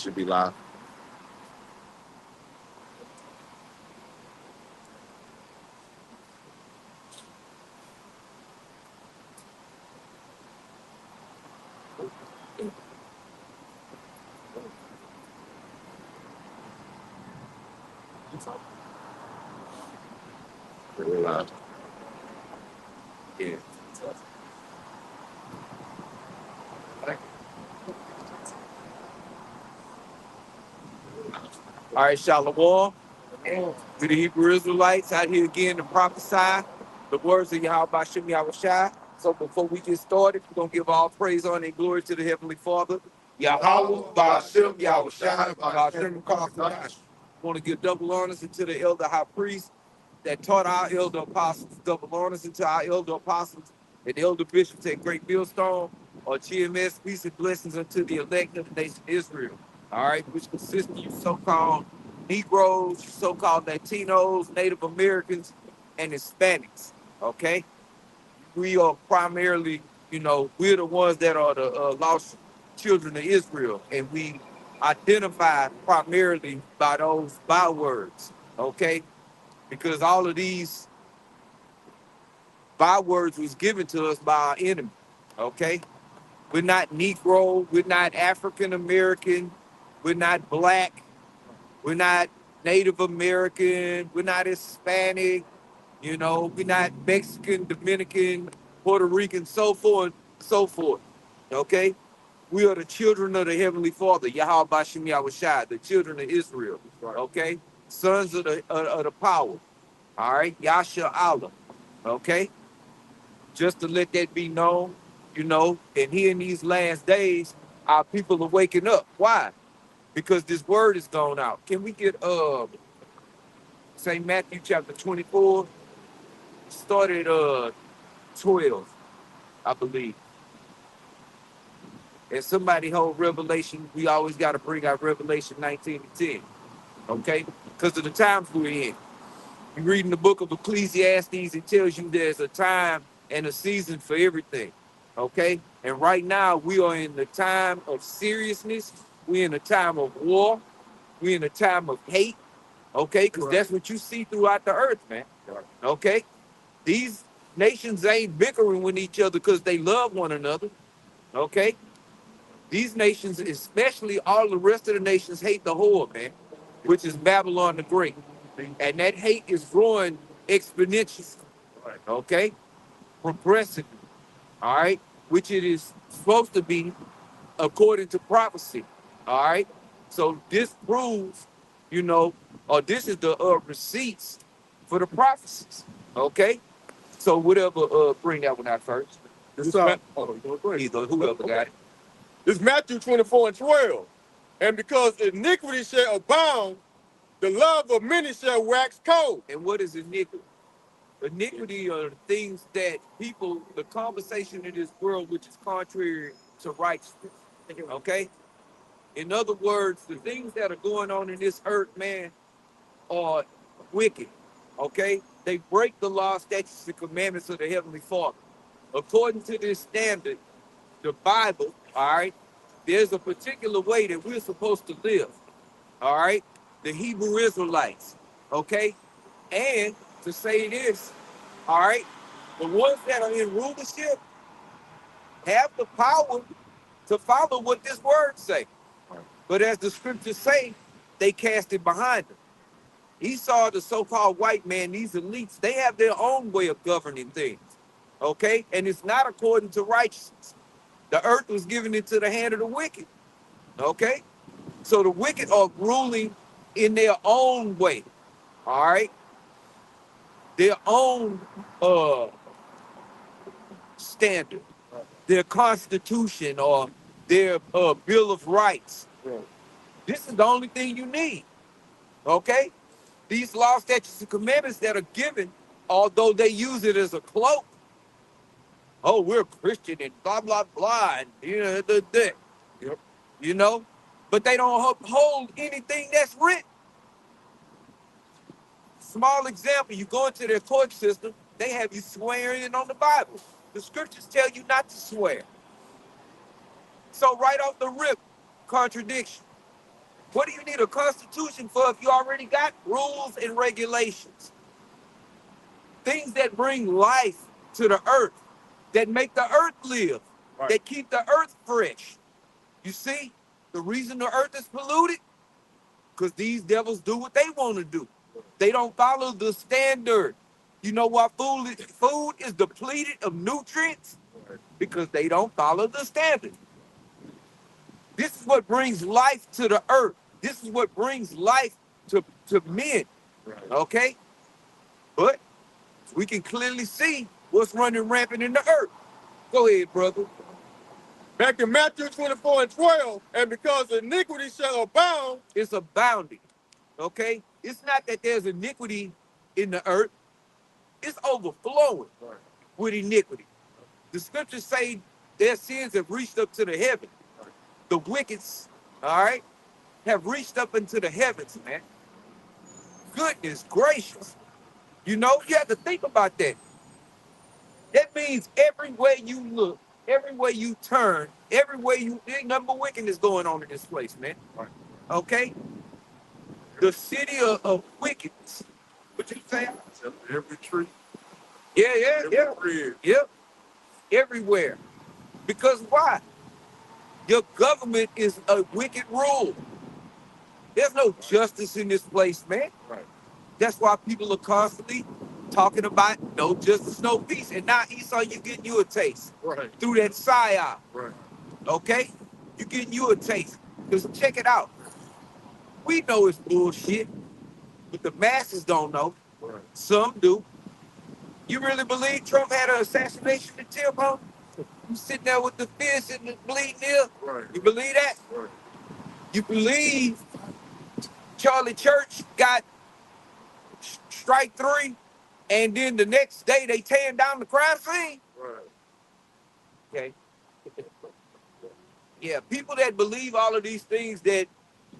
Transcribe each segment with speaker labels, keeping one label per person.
Speaker 1: Should be live. We're live. Yeah. All right, Shalom. To the Hebrew Israelites out here again to prophesy the words of Yahweh Bashem Yahushai. So before we get started, we're going to give all praise, honor, and glory to the Heavenly Father. Yahweh Bashem Yahushai Bashem Kakash. Want to give double honors into the elder high priest that taught our elder apostles, double honors into our elder apostles and elder bishops at Great Millstone, or GMS, peace and blessings unto the elect of the nation of Israel. All right, which consists of you so-called Negroes, so-called Latinos, Native Americans, and Hispanics. Okay, we are primarily, we're the ones that are the lost children of Israel, and we identify primarily by those bywords. Okay, because all of these bywords was given to us by our enemy. Okay, we're not Negro, we're not African American, we're not Black. We're not Native American. We're not Hispanic. We're not Mexican, Dominican, Puerto Rican, so forth, so forth. Okay? We are the children of the Heavenly Father, Yahweh Bashem Yahushai, the children of Israel. Okay? Sons of the power. All right? Yasha Allah. Okay? Just to let that be known, and here in these last days, our people are waking up. Why? Because this word is going out. Can we get St. Matthew chapter 24, started 12, I believe. And somebody hold Revelation, we always got to bring out Revelation 19 and 10, okay? Because of the times we're in. You reading the book of Ecclesiastes, it tells you there's a time and a season for everything, okay? And right now, we are in the time of seriousness. We're in a time of war. We're in a time of hate, okay? Because that's what you see throughout the earth, man, okay? These nations ain't bickering with each other because they love one another. Okay? These nations, especially all the rest of the nations, hate the whore, man, which is Babylon the Great. And that hate is growing exponentially. Okay? Progressively. All right? Which it is supposed to be according to prophecy. All right? So this proves, or this is the receipts for the prophecies. Okay? So whatever, bring that one out first.
Speaker 2: This,
Speaker 1: Either whoever got it.
Speaker 2: this Matthew 24 and 12. And because iniquity shall abound, the love of many shall wax cold.
Speaker 1: And what is iniquity? Iniquity are the things that people, the conversation in this world, which is contrary to righteousness. Okay? In other words, the things that are going on in this earth, man, are wicked. Okay? They break the law, statutes, and commandments of the Heavenly Father. According to this standard, the Bible, all right, there's a particular way that we're supposed to live, all right? The Hebrew Israelites, okay? And to say this, all right, the ones that are in rulership have the power to follow what this word say. But as the scriptures say, they cast it behind them. Esau, the so-called white man, these elites, they have their own way of governing things, okay? And it's not according to righteousness. The earth was given into the hand of the wicked. Okay? So the wicked are ruling in their own way. All right? Their own standard, their constitution or their Bill of Rights. This is the only thing you need. Okay? These law, statutes, and commandments that are given, although they use it as a cloak. Oh, we're Christian and blah, blah, blah. And, you know, but they don't uphold anything that's written. Small example, you go into their court system, they have you swearing in on the Bible. The scriptures tell you not to swear. So right off the rip, contradiction. What do you need a constitution for if you already got rules and regulations? Things that bring life to the earth, that make the earth live,
Speaker 2: Right.
Speaker 1: that keep the earth fresh. You see, the reason the earth is polluted, because these devils do what they want to do. They don't follow the standard. You know why food is depleted of nutrients? Because they don't follow the standard. This is what brings life to the earth. This is what brings life to men.
Speaker 2: Right.
Speaker 1: Okay? But we can clearly see what's running rampant in the earth. Go ahead, brother.
Speaker 2: Back in Matthew 24:12, and because iniquity shall abound,
Speaker 1: It's abounding. Okay? It's not that there's iniquity in the earth, it's overflowing
Speaker 2: right.
Speaker 1: with iniquity. The scriptures say their sins have reached up to the heaven. The wicked, all right, have reached up into the heavens, man. Goodness gracious. You know, you have to think about that. That means everywhere you look, everywhere you turn, everywhere ain't nothing but wickedness going on in this place, man.
Speaker 2: Right.
Speaker 1: Okay? The city of wickedness. What you say?
Speaker 2: Every tree,
Speaker 1: Yeah,
Speaker 2: every bread.
Speaker 1: yep. Everywhere. Because why? Your government is a wicked rule. There's no justice in this place, man.
Speaker 2: Right.
Speaker 1: That's why people are constantly talking about no justice, no peace. And now Esau, you getting you a taste
Speaker 2: Right.
Speaker 1: through that psyop.
Speaker 2: Right.
Speaker 1: Okay? You getting you a taste. Because check it out. We know it's bullshit, but the masses don't know.
Speaker 2: Right.
Speaker 1: Some do. You really believe Trump had an assassination attempt on? You sitting there with the fist and the bleeding ear?
Speaker 2: Right.
Speaker 1: You believe that?
Speaker 2: Right.
Speaker 1: You believe Charlie Church got strike 3 and then the next day they tearing down the crime scene?
Speaker 2: Right.
Speaker 1: Okay. Yeah, people that believe all of these things that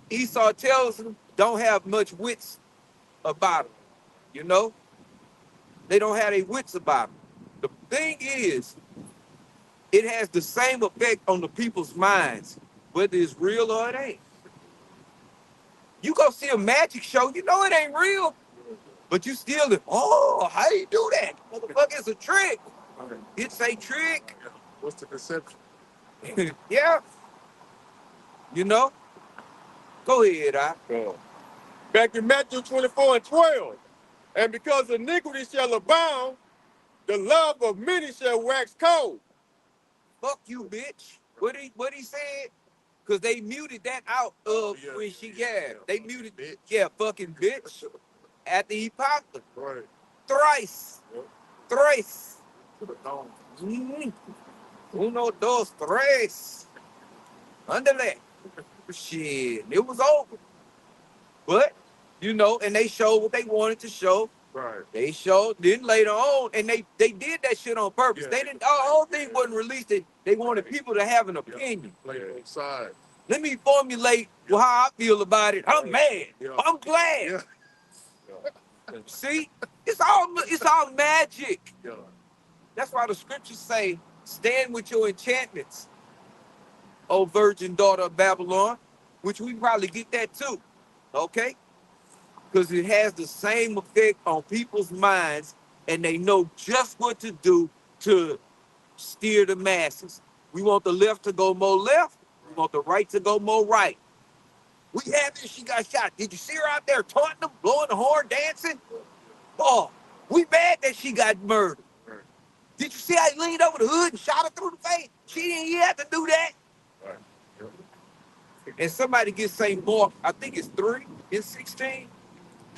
Speaker 1: Esau tells them don't have much wits about them. You know? They don't have any wits about them. The thing is, it has the same effect on the people's minds, whether it's real or it ain't. You go see a magic show, you know it ain't real, but you still, oh, how you do that? Motherfucker, it's a trick.
Speaker 2: Right.
Speaker 1: It's a trick.
Speaker 2: What's the conception?
Speaker 1: Yeah. You know? Go ahead,
Speaker 2: Back in Matthew 24:12, and because iniquity shall abound, the love of many shall wax cold.
Speaker 1: Fuck you, bitch. What he said? Because they muted that out of
Speaker 2: Yeah,
Speaker 1: when she,
Speaker 2: yeah.
Speaker 1: they muted,
Speaker 2: Bitch.
Speaker 1: yeah, fucking bitch. After he popped her.
Speaker 2: Right.
Speaker 1: Thrice.
Speaker 2: Yep.
Speaker 1: Thrice.
Speaker 2: No.
Speaker 1: Uno, dos, tres. Underlay. Shit, it was over. But, you know, and they showed what they wanted to show.
Speaker 2: Right.
Speaker 1: They showed, then later on, and they did that shit on purpose.
Speaker 2: Yeah.
Speaker 1: They didn't, the whole thing wasn't released. They wanted people to have an opinion.
Speaker 2: Play both sides.
Speaker 1: Let me formulate how I feel about it. I'm mad.
Speaker 2: Yeah.
Speaker 1: I'm glad.
Speaker 2: Yeah.
Speaker 1: See, it's all magic.
Speaker 2: Yeah.
Speaker 1: That's why the scriptures say, stand with your enchantments, O virgin daughter of Babylon, which we probably get that too, okay? Because it has the same effect on people's minds, and they know just what to do to steer the masses. We want the left to go more left. We want the right to go more right. We had this, she got shot. Did you see her out there taunting them, blowing the horn, dancing? Oh, we mad that she got murdered.
Speaker 2: Right.
Speaker 1: Did you see how he leaned over the hood and shot her through the face? She didn't have to do that.
Speaker 2: Right. Yep.
Speaker 1: And somebody gets say more, I think it's 3 in 16,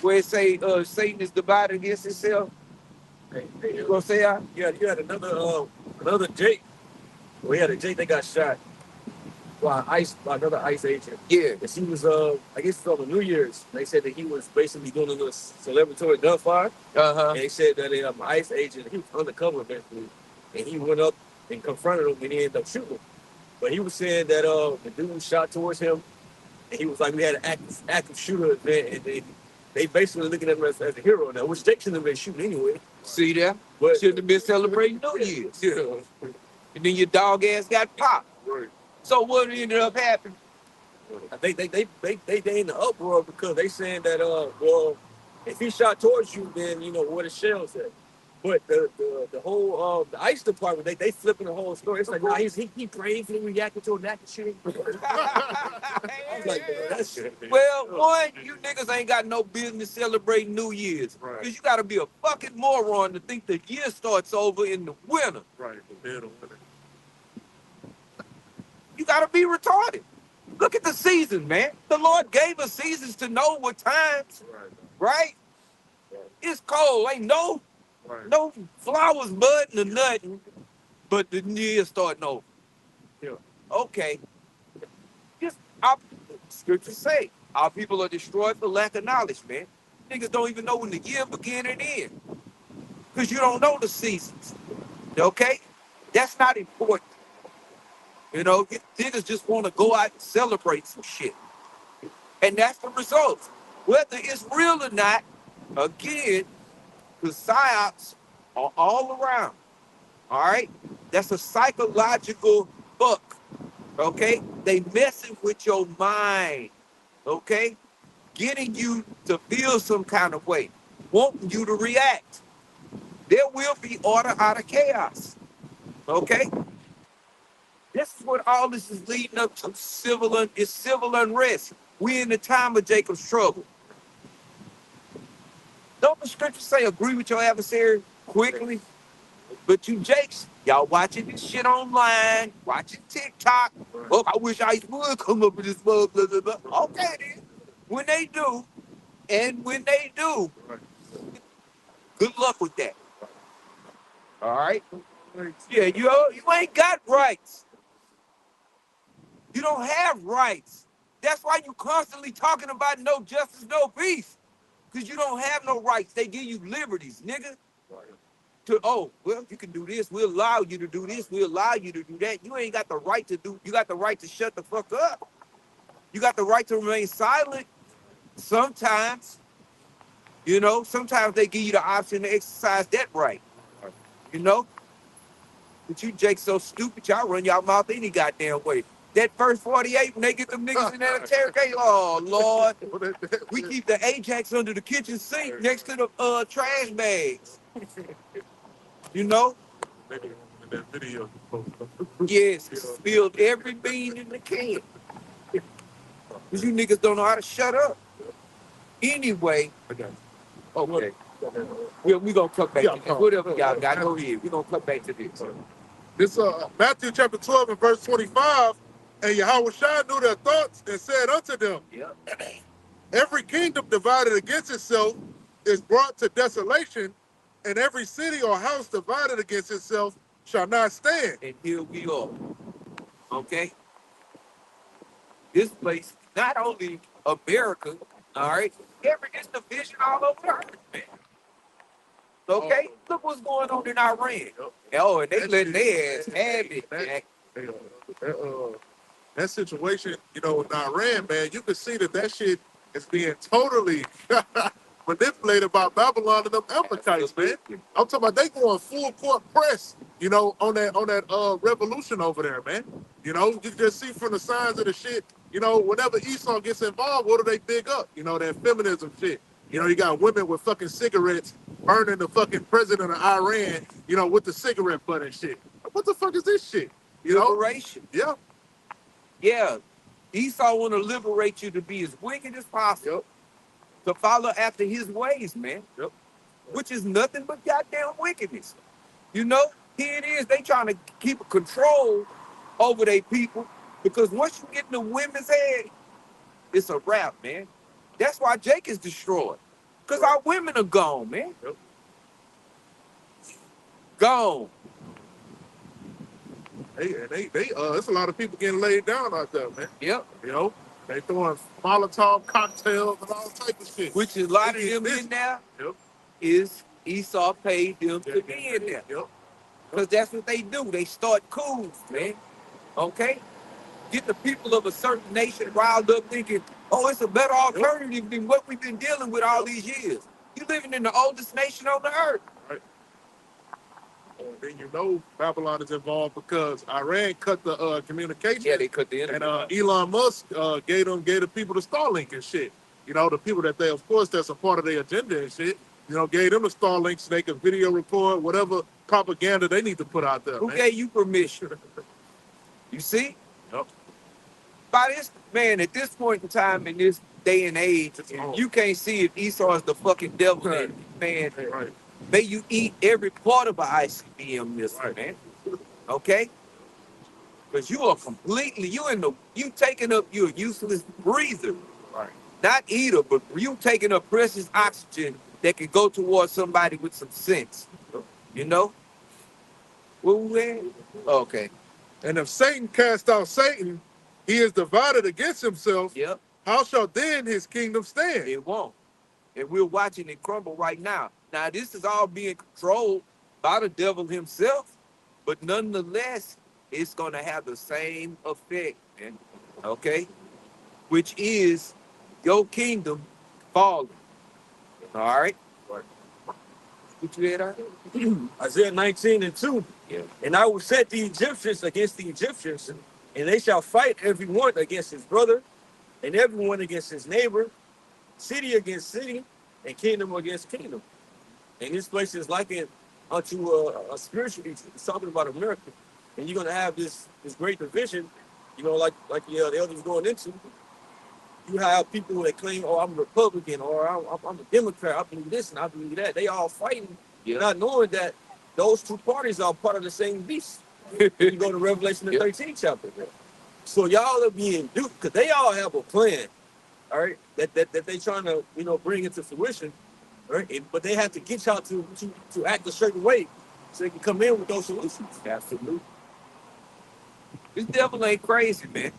Speaker 1: where it say Satan is divided against himself. You gonna say I?
Speaker 3: You had another Jake. We had a Jake that got shot by another ICE agent.
Speaker 1: Yeah.
Speaker 3: And she was I guess it was on the New Year's. They said that he was basically doing a little celebratory gunfire.
Speaker 1: Uh-huh.
Speaker 3: And they said that an ICE agent, he was undercover eventually, and he went up and confronted him and he ended up shooting him. But he was saying that the dude shot towards him, and he was like, we had an active shooter event, and they basically looking at him as a hero now, which Jake shouldn't have been shooting anyway.
Speaker 1: See there?
Speaker 3: But
Speaker 1: Should have been celebrating New Year's.
Speaker 3: Yeah.
Speaker 1: And then your dog ass got popped.
Speaker 2: Right.
Speaker 1: So what ended up happening?
Speaker 3: I think they in the uproar because they saying that well, if he shot towards you, then you know where the shells at. But the whole the ICE department they flipping the whole story. It's like nah, he bravely reacted to a knack shit. I was like, bro, that's
Speaker 1: Well, one, you niggas ain't got no business celebrating New Year's.
Speaker 2: Right.
Speaker 1: Because you got to be a fucking moron to think the year starts over in the winter.
Speaker 2: Right. The dead of winter.
Speaker 1: You got to be retarded. Look at the season, man. The Lord gave us seasons to know what times,
Speaker 2: Right.
Speaker 1: right? It's cold. Ain't no flowers budding or nothing, but the year starting over.
Speaker 2: Yeah.
Speaker 1: Okay. Just our scriptures say our people are destroyed for lack of knowledge, man. Niggas don't even know when the year begin and end. Because you don't know the seasons. Okay? That's not important. You know, niggas just want to go out and celebrate some shit. And that's the result. Whether it's real or not, again, the psyops are all around. All right? That's a psychological fuck. Okay? They messing with your mind. Okay? Getting you to feel some kind of way. Wanting you to react. There will be order out of chaos. Okay? This is what all this is leading up to. Civil unrest. We in the time of Jacob's trouble. Don't the scriptures say agree with your adversary quickly? But you Jakes, y'all watching this shit online, watching TikTok. Oh, I wish Ice would come up with this blah, blah, blah, blah. Okay then. When they do, good luck with that. All right? Yeah, you ain't got rights. You don't have rights. That's why you constantly talking about no justice, no peace. Because you don't have no rights. They give you liberties, nigga. Well, you can do this. We'll allow you to do this. We'll allow you to do that. You ain't got the right to do. You got the right to shut the fuck up. You got the right to remain silent. Sometimes, you know, sometimes they give you the option to exercise that right. You know? But you Jake so stupid, y'all run y'all mouth any goddamn way. That first 48, when they get them niggas in that interrogation, oh Lord. We keep the Ajax under the kitchen sink next to the trash bags. You know?
Speaker 2: In that video.
Speaker 1: Yes, spilled every bean in the can. Because you niggas don't know how to shut up. Anyway, okay. We gonna come back to this. Whatever y'all got over here, we gonna come back to this.
Speaker 2: This Matthew chapter 12 and verse 25, and Yahweh Shai knew their thoughts and said unto them, every kingdom divided against itself is brought to desolation, and every city or house divided against itself shall not stand.
Speaker 1: And here we are. Okay? This place, not only America, all right, it's division all over the earth, man. Okay? Look what's going on in Iran. Oh, and they letting their ass have it, Jack.
Speaker 2: That situation, you know, in Iran, man, you can see that shit is being totally manipulated by Babylon and them Amalekites, man. I'm talking about they going full court press, you know, on that revolution over there, man. You know, you just see from the signs of the shit, you know, whenever Esau gets involved, what do they dig up? You know, that feminism shit. You know, you got women with fucking cigarettes burning the fucking president of Iran, you know, with the cigarette butt and shit. What the fuck is this shit? You know?
Speaker 1: Liberation.
Speaker 2: Yeah.
Speaker 1: Yeah. Esau want to liberate you to be as wicked as possible. To follow after his ways, man. Which is nothing but goddamn wickedness. You know, here it is, they trying to keep a control over their people, because once you get in the women's head, it's a wrap, man. That's why Jake is destroyed. Because our women are gone, man. Gone.
Speaker 2: There's a lot of people getting laid down out there, man.
Speaker 1: Yep.
Speaker 2: You know, they throwing Molotov cocktails and all type of shit.
Speaker 1: Which is a lot of them in there is Esau paid them to be in there. Because that's what they do. They start coups, man. Okay? Get the people of a certain nation riled up thinking, oh, it's a better alternative than what we've been dealing with all these years. You living in the oldest nation on the earth.
Speaker 2: Right. then you know Babylon is involved because Iran cut the communication.
Speaker 1: Yeah, they cut the
Speaker 2: And
Speaker 1: internet.
Speaker 2: Elon Musk gave the people to Starlink and shit. You know, the people that they, of course, that's a part of their agenda and shit. You know, gave them the Starlink so they can video record whatever propaganda they need to put out there.
Speaker 1: Who
Speaker 2: Man.
Speaker 1: gave you permission? You see?
Speaker 2: Yep.
Speaker 1: By this man, at this point in time, in this day and age, you can't see if Esau is the fucking devil.
Speaker 2: Right.
Speaker 1: Man,
Speaker 2: Right.
Speaker 1: may you eat every part of an ICBM missile,
Speaker 2: Right.
Speaker 1: man. Okay? Because you taking up, you're a useless breather.
Speaker 2: Right.
Speaker 1: Not eater, but you taking up precious oxygen that can go towards somebody with some sense. You know? Where we at? Okay.
Speaker 2: And if Satan cast out Satan, he is divided against himself.
Speaker 1: Yep.
Speaker 2: How shall then his kingdom stand?
Speaker 1: It won't. And we're watching it crumble right now. Now, this is all being controlled by the devil himself, but nonetheless, it's going to have the same effect, man. Okay? Which is your kingdom falling. All right?
Speaker 2: Right.
Speaker 1: What you had out
Speaker 3: Isaiah 19:2.
Speaker 1: Yeah.
Speaker 3: And I will set the Egyptians against the Egyptians, and they shall fight everyone against his brother, and everyone against his neighbor, city against city, and kingdom against kingdom. And this place is likened unto a spiritual. It's talking about America, and you're gonna have this great division. You know, like the elders going into. You have people that claim, "Oh, I'm a Republican," or "I'm a Democrat. I believe this and I believe that." They all fighting,
Speaker 1: Yeah.
Speaker 3: not knowing that those two parties are part of the same beast. You go to Revelation the
Speaker 1: Yeah.
Speaker 3: 13th chapter. So y'all are being duped because they all have a plan, all right, that they trying to bring into fruition, all right. But they have to get y'all to act a certain way so they can come in with those solutions.
Speaker 1: Absolutely. This devil ain't crazy, man.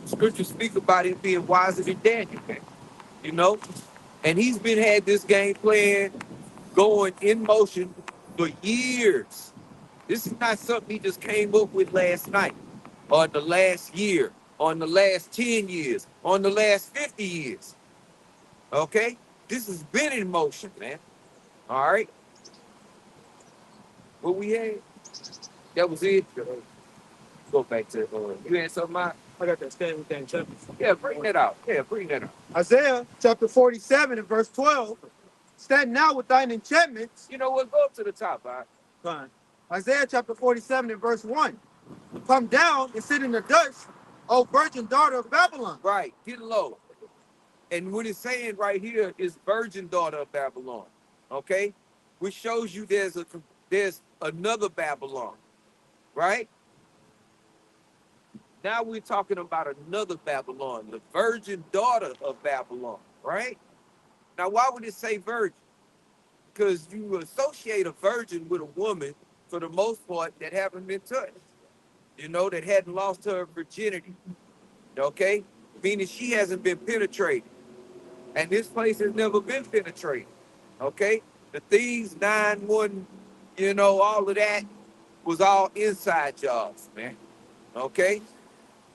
Speaker 1: Scriptures speak about him being wiser than Daniel, man. You know? And he's been had this game plan going in motion for years. This is not something he just came up with last night, or in the last year, or in the last 10 years, or in the last 50 years. Okay? This has been in motion, man. All right? What we had? That was it. Go back to you had something out?
Speaker 3: I got that standing thing, chapter.
Speaker 1: Yeah, bring that out. Yeah, bring that out.
Speaker 4: Isaiah chapter 47 and verse 12. Stand now with thine enchantments.
Speaker 1: You know what? Go up to the top, all right?
Speaker 3: Fine.
Speaker 4: Isaiah chapter 47 and verse 1. Come down and sit in the dust, O virgin daughter of Babylon.
Speaker 1: Right, get low. And what it's saying right here is virgin daughter of Babylon. Okay? Which shows you there's another Babylon. Right? Now we're talking about another Babylon, the virgin daughter of Babylon, right? Now, why would it say virgin? Because you associate a virgin with a woman, for the most part, that haven't been touched, that hadn't lost her virginity, okay? Meaning she hasn't been penetrated. And this place has never been penetrated, okay? The thieves, 9-1, all of that was all inside jobs, man, okay?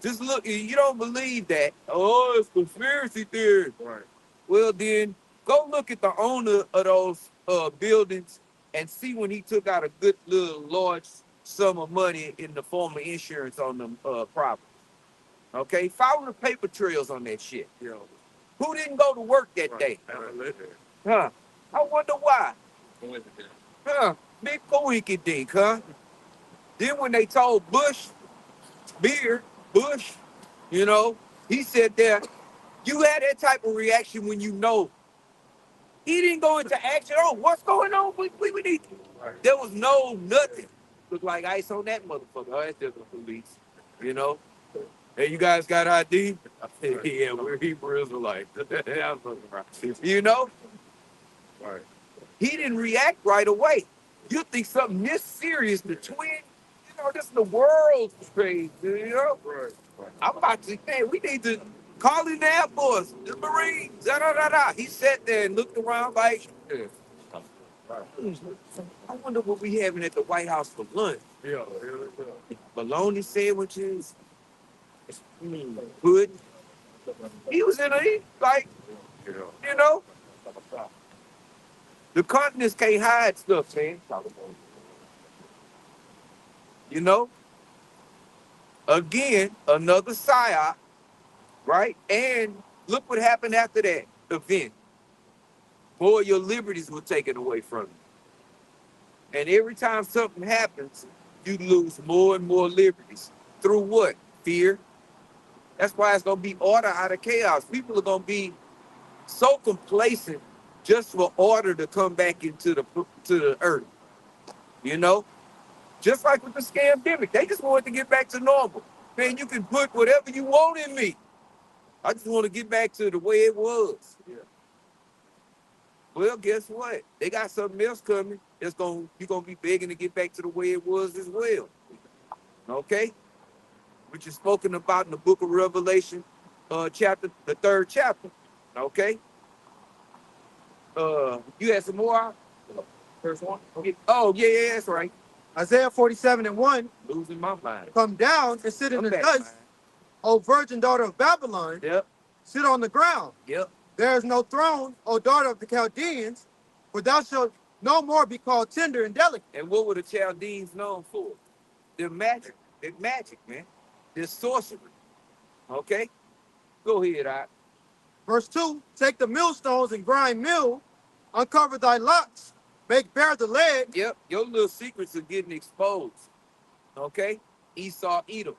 Speaker 1: Just look, you don't believe that. Oh, it's conspiracy theory.
Speaker 2: Right.
Speaker 1: Well, then go look at the owner of those buildings and see when he took out a good little large sum of money in the form of insurance on them property. Okay? Follow the paper trails on that shit.
Speaker 2: Yeah.
Speaker 1: Who didn't go to work that day?
Speaker 2: Right.
Speaker 1: Huh? I wonder why. Huh? Big coinkydink, huh? Then when they told Bush, he said there, you had that type of reaction when he didn't go into action. Oh, what's going on? We need.
Speaker 2: Right.
Speaker 1: There was nothing. Looked like ice on that motherfucker. Oh, that's just the police. Hey, you guys got ID? Yeah, we're Hebrew Israelites.
Speaker 2: Right.
Speaker 1: He didn't react right away. You think something this serious, the twin, this is the world's trade,
Speaker 2: Right.
Speaker 1: I'm about to say, we need to call in the Air Force, the Marines, da-da-da-da. He sat there and looked around like, I wonder what we having at the White House for lunch.
Speaker 2: Yeah.
Speaker 1: Bologna sandwiches, pudding. He was the continents can't hide stuff, man. You know, again, another psyop, right? And look what happened after that event. More of your liberties were taken away from you. And every time something happens, you lose more and more liberties. Through what? Fear. That's why it's gonna be order out of chaos. People are gonna be so complacent just for order to come back into the earth. You know, just like with the scamdemic, they just wanted to get back to normal. Man, you can put whatever you want in me. I just want to get back to the way it was.
Speaker 3: Yeah.
Speaker 1: Well, guess what? They got something else coming. You're gonna be begging to get back to the way it was as well. Okay? Which is spoken about in the book of Revelation, the 3rd chapter. Okay? You had some more?
Speaker 3: First one.
Speaker 1: Okay. Oh, yeah, that's right.
Speaker 4: Isaiah 47:1,
Speaker 1: Losing my mind.
Speaker 4: come down and sit in
Speaker 1: I'm
Speaker 4: the
Speaker 1: back,
Speaker 4: dust,
Speaker 1: man.
Speaker 4: O virgin daughter of Babylon,
Speaker 1: Yep,
Speaker 4: sit on the ground.
Speaker 1: yep.
Speaker 4: There is no throne, O daughter of the Chaldeans, for thou shalt no more be called tender and delicate.
Speaker 1: And what were the Chaldeans known for? Their magic. Their magic, man. Their sorcery. Okay? Go ahead, I.
Speaker 4: Verse 2, take the millstones and grind mill, uncover thy locks, make bare the leg.
Speaker 1: Yep, your little secrets are getting exposed. Okay? Esau, Edom.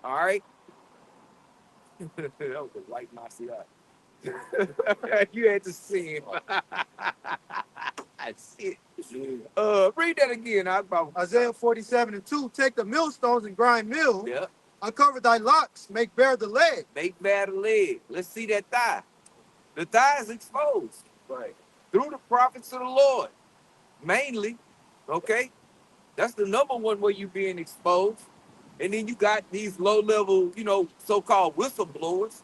Speaker 1: All right? That was a white Messiah. You had to see him. Shit. Read that again. I about
Speaker 4: Isaiah 47:2, take the millstones and grind mill,
Speaker 1: yeah.
Speaker 4: uncover thy locks, make bare the leg.
Speaker 1: Make bad a leg. Let's see that thigh. The thigh is exposed.
Speaker 3: Right.
Speaker 1: Through the prophets of the Lord. Mainly. Okay? That's the number one way you're being exposed. And then you got these low-level, so-called whistleblowers,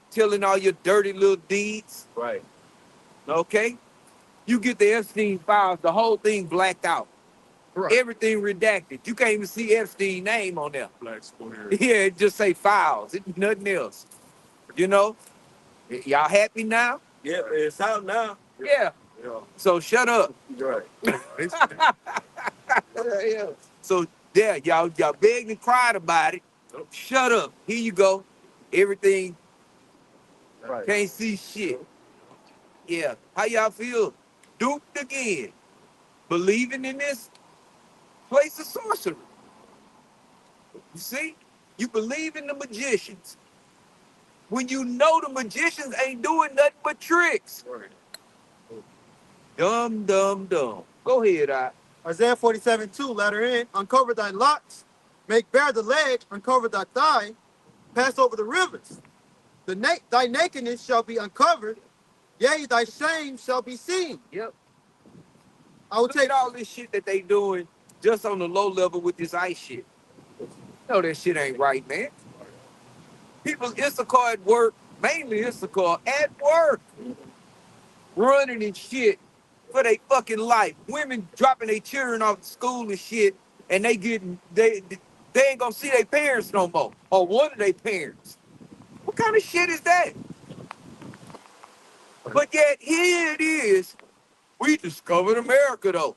Speaker 1: telling all your dirty little deeds.
Speaker 3: Right.
Speaker 1: Okay? You get the Epstein files, the whole thing blacked out.
Speaker 2: Right.
Speaker 1: Everything redacted. You can't even see Epstein's name on there.
Speaker 2: Black square.
Speaker 1: Yeah, it just say files. It's nothing else. Y'all happy now?
Speaker 3: Yeah, it's out now.
Speaker 1: Yeah.
Speaker 2: Yeah.
Speaker 1: So shut up.
Speaker 3: Right.
Speaker 1: Yeah. So there, y'all begged and cried about it. Shut up. Here you go. Everything.
Speaker 3: Right.
Speaker 1: Can't see shit. Yeah. How y'all feel? Duped again. Believing in this place of sorcery. You see? You believe in the magicians. When you know the magicians ain't doing nothing but tricks.
Speaker 3: Right.
Speaker 1: Dumb, dumb, dumb. Go ahead, I.
Speaker 4: Isaiah 47:2, letter N, uncover thy locks, make bare the leg, uncover thy thigh, pass over the rivers. Thy nakedness shall be uncovered, yea, thy shame shall be seen.
Speaker 1: Yep.
Speaker 4: I will
Speaker 1: Look
Speaker 4: take
Speaker 1: at all this shit that they doing just on the low level with this ice shit. No, that shit ain't right, man. People Issachar at work, mainly Issachar at work, running and shit for their fucking life. Women dropping their children off to school and shit, and they ain't gonna see their parents no more, or one of their parents. What kind of shit is that? But yet here it is. We discovered America though.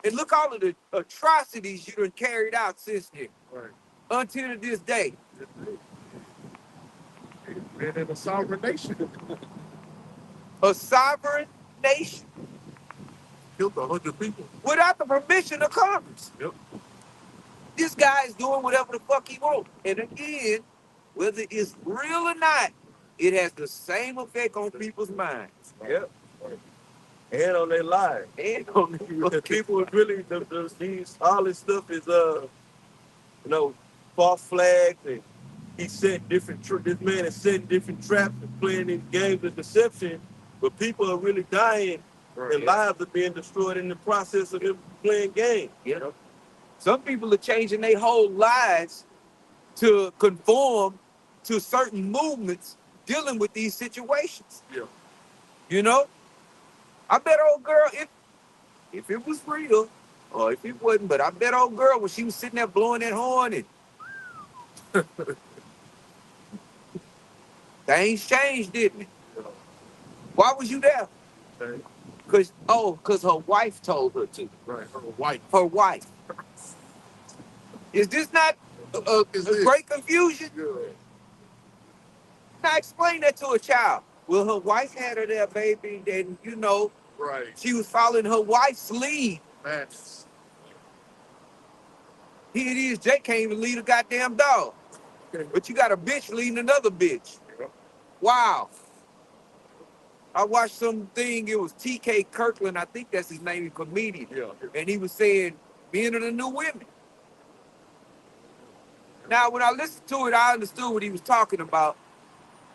Speaker 1: And look all of the atrocities you done carried out since then.
Speaker 2: Right.
Speaker 1: Until this day.
Speaker 2: Man, in a sovereign nation.
Speaker 1: A sovereign nation
Speaker 2: Killed 100 people.
Speaker 1: without the permission of Congress.
Speaker 2: Yep.
Speaker 1: This guy is doing whatever the fuck he wants. And again, whether it's real or not, it has the same effect on people's minds.
Speaker 3: Yep. And on their lives.
Speaker 1: And on
Speaker 3: The
Speaker 1: the
Speaker 3: people is really all this stuff is false flags, and he's setting this man is setting different traps and playing these games of deception, but people are really dying and lives are being destroyed in the process of him playing games.
Speaker 1: Yeah. Some people are changing their whole lives to conform to certain movements dealing with these situations.
Speaker 2: Yeah.
Speaker 1: I bet old girl, if it was real, or if it wasn't, but I bet old girl when she was sitting there blowing that horn and things changed, didn't it? Why was you there?
Speaker 2: Okay.
Speaker 1: Cause her wife told her to.
Speaker 2: Right. Her wife.
Speaker 1: Her wife. Is this not a great confusion?
Speaker 2: Yeah.
Speaker 1: Now explain that to a child. Well, her wife had her there, baby. Then
Speaker 2: Right.
Speaker 1: she was following her wife's lead.
Speaker 2: Madness.
Speaker 1: Here it is. Jake can't even lead a goddamn dog. But you got a bitch leading another bitch. Wow. I watched something, it was TK Kirkland, I think that's his name, he's a comedian.
Speaker 2: Yeah.
Speaker 1: And he was saying, men are the new women. Now, when I listened to it, I understood what he was talking about.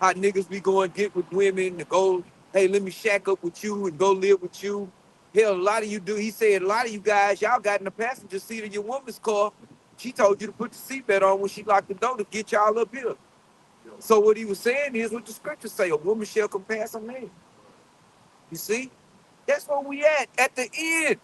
Speaker 1: How niggas be going get with women to go, hey, let me shack up with you and go live with you. Hell, a lot of you do. He said, a lot of you guys, y'all got in the passenger seat of your woman's car. She told you to put the seatbelt on when she locked the door to get y'all up here. So what he was saying is what the scriptures say, a woman shall compass a man. You see? That's where we at the end.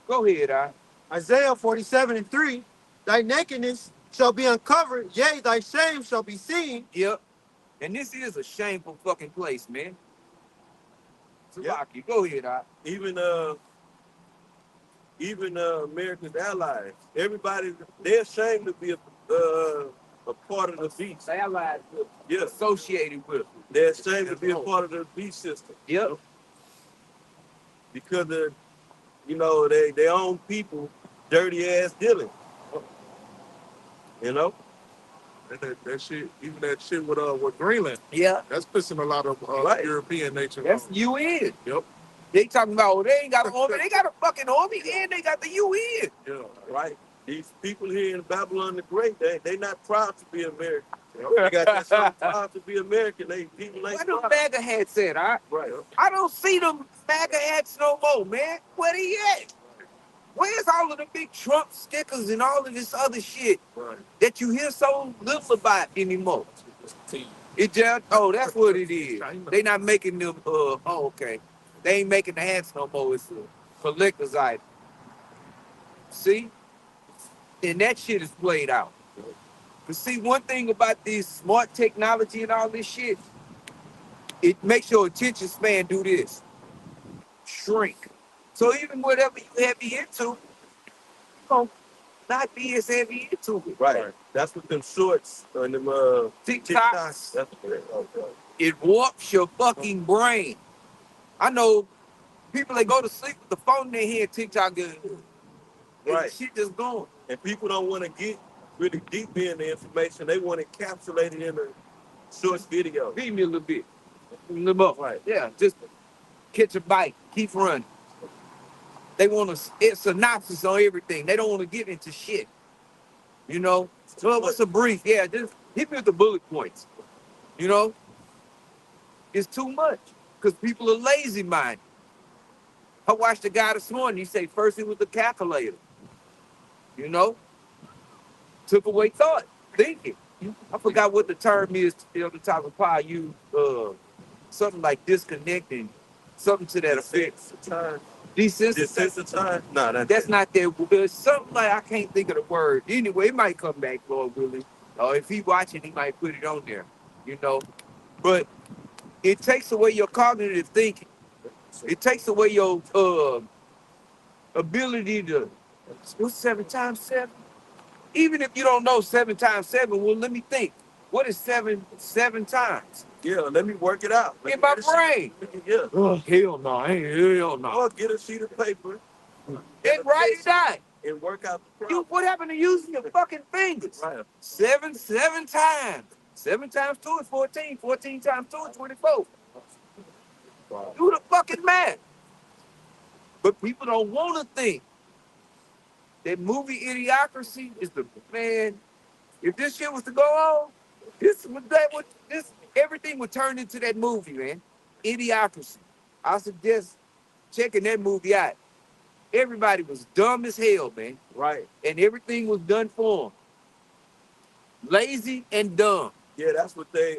Speaker 1: Go ahead, I.
Speaker 4: Isaiah 47:3, thy nakedness shall be uncovered, yea, thy shame shall be seen.
Speaker 1: Yep. And this is a shameful fucking place, man.
Speaker 3: Yep.
Speaker 1: Salaki, go ahead, I.
Speaker 3: Even America's allies, everybody, they're ashamed to be a part of the beast.
Speaker 1: Allies
Speaker 3: Yeah,
Speaker 1: associated with.
Speaker 3: they're ashamed to be a part of the beast system
Speaker 1: Yep.
Speaker 3: because of, they own people dirty ass dealing. You know?
Speaker 2: And that shit, even that shit with Greenland,
Speaker 1: Yeah.
Speaker 2: that's pissing a lot of
Speaker 3: Right.
Speaker 2: European nature
Speaker 1: That's
Speaker 2: off.
Speaker 1: UN.
Speaker 2: Yep.
Speaker 1: They talking about they ain't got an army. They got a fucking army and they got the UN.
Speaker 2: Yeah.
Speaker 3: Right? These people here in Babylon the Great, they not proud to be American. They got that song proud to be American. People ain't
Speaker 1: Where the
Speaker 3: proud.
Speaker 1: MAGA hats at?
Speaker 3: Right.
Speaker 1: I don't see them MAGA hats no more, man. Where they at? Where's all of the big Trump stickers and all of this other shit
Speaker 2: Right.
Speaker 1: that you hear so little about anymore? It just, that's what it is. They not making them, okay. They ain't making the hats no more. It's a collector's item. See? And that shit is played out. But see, one thing about this smart technology and all this shit, it makes your attention span do this. Shrink. So even whatever you heavy into, you gonna not be as heavy into it.
Speaker 3: Right. That's what them shorts and them
Speaker 1: TikToks.
Speaker 3: TikToks. That's what they
Speaker 1: It warps your fucking brain. I know people that go to sleep with the phone in their hand, TikTok good. And
Speaker 3: Right.
Speaker 1: shit just going.
Speaker 3: And people don't want to get really deep in the information. They want to encapsulate it in a short video.
Speaker 1: Beat me a little bit. A little more.
Speaker 3: Right.
Speaker 1: Yeah, just catch a bite, keep running. They want a synopsis on everything. They don't want to get into shit. You know? Well, what's a brief? Yeah, just hit me with the bullet points. You know? It's too much. Because people are lazy minded. I watched a guy this morning, he said first it was the calculator. You know? Took away thought, thinking. I forgot what the term is on the top of pie. You something like disconnecting, something to that effect.
Speaker 3: Desensitized? No,
Speaker 1: That's not that. Something like I can't think of the word. Anyway, it might come back, Lord willing. Or if he watching, he might put it on there. You know, but it takes away your cognitive thinking. It takes away your ability to. What's 7 times 7? Even if you don't know 7 times 7, well, let me think. What is 7 times?
Speaker 3: Yeah, let me work it out.
Speaker 1: In my brain.
Speaker 3: Yeah.
Speaker 1: Oh, hell no, hell no.
Speaker 3: Or get a sheet of paper
Speaker 1: And write it down.
Speaker 3: and work out the
Speaker 1: You,
Speaker 3: problem.
Speaker 1: what happened to using your fucking fingers?
Speaker 3: Right.
Speaker 1: 7 times. 7 times 2 is 14. 14 times 2 is 24.
Speaker 3: Wow.
Speaker 1: Do the fucking math. But people don't want to think. That movie Idiocracy is the man. If this shit was to go on, everything would turn into that movie, man. Idiocracy. I suggest checking that movie out. Everybody was dumb as hell, man.
Speaker 3: Right.
Speaker 1: And everything was done for them. Lazy and dumb.
Speaker 3: Yeah, that's what they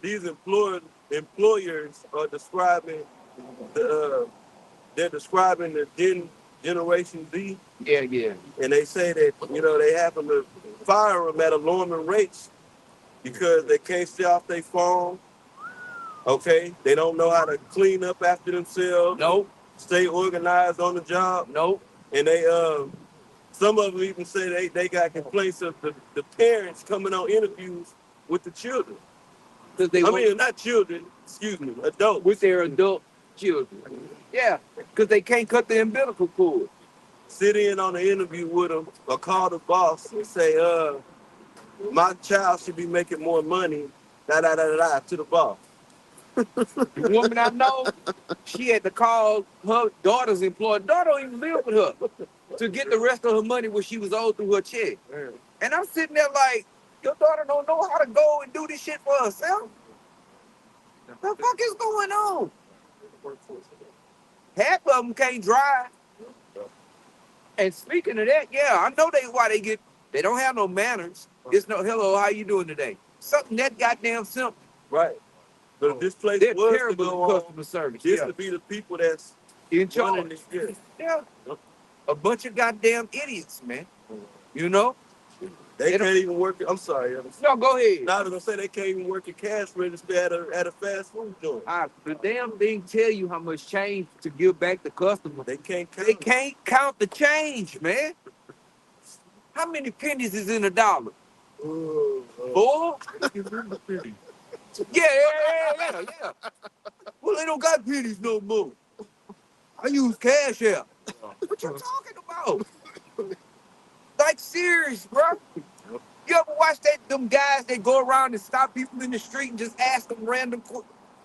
Speaker 3: these employers are describing they're describing the Generation Z,
Speaker 1: Yeah.
Speaker 3: and they say that they happen to fire them at alarming rates because they can't stay off their phone, Okay, they don't know how to clean up after themselves.
Speaker 1: Nope.
Speaker 3: Stay organized on the job,
Speaker 1: Nope.
Speaker 3: and they some of them even say they got complaints of the parents coming on interviews with the children.
Speaker 1: Because they
Speaker 3: I
Speaker 1: won't
Speaker 3: mean, not children, excuse me, adults.
Speaker 1: with their adult children. Yeah, because they can't cut the umbilical cord.
Speaker 3: Sit in on the interview with them or call the boss and say, my child should be making more money, to the boss.
Speaker 1: The woman I know, she had to call her daughter's employer. Daughter don't even live with her to get the rest of her money what she was owed through her check. And I'm sitting there like, your daughter don't know how to go and do this shit for herself. The fuck is going on? Half of them can't drive. And speaking of that, yeah, I know they don't have no manners. It's no hello, how you doing today? Something that goddamn simple.
Speaker 3: Right. But if this place
Speaker 1: They're
Speaker 3: was to
Speaker 1: terrible
Speaker 3: go
Speaker 1: at
Speaker 3: on,
Speaker 1: customer service.
Speaker 3: this
Speaker 1: Yeah.
Speaker 3: would be the people that's
Speaker 1: In
Speaker 3: running
Speaker 1: charge.
Speaker 3: this.
Speaker 1: Yeah. A bunch of goddamn idiots, man. You know?
Speaker 3: They
Speaker 1: They don't-
Speaker 3: can't even work. I'm sorry.
Speaker 1: No, go ahead.
Speaker 3: Now that I say they can't even work a cash register at a fast food joint.
Speaker 1: The damn thing tell you how much change to give back the customer.
Speaker 3: They can't count.
Speaker 1: They can't count the change, man. How many pennies is in a dollar? Four? Yeah. Well, they don't got pennies no more. I use cash out. What you talking about? Like serious, bro. You ever watch them guys that go around and stop people in the street and just ask them random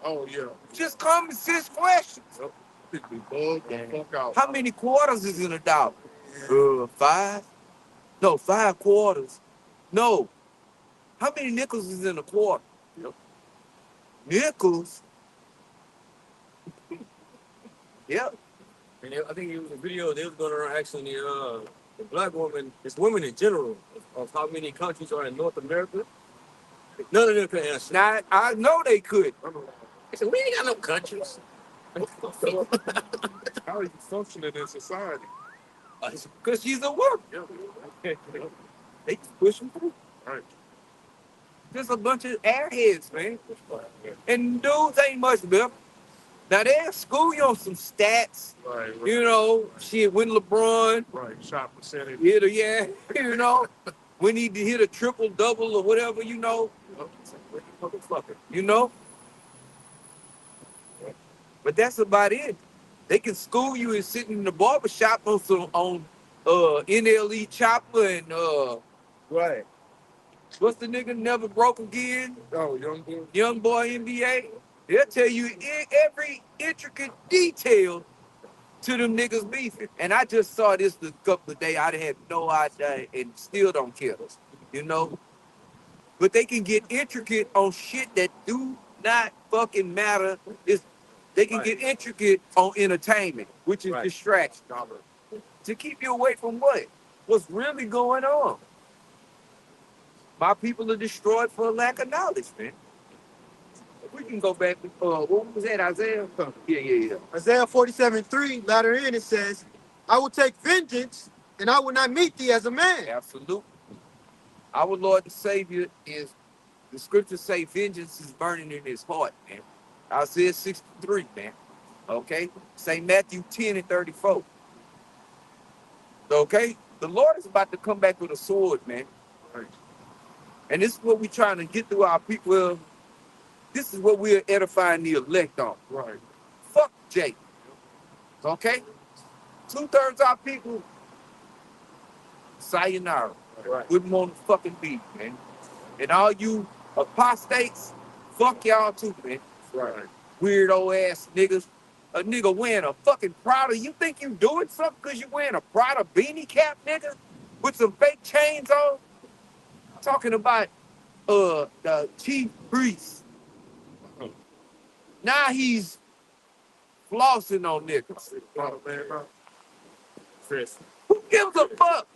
Speaker 2: Oh yeah.
Speaker 1: just common sense questions?
Speaker 2: People be bugged the fuck out.
Speaker 1: How many quarters is in a dollar? 5? No, 5 quarters. No. How many nickels is in a quarter? Nickels? Yep.
Speaker 3: And I think it was a video they was going around asking the black woman, it's women in general, of how many countries are in North America. None of them can answer.
Speaker 1: Now, I know they could.
Speaker 3: They said, we ain't got no countries.
Speaker 2: How are you functioning in society?
Speaker 1: Because she's a woman. They just push them through.
Speaker 2: Right.
Speaker 1: Just a bunch of airheads, man. And dudes ain't much better. Now, they'll school you on some stats.
Speaker 2: Right.
Speaker 1: You know, shit, when LeBron
Speaker 2: Right. Shot percentage.
Speaker 1: hit a, yeah, you know, when he hit a triple double or whatever, you know,
Speaker 3: Motherfucker.
Speaker 1: you know. But that's about it. They can school you and sitting in the barbershop on NLE Chopper and
Speaker 3: Right.
Speaker 1: what's the nigga never broke again?
Speaker 2: Oh, young boy.
Speaker 1: Young boy NBA. They'll tell you every intricate detail to them niggas beefing. And I just saw this a couple of days. I had no idea and still don't care. You know? But they can get intricate on shit that do not fucking matter. They can get intricate on entertainment, which is distraction. To keep you away from what? What's really going on? My people are destroyed for a lack of knowledge, man. We can go back to, what was that, Isaiah? Yeah.
Speaker 4: Isaiah 47:3, latter end, it says, I will take vengeance and I will not meet thee as a man.
Speaker 1: Absolutely. Our Lord and Savior is, the scriptures say vengeance is burning in his heart, man. Isaiah 63, man. Okay? St. Matthew 10 and 34. Okay? The Lord is about to come back with a sword, man. And this is what we're trying to get through our people. This is what we're edifying the elect on.
Speaker 2: Right.
Speaker 1: Fuck Jake. Okay? 2/3 of our people, sayonara.
Speaker 2: Right.
Speaker 1: Wouldn't want to fucking be, man. And all you apostates, fuck y'all too, man.
Speaker 2: Right.
Speaker 1: Weirdo ass niggas. A nigga wearing a fucking Prada. You think you doing something because you wearing a Prada beanie cap, nigga? With some fake chains on? Talking about the chief priest. Now he's flossing on niggas.
Speaker 2: Oh, man, no. Chris.
Speaker 1: Who gives a fuck?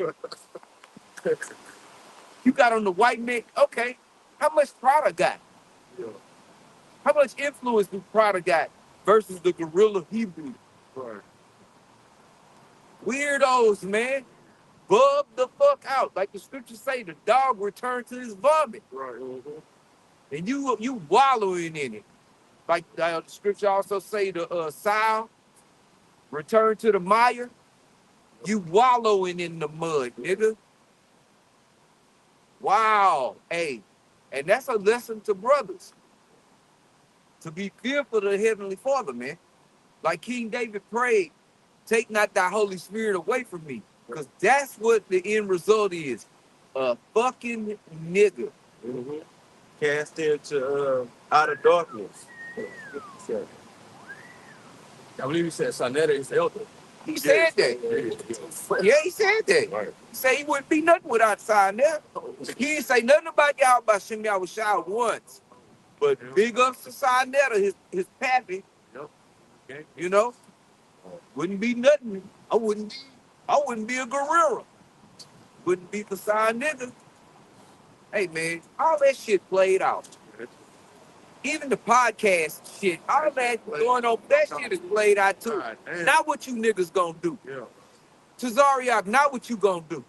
Speaker 1: You got on the white man. Okay. How much Prada got?
Speaker 2: Yeah.
Speaker 1: How much influence do Prada got versus the gorilla Hebrew?
Speaker 2: Right.
Speaker 1: Weirdos, man. Bub the fuck out. Like the scriptures say, the dog returned to his vomit.
Speaker 2: Right.
Speaker 1: And you wallowing in it. Like the scripture also say the sow return to the mire. You wallowing in the mud, nigga. Wow. Hey. And that's a lesson to brothers. To be fearful of the Heavenly Father, man. Like King David prayed, take not thy Holy Spirit away from me. Because that's what the end result is. A fucking nigga.
Speaker 3: Mm-hmm. Cast into outer darkness. I believe he said Sonetta is elder.
Speaker 1: He said that. Yeah, he said that.
Speaker 3: Right.
Speaker 1: He said he wouldn't be nothing without sign there. He didn't say nothing about y'all about Shem Yahushua once. But big ups to Sinetta, his pappy. You know? Wouldn't be nothing. I wouldn't be a gorilla. Wouldn't be for sign nigga. Hey man, all that shit played out. Even the podcast shit, all that going on, that shit is played out too. Not what you niggas gonna do.
Speaker 2: Yeah.
Speaker 1: Tazariak, not what you gonna do.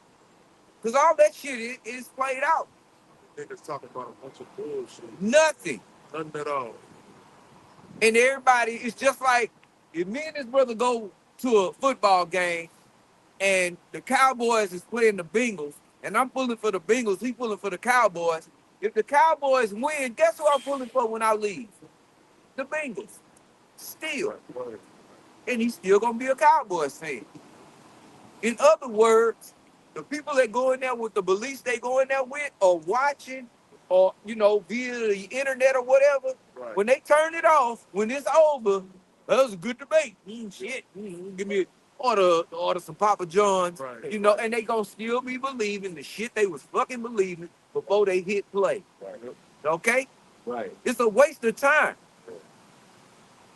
Speaker 1: Cause all that shit is played out.
Speaker 2: Niggas talking about a bunch of bullshit.
Speaker 1: Nothing.
Speaker 2: Nothing at all.
Speaker 1: And everybody, it's just like if me and this brother go to a football game and the Cowboys is playing the Bengals, and I'm pulling for the Bengals, he pulling for the Cowboys. If the Cowboys win, guess who I'm pulling for when I leave? The Bengals. Still. And he's still gonna be a Cowboys fan. In other words, the people that go in there with the beliefs they go in there with or watching or, you know, via the internet or whatever,
Speaker 2: Right.
Speaker 1: when they turn it off, when it's over, that was a good debate. Shit, give me order some Papa John's,
Speaker 2: Right.
Speaker 1: you know, and they gonna still be believing the shit they was fucking believing before they hit play.
Speaker 3: Right.
Speaker 1: Okay?
Speaker 3: Right.
Speaker 1: It's a waste of time.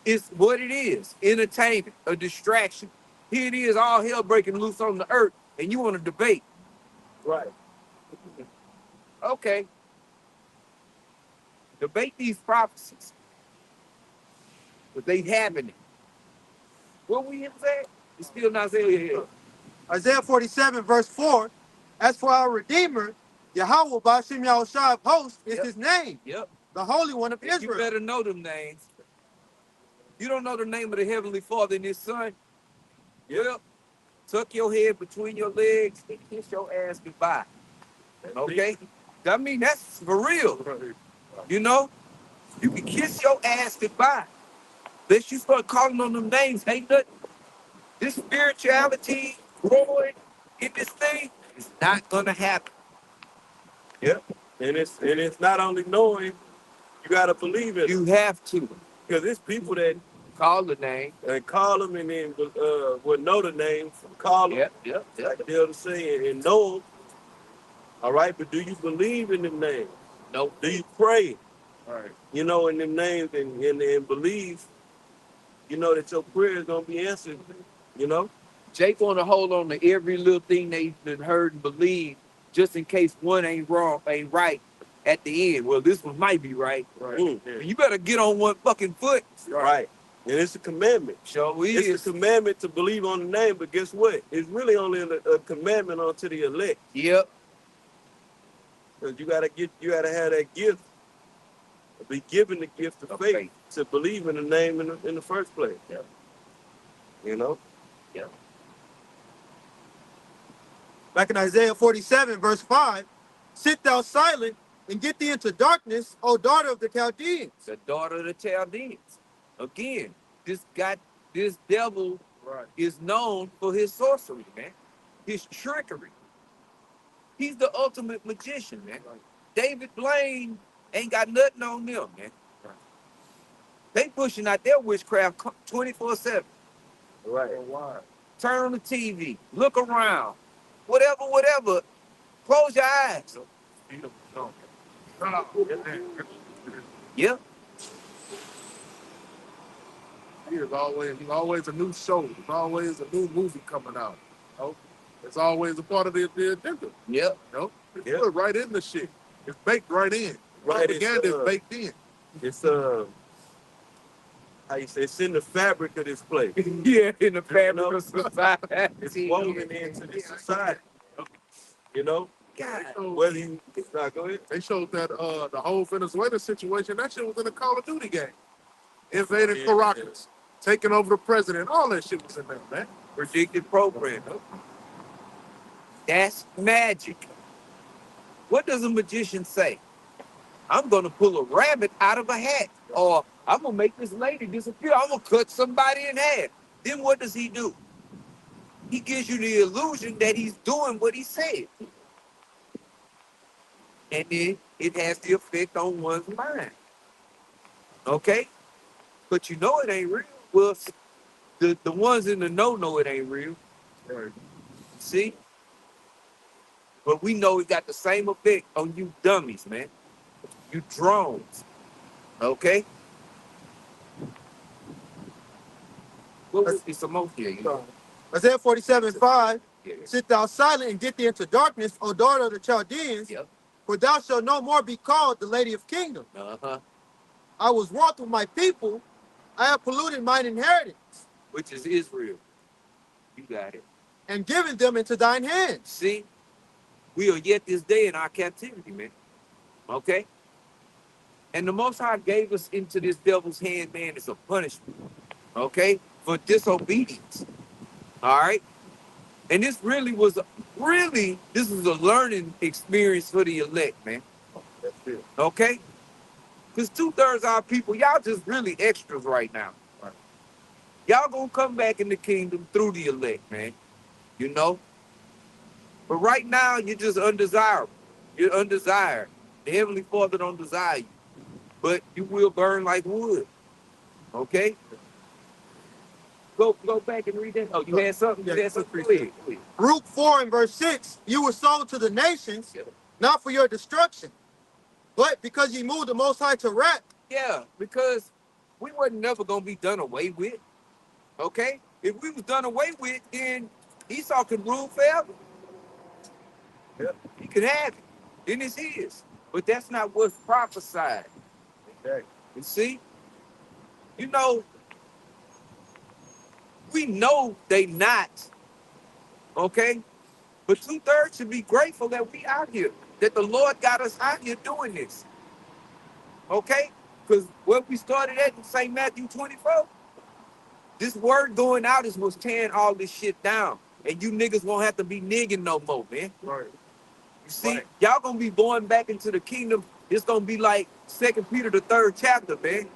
Speaker 1: It's what it is. Entertainment, a distraction. Here it is, all hell breaking loose on the earth, and you want to debate.
Speaker 3: Right.
Speaker 1: Okay. Debate these prophecies. But they happening. What we him say? It's still not saying here.
Speaker 4: Isaiah 47, verse 4. As for our Redeemer, Yahweh Bashim Yahushua of hosts is
Speaker 1: Yep.
Speaker 4: his name,
Speaker 1: Yep.
Speaker 4: the Holy One of
Speaker 1: You
Speaker 4: Israel.
Speaker 1: better know them names. You don't know the name of the Heavenly Father and His Son? Well, tuck your head between your legs and kiss your ass goodbye. Okay? I mean, that's for real.
Speaker 2: Right.
Speaker 1: You know? You can kiss your ass goodbye. Unless you start calling on them names, ain't nothing. This spirituality growing in this thing is not gonna happen.
Speaker 3: Yep. And it's not only knowing, you gotta believe it.
Speaker 1: You have to
Speaker 3: Because it's people that
Speaker 1: call the name.
Speaker 3: call them and then would know the names, call them,
Speaker 1: Yep.
Speaker 3: like the elder say, and know them. All right, but do you believe in them names?
Speaker 1: Nope.
Speaker 3: Do you pray,
Speaker 2: Right.
Speaker 3: you know, in them names and believe, you know, that your prayer is gonna be answered, you know?
Speaker 1: Jake want to hold on to every little thing they done heard and believe, just in case one ain't right at the end. Well, this one might be right.
Speaker 2: Right.
Speaker 3: Yeah.
Speaker 1: You better get on one fucking foot.
Speaker 3: Right. And it's a commandment.
Speaker 1: So
Speaker 3: It's
Speaker 1: is.
Speaker 3: a commandment to believe on the name, but guess what? It's really only a commandment unto the elect.
Speaker 1: Yep.
Speaker 3: Because you gotta have that gift, be given the gift of faith
Speaker 1: faith.
Speaker 3: to believe in the name in the first place.
Speaker 1: Yep.
Speaker 3: You know?
Speaker 4: Back in Isaiah 47, verse 5. Sit thou silent and get thee into darkness, O daughter of the Chaldeans.
Speaker 1: The daughter of the Chaldeans. Again, this devil
Speaker 2: Right.
Speaker 1: is known for his sorcery, man. His trickery. He's the ultimate magician, man.
Speaker 2: Right.
Speaker 1: David Blaine ain't got nothing on them, man.
Speaker 2: Right.
Speaker 1: They pushing out their witchcraft 24/7.
Speaker 3: Right.
Speaker 2: So why?
Speaker 1: Turn on the TV, look around, whatever. Close your eyes.
Speaker 2: Feed them. No.
Speaker 1: Yeah.
Speaker 2: There's always a new show. There's always a new movie coming out. You know? It's always a part of the agenda.
Speaker 1: Yep.
Speaker 2: You know? It's
Speaker 3: Yeah.
Speaker 2: put right in the shit. It's baked right in.
Speaker 3: Right,
Speaker 2: Propaganda is
Speaker 3: it's,
Speaker 2: baked in.
Speaker 3: It's how you say, it's in the fabric of this place.
Speaker 1: Yeah, in the fabric of society.
Speaker 3: It's woven into this society. You know?
Speaker 1: God.
Speaker 3: Whether you go ahead.
Speaker 2: They showed that the whole Venezuela situation, that shit was in a Call of Duty game. invading Caracas, taking over the president. All that shit was in there, man.
Speaker 1: Predictive program. That's magic. What does a magician say? I'm gonna pull a rabbit out of a hat, or I'm gonna make this lady disappear. I'm gonna cut somebody in half. Then what does he do? He gives you the illusion that he's doing what he said. And then it has the effect on one's mind. Okay? But you know it ain't real. Well, the ones in the know it ain't real. See? But we know it got the same effect on you dummies, man. You drones. Okay? What was the some more here? You know?
Speaker 4: Isaiah 47:5.
Speaker 1: Yeah.
Speaker 4: Sit thou silent and get thee into darkness, O daughter of the Chaldeans,
Speaker 1: Yep.
Speaker 4: for thou shalt no more be called the lady of kingdom.
Speaker 1: Uh-huh.
Speaker 4: I was wroth with my people, I have polluted mine inheritance,
Speaker 1: Which is Israel. You got it.
Speaker 4: and given them into thine hands.
Speaker 1: See? We are yet this day in our captivity, man. Okay? And the Most High gave us into this devil's hand, man, as a punishment. Okay? For disobedience. All right? And this really was, this is a learning experience for the elect, man.
Speaker 2: That's it.
Speaker 1: Okay? Because 2/3 of our people, y'all just really extras right now.
Speaker 2: Right.
Speaker 1: Y'all gonna come back in the kingdom through the elect, man. You know? But right now, you're just undesirable. You're undesired. The Heavenly Father don't desire you. But you will burn like wood. Okay? Go back and read that. Oh, you had something? You had something? Go ahead.
Speaker 4: Luke 4:6. You were sold to the nations, not for your destruction, but because ye moved the Most High to wrath.
Speaker 1: Yeah, because we wasn't never gonna be done away with. Okay? If we was done away with, then Esau could rule forever.
Speaker 2: Yep.
Speaker 1: He could have it. Then it's his. But that's not what's prophesied.
Speaker 2: Okay.
Speaker 1: You see? You know, we know they not. Okay? But 2/3 should be grateful that we out here, that the Lord got us out here doing this. Okay? Because what we started at in St. Matthew 24, this word going out is what's tearing all this shit down. And you niggas won't have to be nigging no more, man.
Speaker 2: Right.
Speaker 1: You see,
Speaker 2: Right.
Speaker 1: y'all gonna be born back into the kingdom. It's gonna be like 2 Peter, the 3rd chapter, man.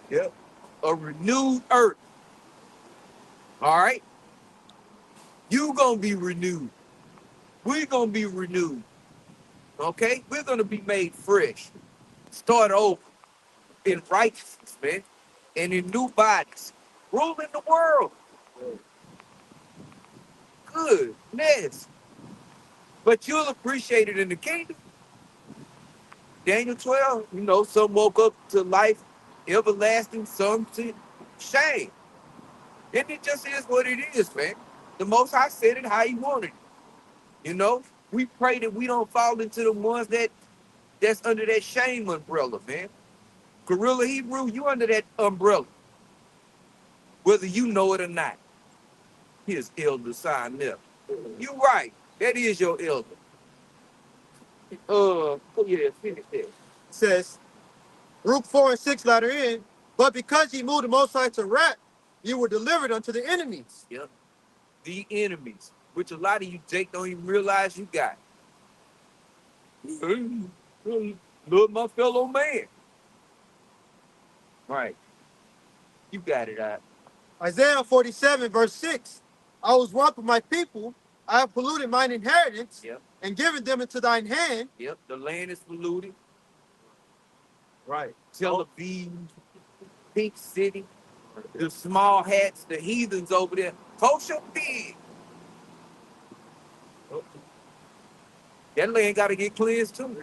Speaker 2: Yep.
Speaker 1: A renewed earth. All right? You gonna be renewed. We're gonna be renewed. Okay? We're gonna be made fresh. Start over in righteousness, man. And in new bodies. Ruling the world. Goodness. But you'll appreciate it in the kingdom. Daniel 12, you know, some woke up to life everlasting, some to shame. And it just is what it is, man. The Most High said it how he wanted it. You know, we pray that we don't fall into the ones that's under that shame umbrella, man. Gorilla Hebrew, you under that umbrella. Whether you know it or not. Here's Elder Sinel. You right. That is your elder. Oh yeah, finish that.
Speaker 4: It says, Luke 4:6 letter in, but because ye moved the Most High to wrath, you were delivered unto the enemies.
Speaker 1: Yep. The enemies, which a lot of you Jake don't even realize you got. Love my fellow man. Right. You got it, out.
Speaker 4: Isaiah 47:6. I was wroth with my people, I have polluted mine inheritance,
Speaker 1: Yep.
Speaker 4: and given them into thine hand.
Speaker 1: Yep. The land is polluted.
Speaker 2: Right.
Speaker 1: Tel Aviv, Pink City, the small hats, the heathens over there. Kosher pig. That land got to get cleansed too.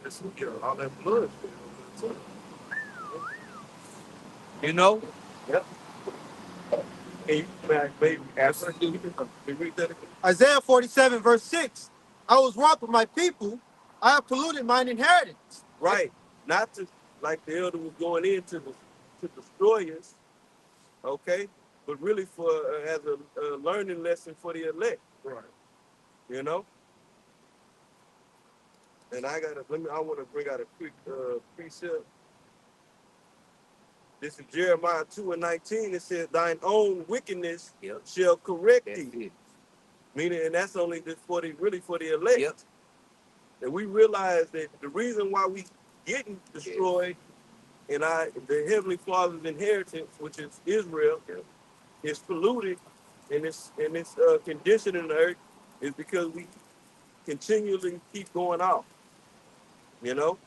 Speaker 2: It's, all that blood.
Speaker 1: You know?
Speaker 2: Yep. Can you maybe absolutely read that again?
Speaker 4: Isaiah 47:6. I was wroth with my people, I have polluted mine inheritance.
Speaker 3: Right. Not to, like the elder was going in to destroy us, okay? But really for as a learning lesson for the elect,
Speaker 2: Right.
Speaker 3: you know? And I want to bring out a quick precept. This is Jeremiah 2:19. It says, "Thine own wickedness
Speaker 1: Yep.
Speaker 3: shall correct
Speaker 1: That's
Speaker 3: thee."
Speaker 1: it.
Speaker 3: Meaning, and that's only just for the really for the elect.
Speaker 1: Yep.
Speaker 3: And we realize that the reason why we getting destroyed in the Heavenly Father's inheritance, which is Israel, is polluted in this condition in the earth, is because we continually keep going off, you know,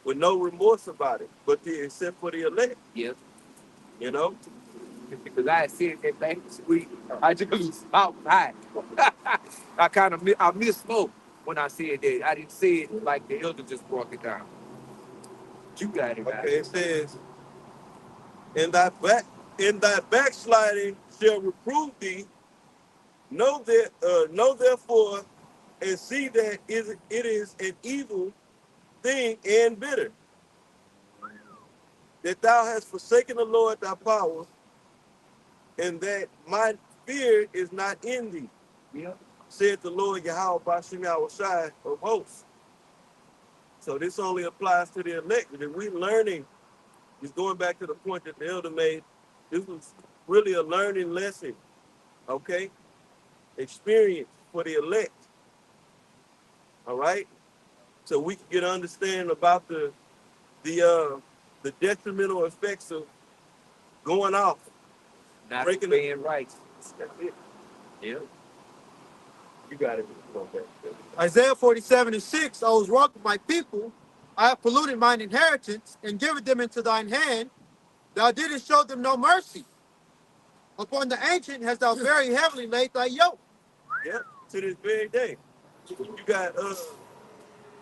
Speaker 3: with no remorse about it, except for the elect,
Speaker 1: Yep.
Speaker 3: you know.
Speaker 1: Because I had said that last week. I just was outside. I kind of I misspoke when I said that. I didn't say it like the elder just broke it down. You got it,
Speaker 3: Okay, it says, in thy backsliding shall reprove thee. Know therefore, and see that it is an evil thing and bitter, that thou hast forsaken the Lord thy power, and that my fear is not in thee,
Speaker 1: Yep.
Speaker 3: said the Lord Yahweh Bashim Yahushai of hosts. So this only applies to the elect. And if we learning, is going back to the point that the elder made, this was really a learning lesson, okay? Experience for the elect, all right? So we can get an understanding about the detrimental effects of going off,
Speaker 1: Not
Speaker 3: breaking
Speaker 1: obeying rights. That's it. Yep. You got it. Okay.
Speaker 4: Isaiah 47:6, I was wroth with my people, I have polluted mine inheritance, and given them into thine hand. Thou didst show them no mercy. Upon the ancient hast thou very heavily laid thy yoke.
Speaker 3: Yep, to this very day. You got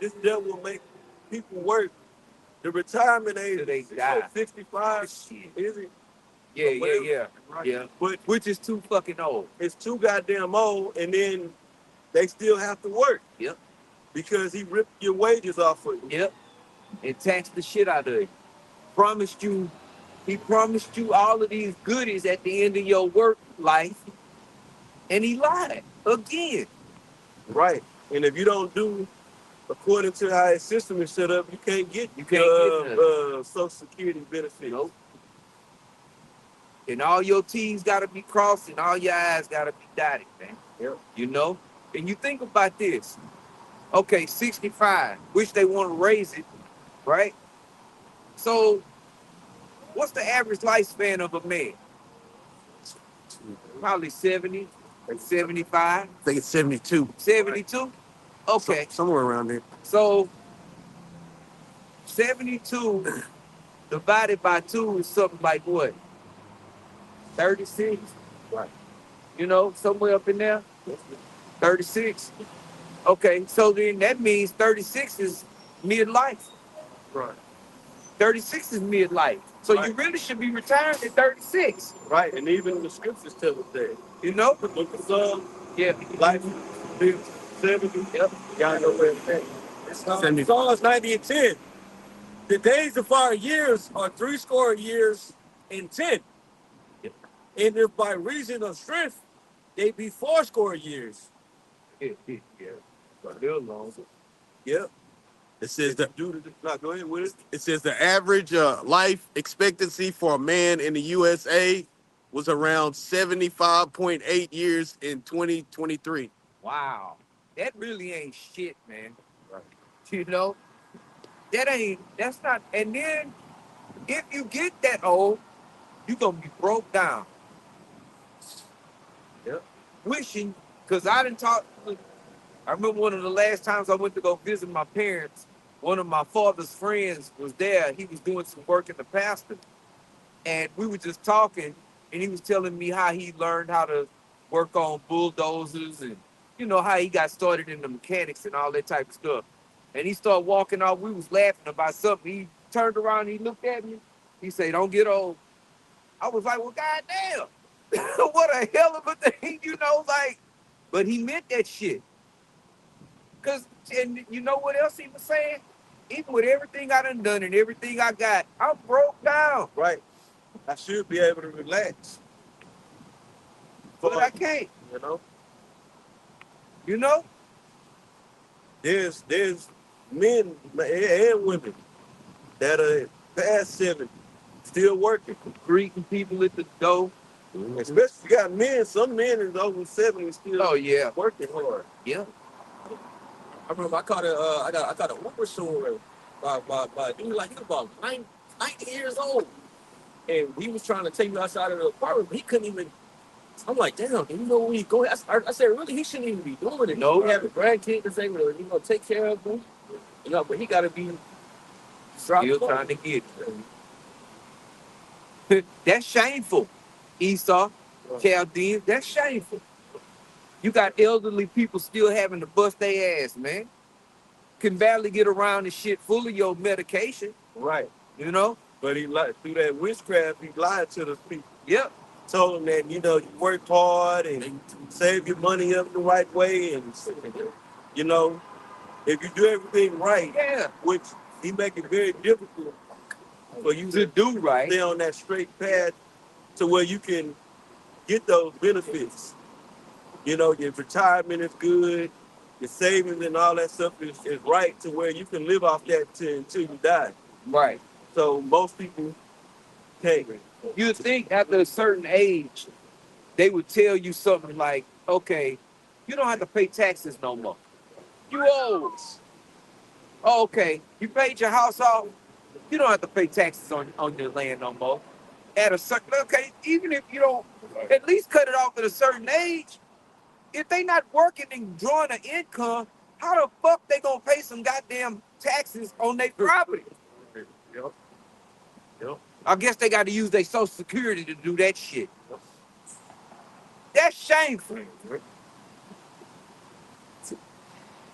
Speaker 3: this devil will make people work. The retirement age
Speaker 1: Till they
Speaker 3: is
Speaker 1: die.
Speaker 3: 65,
Speaker 1: Shit.
Speaker 3: is it?
Speaker 1: Yeah.
Speaker 3: Right.
Speaker 1: Yeah.
Speaker 3: But
Speaker 1: Which is too fucking old.
Speaker 3: it's too goddamn old, and then they still have to work
Speaker 1: Yep.
Speaker 3: because he ripped your wages off of you.
Speaker 1: Yep. And taxed the shit out of it. He promised you all of these goodies at the end of your work life, and he lied again.
Speaker 3: Right. And if you don't do according to how his system is set up, you can't get Social Security benefits.
Speaker 1: Nope. And all your T's gotta be crossed and all your I's gotta be dotted, man.
Speaker 3: Yep.
Speaker 1: You know? And you think about this. Okay, 65, which they want to raise it, right? So what's the average lifespan of a man? Probably 70 or 75.
Speaker 3: I think it's 72.
Speaker 1: 72? Okay.
Speaker 3: Somewhere around there.
Speaker 1: So 72 divided by 2 is something like what? 36?
Speaker 3: Right.
Speaker 1: You know, somewhere up in there? 36. Okay, so then that means 36 is midlife.
Speaker 3: Right.
Speaker 1: 36 is midlife. So you really should be retired at 36.
Speaker 3: Right. And even the scriptures tell us that.
Speaker 1: You know?
Speaker 3: The book of Psalms,
Speaker 1: Yeah.
Speaker 3: life is 70.
Speaker 1: Yep.
Speaker 3: Y'all know where it's at. Psalms 90 and 10. The days of our years are 80 years and 10.
Speaker 1: Yep.
Speaker 3: And if by reason of strength, they be 80 years.
Speaker 1: Yeah. They're long.
Speaker 3: Yep.
Speaker 2: It says the
Speaker 3: Go ahead with it.
Speaker 2: it says the average life expectancy for a man in the USA was around 75.8 years in 2023.
Speaker 1: Wow. That really ain't shit, man. Right. You know? That's not, and then if you get that old, you're gonna be broke down.
Speaker 3: Yep.
Speaker 1: Wishing, because I didn't talk. I remember one of the last times I went to go visit my parents, one of my father's friends was there. He was doing some work in the pastor. And we were just talking, and he was telling me how he learned how to work on bulldozers and, you know, how he got started in the mechanics and all that type of stuff. And he started walking off. We was laughing about something. He turned around, he looked at me. He said, "Don't get old." I was like, well, goddamn. What a hell of a thing, you know, like, but he meant that shit. Cause, and you know what else he was saying? Even with everything I done and everything I got, I'm broke down.
Speaker 3: Right. I should be able to relax.
Speaker 1: But I can't,
Speaker 3: You know?
Speaker 1: you know?
Speaker 3: There's men and women that are past 70, still working.
Speaker 1: greeting people at the door.
Speaker 3: Especially you got men, some men is over 70 still
Speaker 1: Oh yeah,
Speaker 3: working hard.
Speaker 1: yeah.
Speaker 3: I remember I caught I got a Uber story by a dude like he was about 90 years old. And he was trying to take me outside of the apartment, but he couldn't even. I'm like, damn, do you know where he's going? I said, really, he shouldn't even be doing it.
Speaker 1: No.
Speaker 3: He have a grandkid to say, well, you gonna take care of them, you know, but he gotta be
Speaker 1: Still trying to get it. That's shameful, Esau, Chaldeans. That's shameful. You got elderly people still having to bust their ass, man. Can barely get around and shit full of your medication,
Speaker 3: right.
Speaker 1: you know?
Speaker 3: But he lied through that witchcraft. He lied to the people.
Speaker 1: Yep.
Speaker 3: Told them that you know you work hard and save your money up the right way, and you know if you do everything right,
Speaker 1: Yeah.
Speaker 3: which he make it very difficult for you
Speaker 1: To
Speaker 3: to
Speaker 1: do right.
Speaker 3: stay on that straight path to where you can get those benefits. You know, your retirement is good, your savings and all that stuff is right to where you can live off that until you die.
Speaker 1: Right.
Speaker 3: So most people can't.
Speaker 1: You'd think after a certain age, they would tell you something like, okay, you don't have to pay taxes no more. You old. Oh, okay, you paid your house off. You don't have to pay taxes on your land no more. At a certain, okay, even if you don't, at least cut it off at a certain age. If they not working and drawing an income, how the fuck they gonna pay some goddamn taxes on their property?
Speaker 3: Yep. Yep.
Speaker 1: I guess they got to use their Social Security to do that shit. That's shameful.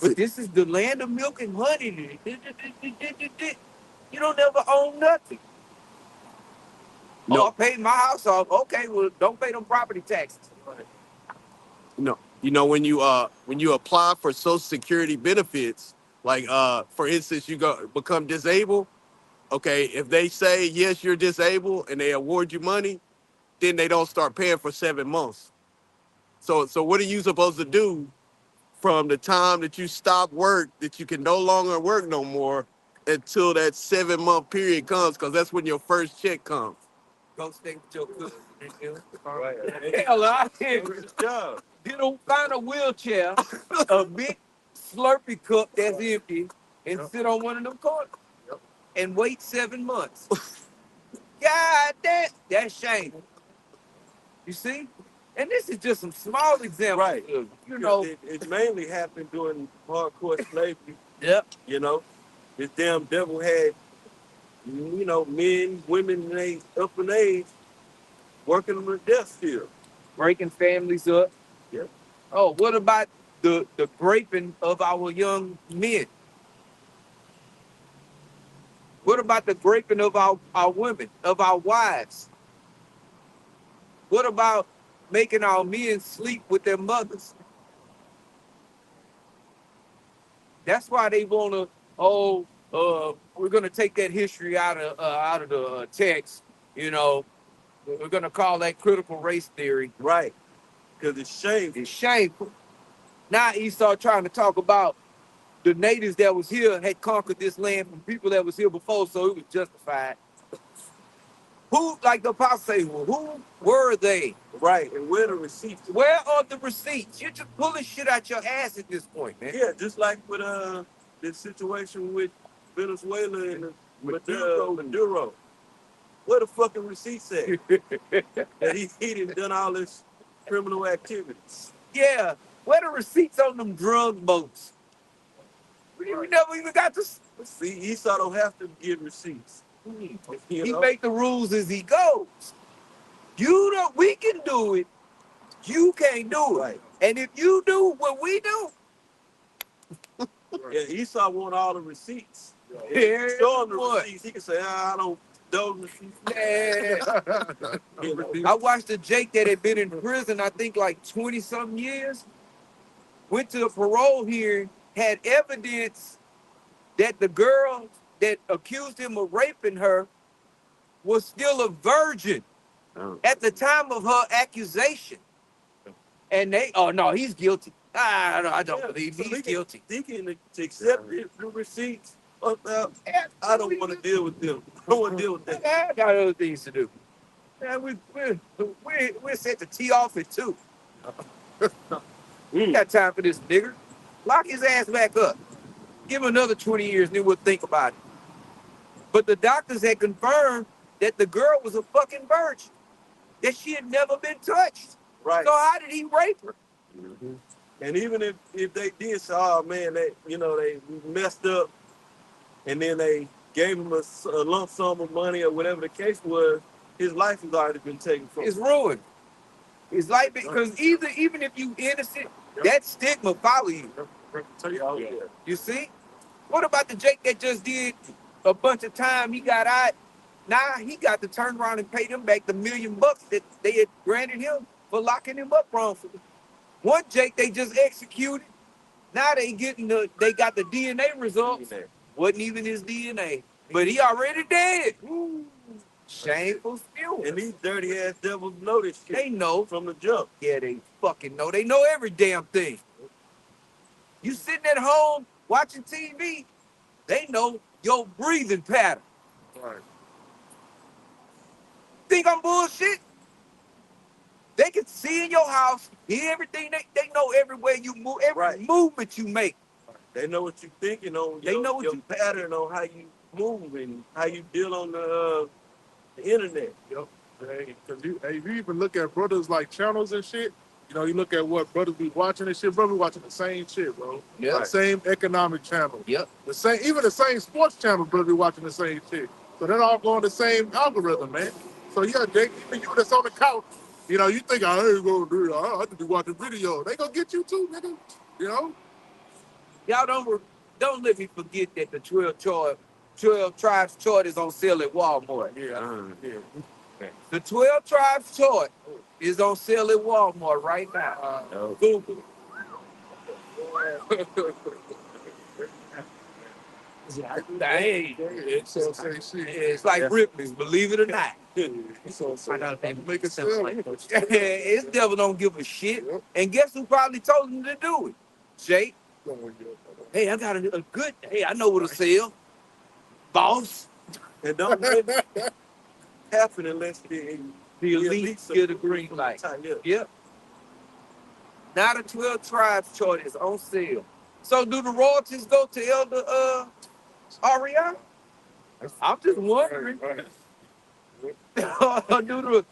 Speaker 1: But this is the land of milk and honey. You don't ever own nothing.
Speaker 3: No.
Speaker 1: Oh, I paid my house off. Okay, well, don't pay them property taxes.
Speaker 3: No, you know when you apply for Social Security benefits, like for instance, you go become disabled. Okay, if they say yes, you're disabled, and they award you money, then they don't start paying for 7 months. So what are you supposed to do from the time that you stop work that you can no longer work no more until that 7 month period comes? Because that's when your first check comes.
Speaker 1: Go stay with your cousin.
Speaker 3: Right.
Speaker 1: Hell, I did.
Speaker 3: Good job.
Speaker 1: You don't find a wheelchair, a big Slurpee cup that's empty, and sit on one of them corners and wait 7 months. God damn, that's shameful. You see? And this is just some small examples.
Speaker 3: Right.
Speaker 1: Of, you know.
Speaker 3: It mainly happened during hardcore slavery.
Speaker 1: Yep.
Speaker 3: You know, this damn devil had, you know, men, women in age, up in age, working on the death field.
Speaker 1: Breaking families up.
Speaker 3: Yep.
Speaker 1: Oh, what about the raping of our young men? What about the raping of our women, of our wives? What about making our men sleep with their mothers? That's why they want to, we're going to take that history out of the text, you know. We're going to call that critical race theory.
Speaker 3: Right. Because it's shameful.
Speaker 1: It's shameful. Now Esau trying to talk about the natives that was here had conquered this land from people that was here before, so it was justified. Who, like the apostle say, well, who were they?
Speaker 3: Right. And where the receipts?
Speaker 1: Where are the receipts? You're just pulling shit out your ass at this point, man.
Speaker 3: Yeah, just like with this situation with Venezuela and Maduro. Where the fucking receipts at? That he done all this criminal activities.
Speaker 1: Yeah, where the receipts on them drug boats? We never even got to
Speaker 3: see. Esau don't have to give receipts.
Speaker 1: He make the rules as he goes. You don't. We can do it. You can't do it.
Speaker 3: Right.
Speaker 1: And if you do what we do,
Speaker 3: yeah, Esau want all the receipts.
Speaker 1: Yeah,
Speaker 3: show him the
Speaker 1: what?
Speaker 3: receipts. He can say, I don't. Those receipts.
Speaker 1: Yeah. I watched a Jake that had been in prison, I think like 20-something years. Went to a parole hearing, had evidence that the girl that accused him of raping her was still a virgin at the time of her accusation. And they, oh no, he's guilty. I don't believe he's guilty.
Speaker 3: He can accept the receipts Fuck that. I don't want to deal with them. I don't want to deal with that.
Speaker 1: I got other things to do. Man, we're set to tee off at 2. We got time for this nigger. Lock his ass back up. Give him another 20 years, then we'll think about it. But the doctors had confirmed that the girl was a fucking virgin, that she had never been touched.
Speaker 3: Right.
Speaker 1: So how did he rape her?
Speaker 3: And even if they did say, oh man, they they messed up, and then they gave him a lump sum of money or whatever the case was, his life has already been taken from him.
Speaker 1: It's ruined. It's like, because even if you innocent, that stigma follow you.
Speaker 3: Oh, yeah.
Speaker 1: You see? What about the Jake that just did a bunch of time? He got out. Now he got to turn around and pay them back the $1 million that they had granted him for locking him up wrongfully. One Jake they just executed. Now they got the DNA results. Wasn't even his DNA, but he already dead. Shameful spewing.
Speaker 3: And these dirty ass devils know this shit.
Speaker 1: They know.
Speaker 3: From the jump.
Speaker 1: Yeah, they fucking know. They know every damn thing. You sitting at home watching TV, they know your breathing pattern.
Speaker 2: Right.
Speaker 1: Think I'm bullshit? They can see in your house, hear everything. They know everywhere you move, every movement you make.
Speaker 3: They know what you thinking on.
Speaker 1: They know what
Speaker 3: your
Speaker 1: you
Speaker 3: pattern on how you move and how you deal on the internet.
Speaker 2: Yep. Because you even look at brothers like channels and shit. You know, you look at what brothers be watching and shit. Brothers be watching the same shit, bro.
Speaker 1: Yeah.
Speaker 2: The same economic channel.
Speaker 1: Yep.
Speaker 2: Even the same sports channel, brothers be watching the same shit. So they're all going the same algorithm, man. So yeah, Jake, even you that's on the couch, you know, you think I ain't gonna do it. I have to be watching video. They gonna get you too, nigga. You know?
Speaker 1: Y'all don't let me forget that the 12 Tribes chart is on sale at Walmart.
Speaker 2: Yeah.
Speaker 1: The 12 Tribes chart is on sale at Walmart right now. Google. Dang. It's like Ripley's, believe it or not.
Speaker 2: I gotta make it sell.
Speaker 1: His devil don't give a shit. And guess who probably told him to do it? Jake. Hey, I got a good. Hey, I know what'll sell. Boss.
Speaker 3: And don't let it happen unless the
Speaker 1: elite get a green light. Yep. Now the 12 Tribes chart is on sale. So do the royalties go to Elder Ariana? I'm just wondering. do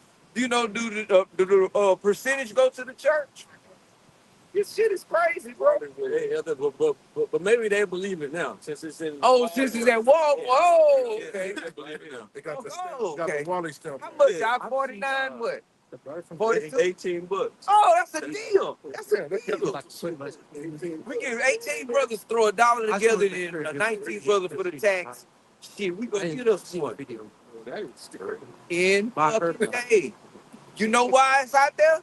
Speaker 1: the percentage go to the church? This shit is crazy, bro.
Speaker 3: But maybe they believe it now since it's in.
Speaker 1: Oh, since it's at Walmart. Oh, okay.
Speaker 3: They believe it now.
Speaker 2: They got the
Speaker 1: Oh,
Speaker 2: got
Speaker 1: okay.
Speaker 2: the Wally stamp.
Speaker 1: How much? Y'all 49 what? 42?
Speaker 3: $18.
Speaker 1: Oh, that's a deal. That's a deal. We give 18 brothers throw $1 together and a 19 brother for the tax. Shit, we gonna get us one. In fucking day. You know why it's out there?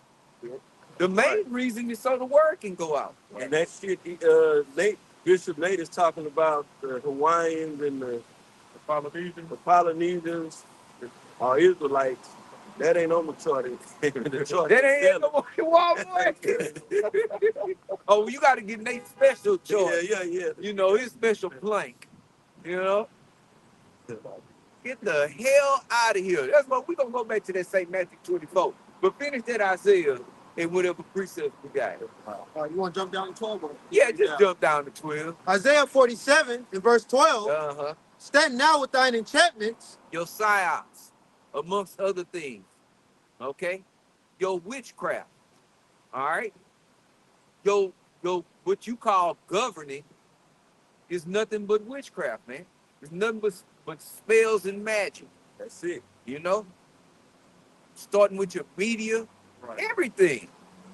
Speaker 1: The main reason is so the word can go out.
Speaker 3: And that shit, Bishop Nate is talking about the Hawaiians and the Polynesians are Israelites. That ain't on the chart. The chart
Speaker 1: That ain't no Walmart. Oh, you got to get Nate's special chart.
Speaker 3: Yeah.
Speaker 1: You know, his special plank. You know? Get the hell out of here. That's what we're going to go back to that St. Matthew 24. But finish that Isaiah and whatever precepts we got.
Speaker 4: You want to jump down to 12?
Speaker 1: Yeah, just jump down to 12.
Speaker 4: Isaiah 47 in verse 12.
Speaker 1: Uh-huh.
Speaker 4: Stand now with thine enchantments.
Speaker 1: Your psyops, amongst other things. Okay? Your witchcraft. All right? Your what you call governing is nothing but witchcraft, man. It's nothing but spells and magic.
Speaker 3: That's it.
Speaker 1: You know? Starting with your media, everything.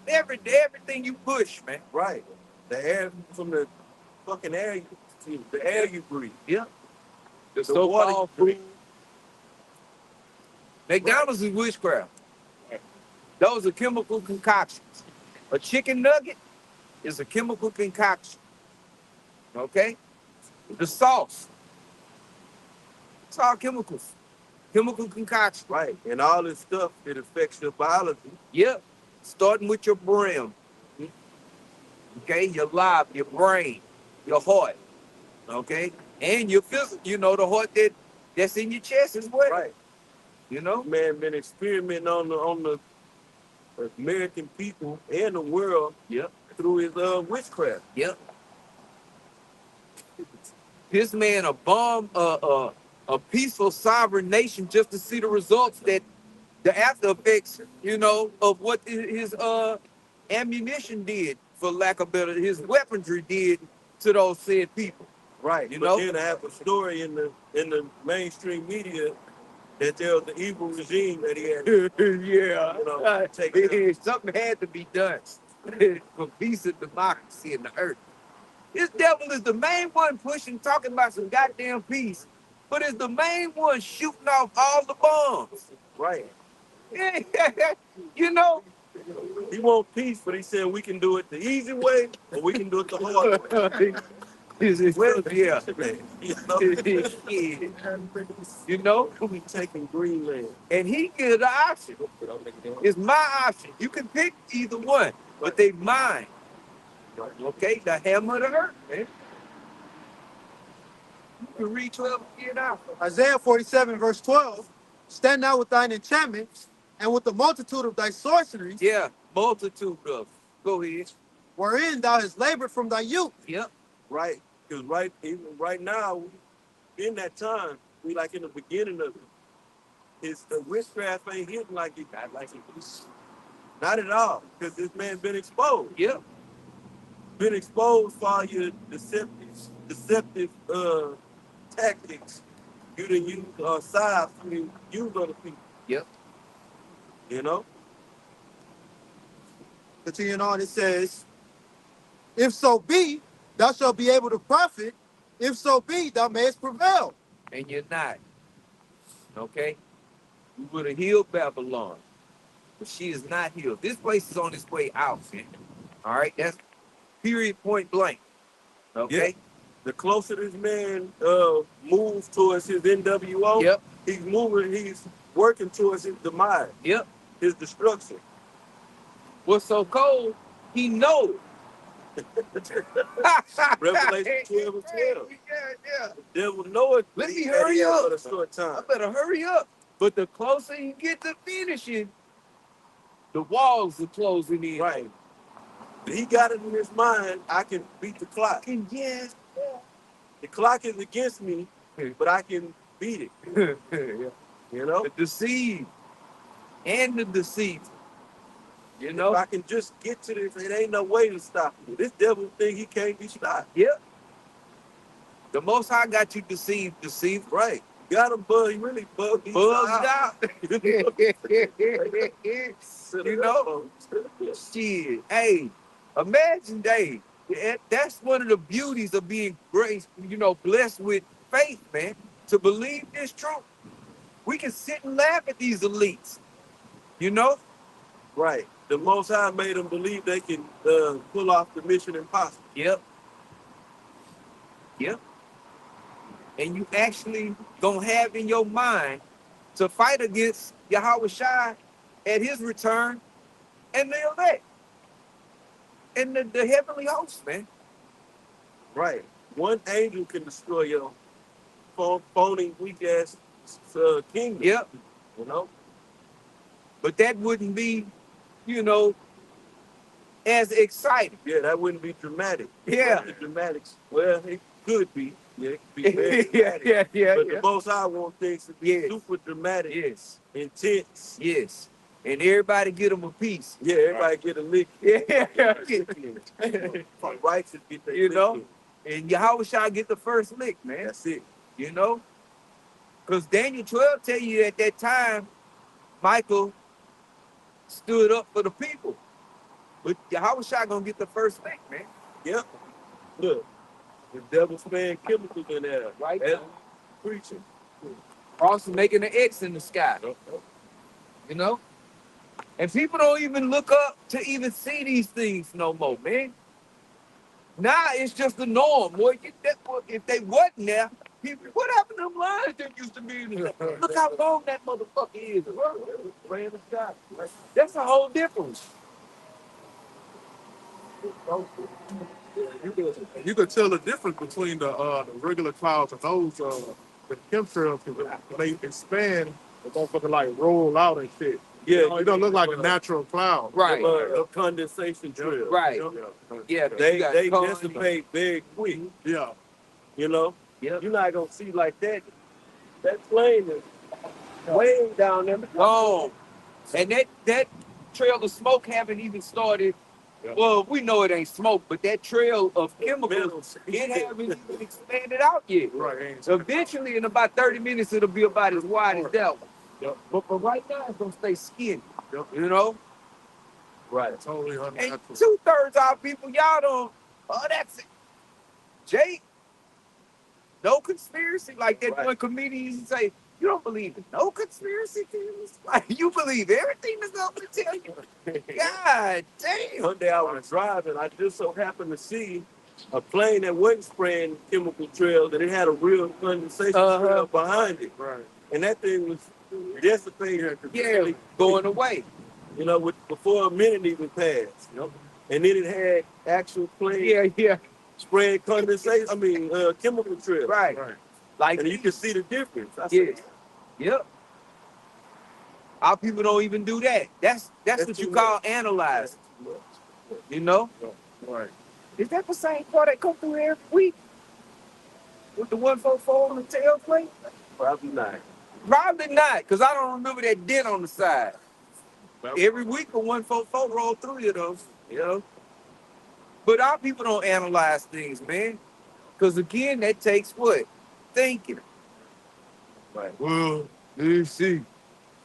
Speaker 1: Everything you push, man.
Speaker 3: Right. The air from the fucking air, the air you breathe.
Speaker 1: Yeah. The
Speaker 3: water
Speaker 1: so-called
Speaker 3: you breathe.
Speaker 1: food. McDonald's is witchcraft. Those are chemical concoctions. A chicken nugget is a chemical concoction. Okay? The sauce. It's all chemicals. Chemical concoction.
Speaker 3: Right. And all this stuff, it affects your biology.
Speaker 1: Yep. Starting with your brain. Okay? Your life, your brain, your heart. Okay? And your physical, you know, the heart that's in your chest as well.
Speaker 3: Right.
Speaker 1: You know?
Speaker 3: Man been experimenting on the American people and the world
Speaker 1: Yep.
Speaker 3: through his witchcraft.
Speaker 1: Yep. This man a bomb a peaceful sovereign nation just to see the results that the after effects, you know, of what his ammunition did, for lack of better, his weaponry did to those said people.
Speaker 3: Right.
Speaker 1: You
Speaker 3: But
Speaker 1: know?
Speaker 3: then I have a story in the mainstream media that there was an evil regime that he had.
Speaker 1: Yeah.
Speaker 3: You know, take down.
Speaker 1: Something had to be done for peace and democracy in the earth. This devil is the main one pushing, talking about some goddamn peace, but is the main one shooting off all the bombs.
Speaker 3: Right.
Speaker 1: You know?
Speaker 3: He want peace, but he said we can do it the easy way or we can do it the hard way.
Speaker 1: Yeah.
Speaker 3: You know?
Speaker 1: Yeah. You know?
Speaker 3: We taking Greenland.
Speaker 1: And he gives the option. It's my option. You can pick either one, but they mine. Okay? The hammer of the earth, man. You can read 12 and get out.
Speaker 4: Isaiah 47, verse 12. Stand now with thine enchantments and with the multitude of thy sorceries,
Speaker 1: Yeah, multitude of. Go ahead.
Speaker 4: wherein thou hast labored from thy youth.
Speaker 1: Yep.
Speaker 3: Right. Because even right now, in that time, we like in the beginning of it. The witchcraft ain't hitting like it got like it was. Not at all. Because this man been exposed.
Speaker 1: Yep.
Speaker 3: Been exposed for your deceptive tactics. You done use sides to use other people.
Speaker 1: Yep.
Speaker 3: You know?
Speaker 4: Continuing on, it says, if so be, thou shalt be able to profit. If so be, thou mayest prevail.
Speaker 1: And you're not. Okay? We would have healed Babylon. But she is not healed. This place is on its way out, man. All right? That's period, point blank. Okay?
Speaker 3: The closer this man moves towards his NWO,
Speaker 1: Yep.
Speaker 3: he's working towards his demise,
Speaker 1: Yep.
Speaker 3: his destruction.
Speaker 1: What's so cold? He knows.
Speaker 3: Revelation 12 and 12.
Speaker 1: Yeah.
Speaker 3: The devil know it.
Speaker 1: Let me
Speaker 3: He
Speaker 1: hurry
Speaker 3: had it
Speaker 1: up.
Speaker 3: for a short
Speaker 1: I
Speaker 3: time.
Speaker 1: better hurry up. But the closer you get to finishing, the walls are closing in.
Speaker 3: Right. He got it in his mind, I can beat the clock.
Speaker 1: Yes.
Speaker 3: The clock is against me, but I can beat it.
Speaker 1: Yeah.
Speaker 3: You know?
Speaker 1: The deceived and the deceived. You
Speaker 3: If
Speaker 1: know?
Speaker 3: I can just get to this, it ain't no way to stop me. This devil think he can't be stopped.
Speaker 1: Yep. The Most High got you deceived.
Speaker 3: Right. Got him bugged. He really bugged. He's
Speaker 1: Buzzed out.
Speaker 3: Sit
Speaker 1: You
Speaker 3: up,
Speaker 1: know?
Speaker 3: folks.
Speaker 1: Shit. Hey, imagine, Dave. That's one of the beauties of being graced, you know, blessed with faith, man. To believe this truth. We can sit and laugh at these elites. You know?
Speaker 3: Right. The Most High made them believe they can pull off the Mission Impossible.
Speaker 1: Yep. And you actually gonna have in your mind to fight against Yahweh Shai at his return and the elect and the heavenly host, man.
Speaker 3: Right. One angel can destroy your phony, weak ass kingdom.
Speaker 1: Yep.
Speaker 3: You know?
Speaker 1: But that wouldn't be, you know, as exciting.
Speaker 3: Yeah, that wouldn't be dramatic.
Speaker 1: Yeah.
Speaker 3: The dramatics. Well, it could be. Yeah, it could be very dramatic.
Speaker 1: yeah.
Speaker 3: But the Most High want things to be
Speaker 1: Yes.
Speaker 3: super dramatic,
Speaker 1: Yes.
Speaker 3: intense.
Speaker 1: Yes. And everybody get them a piece.
Speaker 3: Yeah, everybody get a lick.
Speaker 1: Yeah.
Speaker 3: Righteous get their
Speaker 1: You
Speaker 3: lick
Speaker 1: know?
Speaker 3: in.
Speaker 1: And Yahweh Shai get the first lick, man.
Speaker 3: That's it.
Speaker 1: You know? Because Daniel 12 tell you at that time, Michael stood up for the people. But Yahweh Shai gonna get the first lick, man.
Speaker 3: Yep. Look, the devil's spraying chemicals in there.
Speaker 1: Right.
Speaker 3: As preaching.
Speaker 1: Also making an X in the sky. You know? And people don't even look up to even see these things no more, man. Now it's just the norm. Boy, if they wasn't there, people, what happened to them lines that used to be in there? Look how long that motherfucker is. Right in the sky. That's a whole difference.
Speaker 2: You could tell the difference between the regular clouds and those the chemtrails, because when they expand, the motherfucker like roll out and shit.
Speaker 3: Yeah,
Speaker 2: You know, it don't look like a natural cloud.
Speaker 1: Right.
Speaker 3: a condensation trail.
Speaker 1: Right.
Speaker 2: Yeah.
Speaker 1: Yeah.
Speaker 3: They dissipate very quick.
Speaker 2: Yeah.
Speaker 3: You know,
Speaker 1: Yep.
Speaker 3: you're not gonna see like that. That plane is way down there.
Speaker 1: Oh, and that trail of smoke haven't even started.
Speaker 2: Yeah.
Speaker 1: Well, we know it ain't smoke, but that trail of chemicals, it haven't even expanded out yet.
Speaker 2: Right. Ain't
Speaker 1: So eventually, in about 30 minutes, it'll be about as wide as that one.
Speaker 2: Yep.
Speaker 1: But for right now, it's gonna stay skinny.
Speaker 2: Yep.
Speaker 1: You know?
Speaker 3: Right.
Speaker 2: Totally
Speaker 1: And
Speaker 2: unnatural.
Speaker 1: 2/3 of our people, y'all don't. Oh, that's it. Jake, no conspiracy. Like that
Speaker 3: Right.
Speaker 1: one comedian used to say, you don't believe in no conspiracy theories? Like, you believe everything that's up to tell you. God damn.
Speaker 3: One day I was driving, I just so happened to see a plane that wasn't spraying chemical trails, and it had a real condensation trail behind it.
Speaker 2: Right.
Speaker 3: And that thing was dissipating.
Speaker 1: Yeah, going away.
Speaker 3: You know, before a minute even passed.
Speaker 2: Yep.
Speaker 3: And then it had actual plane
Speaker 1: Yeah.
Speaker 3: spraying condensation, chemical trails.
Speaker 1: Right.
Speaker 2: Right.
Speaker 1: Like,
Speaker 3: And you can see the difference. I
Speaker 1: yeah.
Speaker 3: said,
Speaker 1: Yep. Our people don't even do that. That's what you
Speaker 3: too
Speaker 1: call
Speaker 3: much.
Speaker 1: analyze. You know?
Speaker 2: Right.
Speaker 1: Is that the same car that come through here every week? With the 144 on the tailplate?
Speaker 3: Probably not.
Speaker 1: Probably not, because I don't remember that dent on the side. Every week a 144 roll through you though, you know. But our people don't analyze things, man. Because again, that takes what? Thinking.
Speaker 3: Right.
Speaker 1: Well, let's see.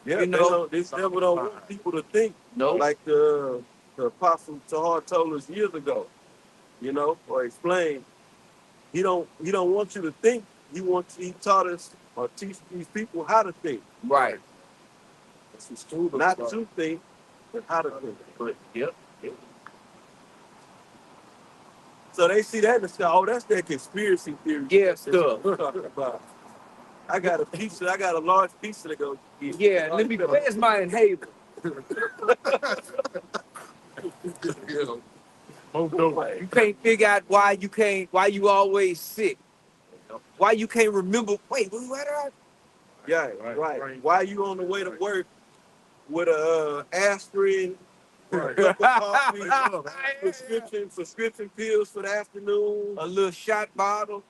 Speaker 3: Yeah,
Speaker 1: You know,
Speaker 3: this devil don't want people to think
Speaker 1: No.
Speaker 3: like the Apostle Tahar told us years ago, you know, or explained. He don't want you to think. He taught us or teach these people how to think.
Speaker 1: Right.
Speaker 2: That's what's true.
Speaker 3: Not to think, but how to think.
Speaker 1: But yep.
Speaker 3: So they see that and say, oh, that's that conspiracy theory.
Speaker 1: Yeah,
Speaker 3: that
Speaker 1: stuff.
Speaker 3: you're talking about. I got a large pizza to go get.
Speaker 1: Yeah, let me where's my inhaler?
Speaker 2: Yeah. Oh, no.
Speaker 1: You can't figure out why you always sick. Why you can't remember, wait, where did I?
Speaker 3: Yeah, right. Why you on the way to work with a aspirin,
Speaker 2: Right.
Speaker 3: cup of coffee, prescription pills for the afternoon?
Speaker 1: A little shot bottle.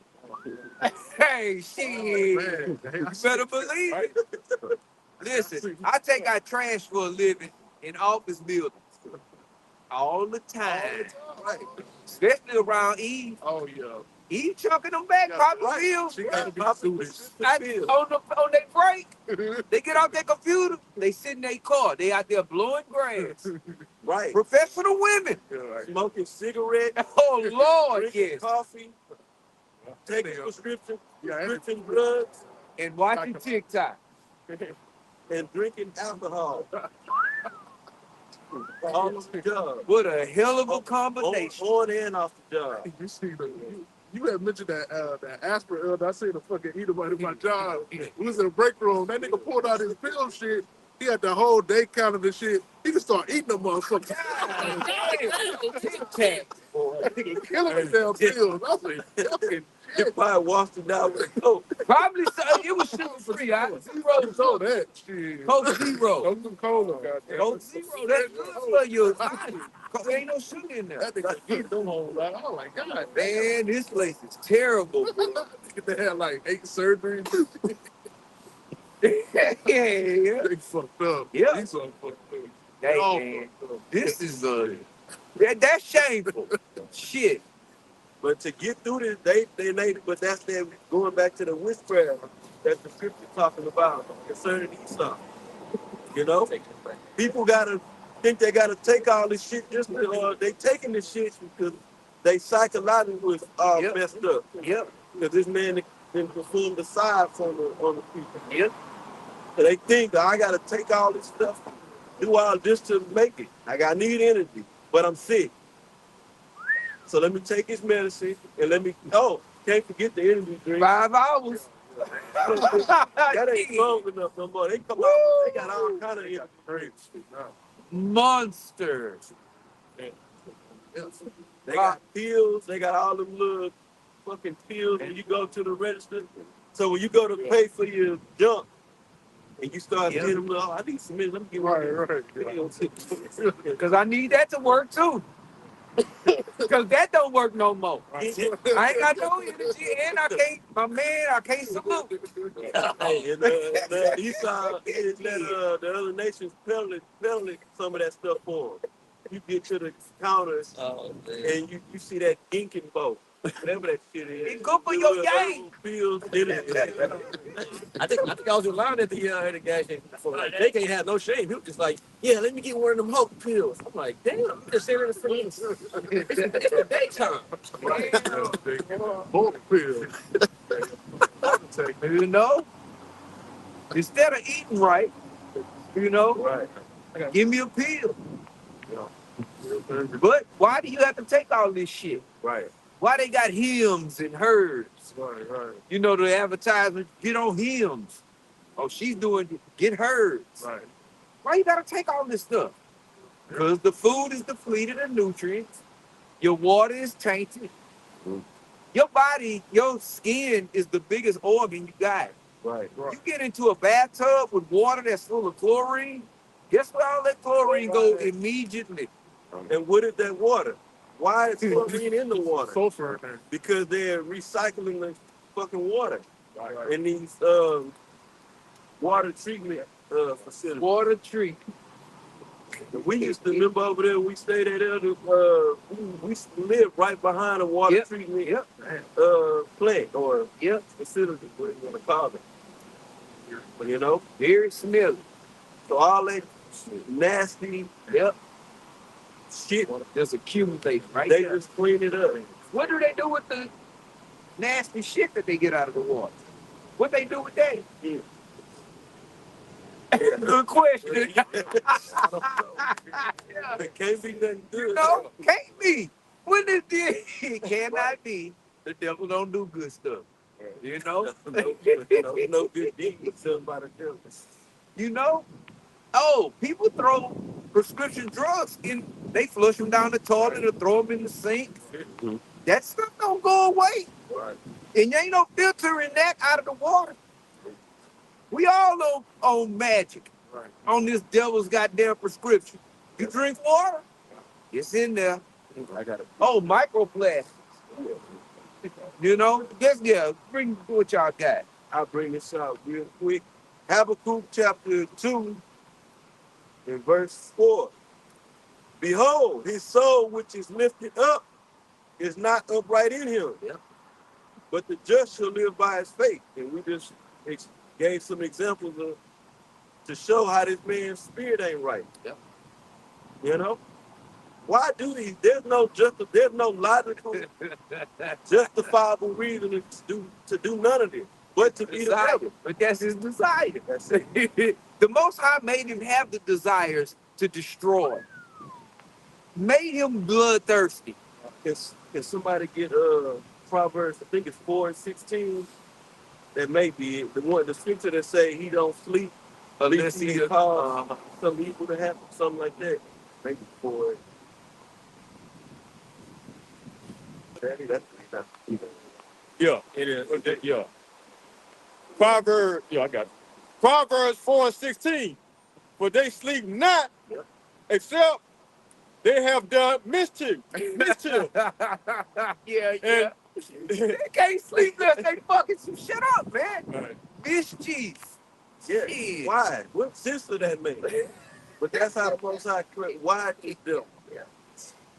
Speaker 1: Hey, shit.
Speaker 2: Man,
Speaker 1: You better believe it. Listen, I take out trash for a living in office buildings. All the time.
Speaker 2: Right.
Speaker 1: Especially around Eve.
Speaker 2: Oh, yeah.
Speaker 1: Eve chunking them back,
Speaker 2: Yeah,
Speaker 1: popping
Speaker 2: right.
Speaker 1: pills.
Speaker 2: She gotta be students.
Speaker 1: On their break, they get off their computer, they sit in their car, they out there blowing grass.
Speaker 3: Right.
Speaker 1: Professional women.
Speaker 2: Yeah, right.
Speaker 3: Smoking cigarettes,
Speaker 1: Oh Lord,
Speaker 3: drinking
Speaker 1: yes.
Speaker 3: coffee, taking
Speaker 2: Yeah.
Speaker 3: prescription
Speaker 2: Yeah,
Speaker 3: drugs,
Speaker 1: And watching TikTok.
Speaker 3: and drinking alcohol. All on the job.
Speaker 1: What a hell of a combination.
Speaker 3: On and off the job.
Speaker 2: You see you had mentioned that aspirin. I seen a fucking eater at my job. We was in the break room. That nigga pulled out his pill shit. He had the whole day counting the shit. He could start eating them motherfuckers.
Speaker 1: God damn. Tic Tac.
Speaker 2: That nigga killing his damn pills. I was like, fucking
Speaker 3: He probably washed it down with coke.
Speaker 1: Probably so. It was sugar free. Zero.
Speaker 2: so that shit.
Speaker 1: Coke Zero.
Speaker 2: Coke and cola, goddamn.
Speaker 1: Coke Zero. That's good for your body. There ain't no sugar in there.
Speaker 2: That nigga eat them whole lot. I was like, God,
Speaker 1: Man, this place is terrible.
Speaker 2: they had like 8 surgeries.
Speaker 1: yeah.
Speaker 2: They fucked up.
Speaker 1: Yeah.
Speaker 2: He's so fucked up.
Speaker 1: Hey,
Speaker 2: All
Speaker 1: man.
Speaker 2: fucked up.
Speaker 1: This is that's shameful. Shit.
Speaker 3: But to get through this, but that's them going back to the witchcraft that the scripture talking about concerning Esau. You know, people gotta think they gotta take all this shit just to, they taking this shit because they psychologically are
Speaker 1: Yep.
Speaker 3: messed up.
Speaker 1: Yep.
Speaker 3: Because this man then performed the sides on the people.
Speaker 1: Yep.
Speaker 3: So they think I gotta take all this stuff, do all this to make it. Like I need energy, but I'm sick. So let me take his medicine and can't forget the energy drink.
Speaker 1: 5 hours.
Speaker 3: That ain't strong enough no more. They come out, they got all kind of energy drinks.
Speaker 1: Monsters.
Speaker 2: Yeah.
Speaker 3: They got pills. They got all them little fucking pills when you go to the register. So when you go to pay for your junk and you start getting them, oh, I need some minutes. Let me get one of these pills.
Speaker 1: Because I need that to work too. Because that don't work no more. I ain't got no energy, and I can't salute.
Speaker 3: Hey, and, you saw that the other nations peddling some of that stuff for them. You get to the counters and you see that inking boat. Whatever that shit is.
Speaker 1: It's good for your yang.
Speaker 3: Pills, I think I was in line at the gas station. Like, they can't have no shame. He was just like, yeah, let me get one of them Hulk pills. I'm like, damn, I'm just sitting in the front. It's the daytime.
Speaker 2: Bulk pill.
Speaker 1: You know? Instead of eating right, you know,
Speaker 3: Right.
Speaker 1: give me a pill. But why do you have to take all this shit?
Speaker 3: Right.
Speaker 1: Why they got hymns and herds?
Speaker 2: Right, right,
Speaker 1: You know, the advertisement, get on hymns. Oh, she's doing, get herds.
Speaker 2: right.
Speaker 1: Why you gotta take all this stuff? Because the food is depleted of nutrients. Your water is tainted. Your body, your skin is the biggest organ you got.
Speaker 3: Right.
Speaker 1: You get into a bathtub with water that's full of chlorine, guess where all that chlorine go immediately?
Speaker 3: And what is that water? Why is chlorine in the water?
Speaker 2: Sulfur.
Speaker 3: Because they're recycling the fucking water
Speaker 2: Right.
Speaker 3: in these water treatment facilities.
Speaker 1: Water treat.
Speaker 3: We used to remember over there. We stayed at we lived right behind a water
Speaker 1: Yep.
Speaker 3: treatment
Speaker 1: Yep.
Speaker 3: plant or
Speaker 1: Yep.
Speaker 3: facility, what you want to call it. You know,
Speaker 1: Very smelly.
Speaker 3: so all that nasty
Speaker 1: Yep.
Speaker 3: shit,
Speaker 1: Just accumulate right
Speaker 3: they
Speaker 1: there.
Speaker 3: just clean it up.
Speaker 1: What do they do with the nasty shit that they get out of the water? What they do with that?
Speaker 3: Yeah.
Speaker 1: Good question.
Speaker 3: It can't be nothing good.
Speaker 1: You know, can't be. When it did, it cannot be. The devil don't do good stuff. You know?
Speaker 3: no good deeds done by the devil.
Speaker 1: You know? Oh, people throw prescription drugs in, they flush them down the toilet or throw them in the sink. That stuff don't go away.
Speaker 3: Right.
Speaker 1: And there ain't no filtering that out of the water. We all on magic.
Speaker 2: Right.
Speaker 1: On this devil's goddamn prescription. You drink water, it's in there.
Speaker 3: I got it.
Speaker 1: Oh, microplastics. You know? Bring what y'all got.
Speaker 3: I'll bring this out real quick. Habakkuk chapter 2 and verse 4. Behold, his soul which is lifted up is not upright in him.
Speaker 1: Yep.
Speaker 3: But the just shall live by his faith. And we just gave some examples to show how this man's spirit ain't right.
Speaker 1: Yep.
Speaker 3: You know? Why do these? There's no logical, justifiable reason to do none of this, but to be the
Speaker 1: Desire.
Speaker 3: devil.
Speaker 1: But that's his desire.
Speaker 3: That's it.
Speaker 1: The Most High made him have the desires to destroy. Made him bloodthirsty.
Speaker 3: Can somebody get Proverbs? I think it's 4:16. That may be it. The scripture that say he don't sleep unless he cause some evil to happen, something like that. Maybe 4.
Speaker 5: Yeah, it is. Yeah. Proverbs, I got it. Proverbs 4:16. For they sleep not, except they have done mischief.
Speaker 1: Yeah. They can't sleep unless they fucking some shit up, man.
Speaker 5: Right.
Speaker 1: Mischief.
Speaker 3: Yeah.
Speaker 1: Shit.
Speaker 3: Why? What sense does that make? But that's how the Most High created. Why is them?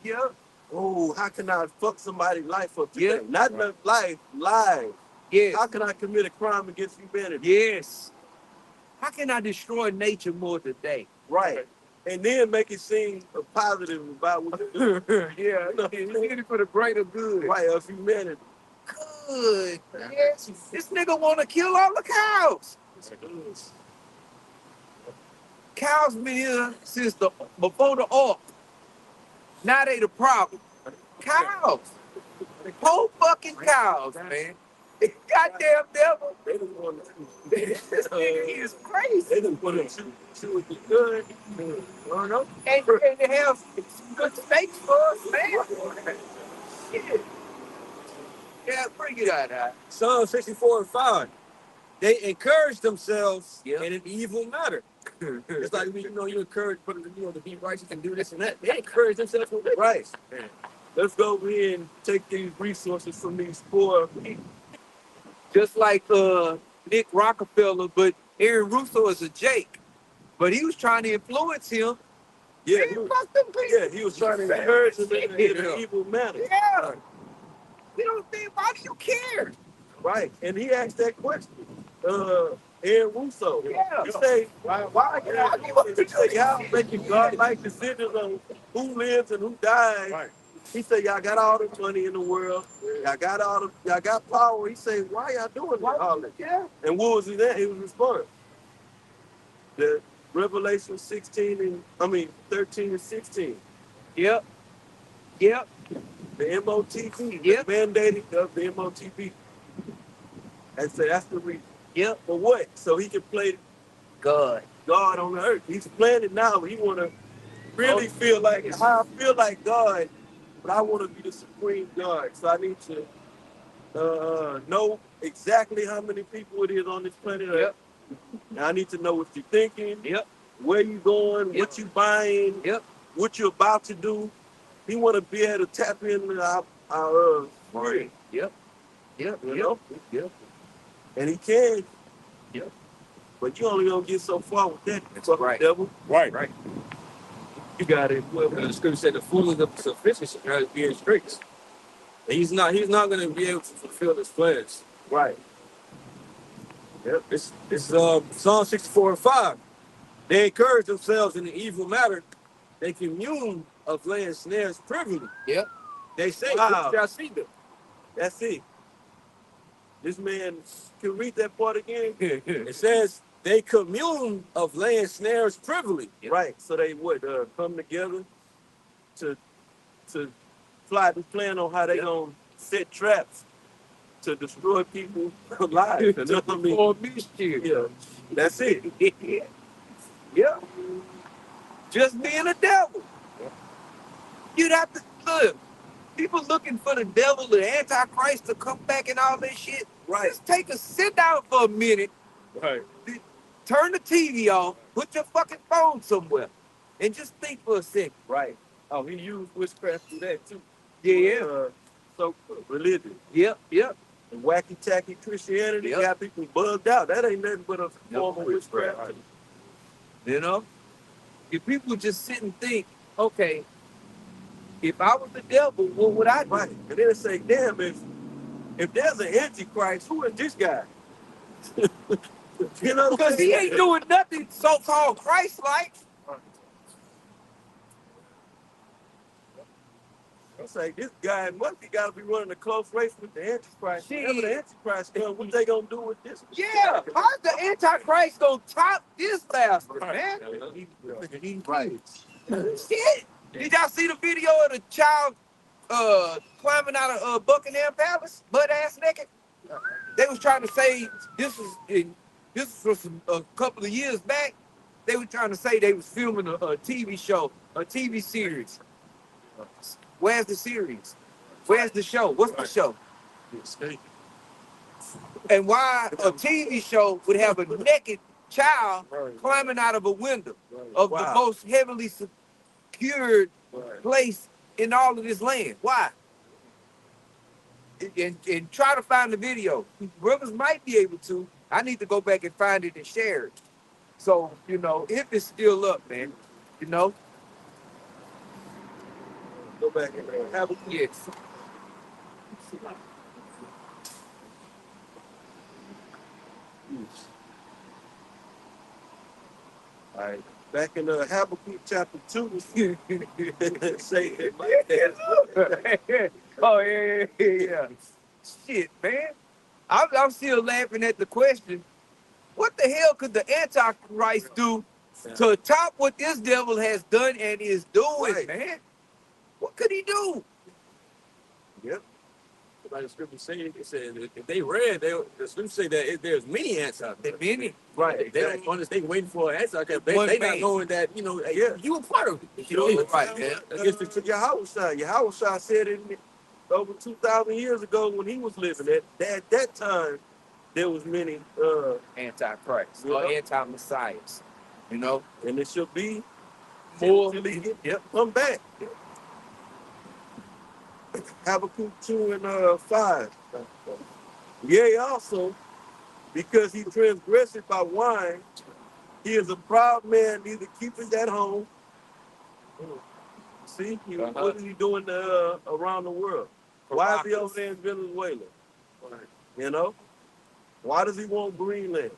Speaker 1: Yeah.
Speaker 3: Oh, how can I fuck somebody's life up today?
Speaker 1: Yeah.
Speaker 3: Not enough life, live.
Speaker 1: Yes.
Speaker 3: How can I commit a crime against humanity?
Speaker 1: Yes. How can I destroy nature more today?
Speaker 3: Right. And then make it seem positive about what you do.
Speaker 1: Yeah. You did it for the greater good.
Speaker 3: Right, of humanity.
Speaker 1: Good. Yes. This nigga want to kill all the cows. Cows been here since before the ark. Now they the problem. Cows. Whole fucking cows, man. Goddamn devil.
Speaker 3: They just want
Speaker 1: This nigga is crazy.
Speaker 3: they just want to shoot with the gun. I don't know.
Speaker 1: And they have good steaks for us, man. Shit. Yeah, bring it out.
Speaker 3: Psalm 64 and 5. They encourage themselves
Speaker 1: Yeah.
Speaker 3: in an evil matter. It's like you encourage to be righteous and do this and that. They encourage themselves with it. Right. Let's go in and take these resources from these poor people.
Speaker 1: Just like Nick Rockefeller, but Aaron Russo is a Jake. But he was trying to influence him.
Speaker 3: Yeah,
Speaker 1: Man,
Speaker 3: he was,
Speaker 1: fuck them people.
Speaker 3: yeah, he was trying to encourage them in an evil manner.
Speaker 1: Yeah. We don't think, why do you care?
Speaker 3: Right. And he asked that question. Aaron Russo.
Speaker 1: Yeah.
Speaker 3: You say, why you say y'all making God-like decisions on who lives and who dies?
Speaker 2: Right.
Speaker 3: He said, y'all got all the money in the world. Y'all got power. He said, why y'all doing all that?
Speaker 1: Yeah.
Speaker 3: And what was he there? He was responding. The Revelation 13 and 16.
Speaker 1: Yep. Yep.
Speaker 3: The MOTB,
Speaker 1: Yep.
Speaker 3: the mandating of the MOTB. And so that's the reason.
Speaker 1: Yep.
Speaker 3: For what? So he can play
Speaker 1: God.
Speaker 3: God on the earth. He's playing it now, but he want to really feel like how I feel like God, but I want to be the supreme God. So I need to know exactly how many people it is on this planet Earth. And I need to know what you're thinking,
Speaker 1: Yep.
Speaker 3: where you going, what you buying,
Speaker 1: Yep.
Speaker 3: what you're about to do. He want to be able to tap into our spirit,
Speaker 1: Yep. Yep.
Speaker 3: you
Speaker 1: Yep.
Speaker 3: know?
Speaker 1: Yep.
Speaker 3: And he can.
Speaker 1: Yep.
Speaker 3: But you only gonna get so far with that.
Speaker 1: That's
Speaker 3: fucking
Speaker 1: right.
Speaker 3: devil.
Speaker 2: Right.
Speaker 1: Right.
Speaker 3: You got it.
Speaker 5: Well, the scripture said the fullness of sufficiency has been strict. And he's not going to be able to fulfill his plans.
Speaker 3: Right.
Speaker 5: Yep. It's Psalm 64 and 5. They encourage themselves in the evil matter. They commune of laying snares privily.
Speaker 1: Yep.
Speaker 5: They say,
Speaker 3: Wow.
Speaker 5: "Who shall see them?"
Speaker 3: That's it. This man can read that part again.
Speaker 5: It says they commune of laying snares privily.
Speaker 1: Yep.
Speaker 3: Right. So they would come together to plot and plan on how they
Speaker 1: Yep.
Speaker 3: gonna set traps to destroy people alive. You know what I mean?
Speaker 1: For mischief.
Speaker 3: Yeah. That's it.
Speaker 1: Yeah. Just being a devil. You'd have to look. People looking for the devil, the Antichrist to come back and all that shit.
Speaker 3: Right.
Speaker 1: Just sit down for a minute,
Speaker 2: Right.
Speaker 1: turn the TV off, put your fucking phone somewhere, and just think for a second.
Speaker 3: Right. Oh, he used witchcraft to that too.
Speaker 1: Yeah.
Speaker 3: So religion.
Speaker 1: Yep. Yep.
Speaker 3: The wacky tacky Christianity
Speaker 1: Yep.
Speaker 3: got people bugged out. That ain't nothing but a form of witchcraft.
Speaker 2: Right.
Speaker 1: You know? If people just sit and think, okay, if I was the devil, what would I do?
Speaker 3: Right. And then they say, damn, if there's an antichrist, who is this guy? You know what I'm
Speaker 1: Because he
Speaker 3: saying?
Speaker 1: ain't doing nothing so-called Christ-like.
Speaker 3: It's like this guy must be got to be running a close race with the Antichrist.
Speaker 1: Shit.
Speaker 3: Whenever the Antichrist comes, what they gonna do with this?
Speaker 1: Yeah, how's the Antichrist gonna top this bastard,
Speaker 2: Right.
Speaker 1: man?
Speaker 3: Right.
Speaker 1: Shit. Did y'all see the video of the child climbing out of Buckingham Palace, butt ass naked? They was trying to say this was a couple of years back. They were trying to say they was filming a TV show, a TV series. Where's the series? Where's the show? What's the show? And why a TV show would have a naked child climbing out of a window of the
Speaker 3: Wow.
Speaker 1: most heavily secured place in all of this land? Why? And try to find the video. Brothers might be able to. I need to go back and find it and share it. So, if it's still up, man,
Speaker 3: Go back and have a
Speaker 1: yes.
Speaker 3: All right. Back in Habakkuk chapter 2, say it like that.
Speaker 1: Oh, yeah. Shit, man. I'm still laughing at the question. What the hell could the Antichrist do to top what this devil has done and is doing,
Speaker 3: Right.
Speaker 1: man? What could he do?
Speaker 3: Yep. like the scripture say, it said if they read, the scripture say that there's many ants out there.
Speaker 1: Many.
Speaker 3: Right. They don't understand waiting for an answer. They
Speaker 1: One
Speaker 3: not
Speaker 1: man.
Speaker 3: knowing that, hey, you a part of it. You know,
Speaker 1: Yeah, right, man.
Speaker 3: Against the Yahweh said it over 2,000 years ago when he was living. At that time, there was many
Speaker 1: Antichrist
Speaker 3: you
Speaker 1: or
Speaker 3: know?
Speaker 1: anti-messiahs. You know?
Speaker 3: and it should be
Speaker 1: More.
Speaker 3: till he come back. Habakkuk 2 and 5. Yea, also, because he transgressed by wine, he is a proud man, neither keeping that home. See, what is he doing around the world? Why is he over there in Venezuela? You know? Why does he want Greenland?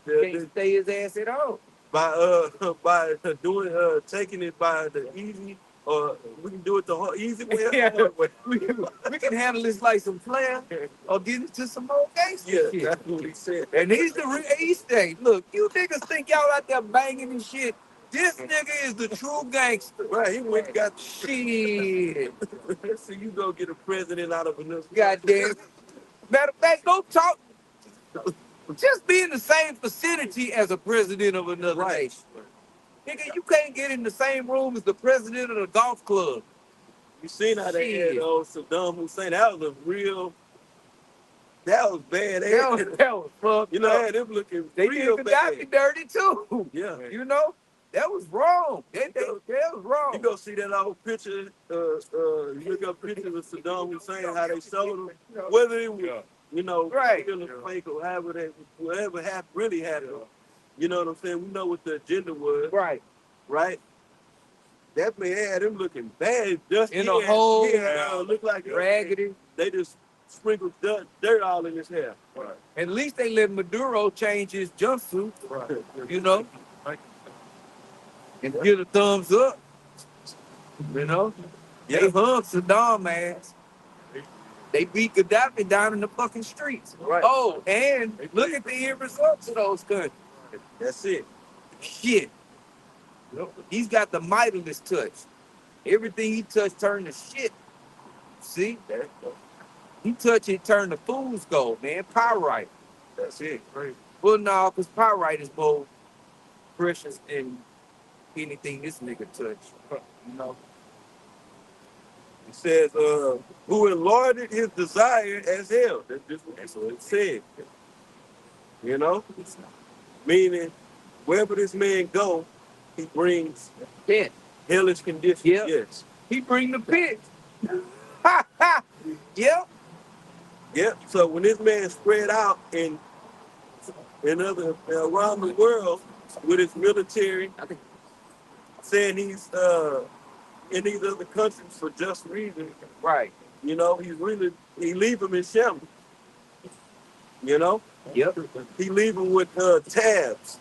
Speaker 1: Can't stay his ass at home.
Speaker 3: By doing taking it by the easy, or we can do it the easy way or the hard way.
Speaker 1: We can handle this like some player or get into some more gangster
Speaker 3: Yeah,
Speaker 1: shit.
Speaker 3: that's what he said.
Speaker 1: And he's the he's saying, look, you niggas think y'all out there banging and shit. This nigga is the true gangster.
Speaker 3: Right, he went and got
Speaker 1: Shit.
Speaker 3: so you go get a president out of another.
Speaker 1: Goddamn. Matter of fact, go talk. Just be in the same vicinity as a president of another
Speaker 3: Right.
Speaker 1: nation. Nigga, you can't get in the same room as the president of the golf club.
Speaker 3: You seen how they
Speaker 1: Shit.
Speaker 3: had Saddam Hussein? That was that was bad.
Speaker 1: That was fucked
Speaker 3: You know,
Speaker 1: up.
Speaker 3: had him looking
Speaker 1: They
Speaker 3: real
Speaker 1: did
Speaker 3: bad.
Speaker 1: Gaddafi dirty too.
Speaker 3: Yeah.
Speaker 1: You know? That was wrong. That was wrong.
Speaker 3: You go see that old picture, you look up pictures of Saddam Hussein, how they showed him, whether it was,
Speaker 1: Right.
Speaker 3: real or fake or whatever really happened. You know what I'm saying? We know what the agenda was,
Speaker 1: Right.
Speaker 3: right? That man had him looking bad. Dusty
Speaker 1: In a hole.
Speaker 3: looked like
Speaker 1: Raggedy.
Speaker 3: They just sprinkled dirt all in his hair.
Speaker 1: At least they let Maduro change his jumpsuit, you know, and get a thumbs up. You know? They hung Saddam ass. They beat Gaddafi down in the fucking streets.
Speaker 3: Right.
Speaker 1: Oh, and look at the end results of those countries.
Speaker 3: That's it.
Speaker 1: Shit. He's got the Midas touch. Everything he touched turned to shit. See? He touch it, turn to fool's gold, man. Pyrite.
Speaker 3: That's it. Right.
Speaker 1: Well, no, because pyrite is more precious than anything this nigga touch. You know?
Speaker 3: It says, who enlarged his desire as hell. That's what it said. You know? Meaning, wherever this man go, he brings
Speaker 1: Yeah.
Speaker 3: hellish conditions.
Speaker 1: Yep.
Speaker 3: Yes.
Speaker 1: He bring the pit. Yep.
Speaker 3: Yep. So when this man spread out in other around the world with his military, saying he's in these other countries for just reasons,
Speaker 1: Right.
Speaker 3: he leave them in shambles. You know?
Speaker 1: Yep.
Speaker 3: He leave them with tabs.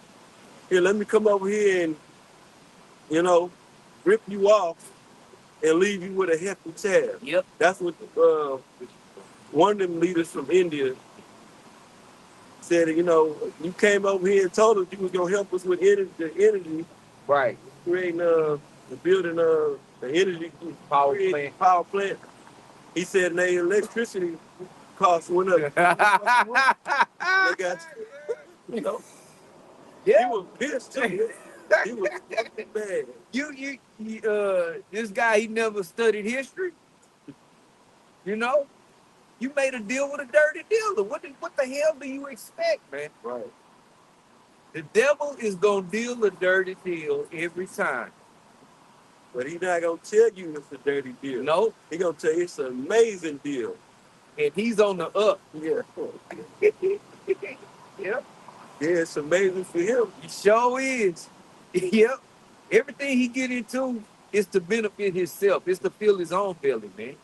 Speaker 3: Here, let me come over here and, rip you off and leave you with a hefty tab.
Speaker 1: Yep.
Speaker 3: That's what one of them leaders from India said, you came over here and told us you was going to help us with the energy,
Speaker 1: Right.
Speaker 3: creating, building the energy
Speaker 1: Power plant.
Speaker 3: power plant. He said, the electricity costs went up. They got, he
Speaker 1: Yeah.
Speaker 3: was pissed too. He was mad.
Speaker 1: You this guy, he never studied history. You know? You made a deal with a dirty dealer. What the hell do you expect, man?
Speaker 3: Right.
Speaker 1: The devil is gonna deal a dirty deal every time.
Speaker 3: But he's not going to tell you it's a dirty deal.
Speaker 1: No,
Speaker 3: He going to tell you it's an amazing deal.
Speaker 1: and he's on the up.
Speaker 3: Yeah.
Speaker 1: Yep.
Speaker 3: Yeah, it's amazing for him.
Speaker 1: He sure is. Yep. Everything he get into is to benefit himself. It's to fill his own belly, man.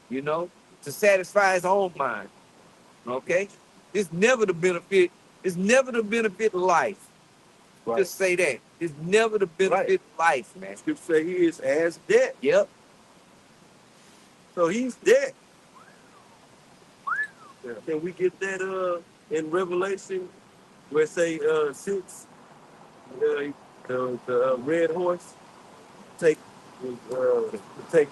Speaker 1: You know, to satisfy his own mind. Okay? It's never to benefit life.
Speaker 3: Right.
Speaker 1: Just say that. It's never to benefit life, man.
Speaker 3: Scripture say he is as dead.
Speaker 1: Yep.
Speaker 3: So he's dead. Yeah. Can we get that in Revelation where it say 6, the red horse take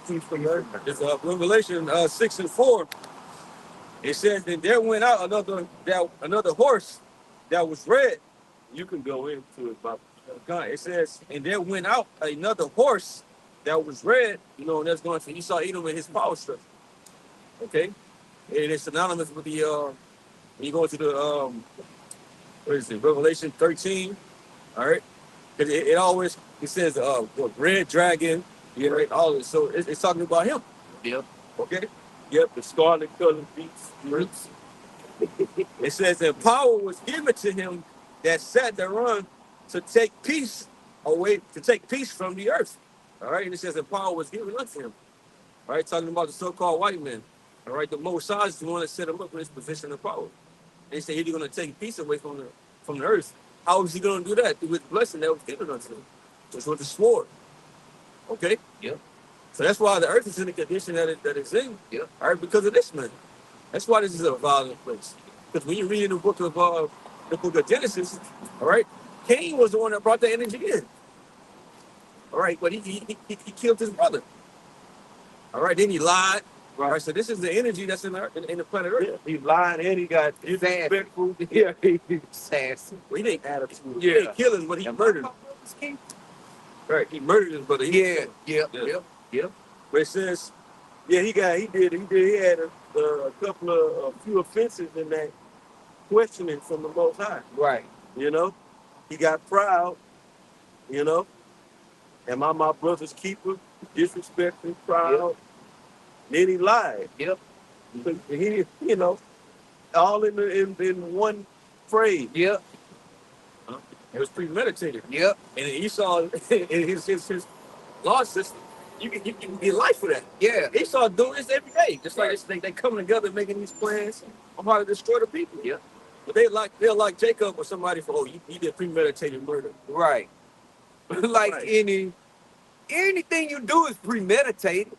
Speaker 3: peace from earth?
Speaker 5: It's Revelation 6 and 4.
Speaker 3: It says that there went out another horse that was red. You can go into it, Bob. It says, and there went out another horse that was red, and that's going to Esau Edom and his power structure. Okay? And it's synonymous with the when you go to the what is it, Revelation 13, all right? It always says red dragon, right? All of it. So it's talking about him.
Speaker 1: Yep.
Speaker 3: Okay? Yep, the scarlet colored beasts. It says that power was given to him that sat thereon to take peace from the earth. All right, and it says that power was given unto him. All right, talking about the so-called white man. All right, the Most High is the one that set him up in his position of power. And he said he's going to take peace away from the earth. How is he going to do that? Through his blessing that was given unto him, which was the sword. Okay.
Speaker 1: Yep.
Speaker 3: So that's why the earth is in the condition that it's in.
Speaker 1: Yep.
Speaker 3: All right, because of this man. That's why this is a violent place. Because when you read in the book of Genesis, all right, Cain was the one that brought the energy in. All right, but he killed his brother. All right, then he lied. All right, so this is the energy that's in the planet Earth.
Speaker 5: Yeah, he lied and he got disrespectful.
Speaker 1: Yeah, he's sassy.
Speaker 3: Well, he didn't attitude.
Speaker 1: Yeah.
Speaker 3: He didn't kill him, but he murdered him. Right, he murdered his brother.
Speaker 1: Yeah, yep,
Speaker 3: Yeah.
Speaker 1: yep, yep.
Speaker 3: But it says, yeah, he had a few offenses in that questioning from the Most High.
Speaker 1: Right.
Speaker 3: He got proud. Am I my brother's keeper? Disrespectful, proud. Then he lied.
Speaker 1: Yep.
Speaker 3: He, all in one phrase.
Speaker 1: Yep.
Speaker 3: It was premeditated.
Speaker 1: Yep.
Speaker 3: And Esau, in his law system, you can get life for that.
Speaker 1: Yeah.
Speaker 3: Esau doing this every day. Just like they coming together making these plans on how to destroy the people.
Speaker 1: Yeah.
Speaker 3: But they're like Jacob or somebody for you did premeditated murder.
Speaker 1: Right. Like
Speaker 3: Right.
Speaker 1: anything you do is premeditated.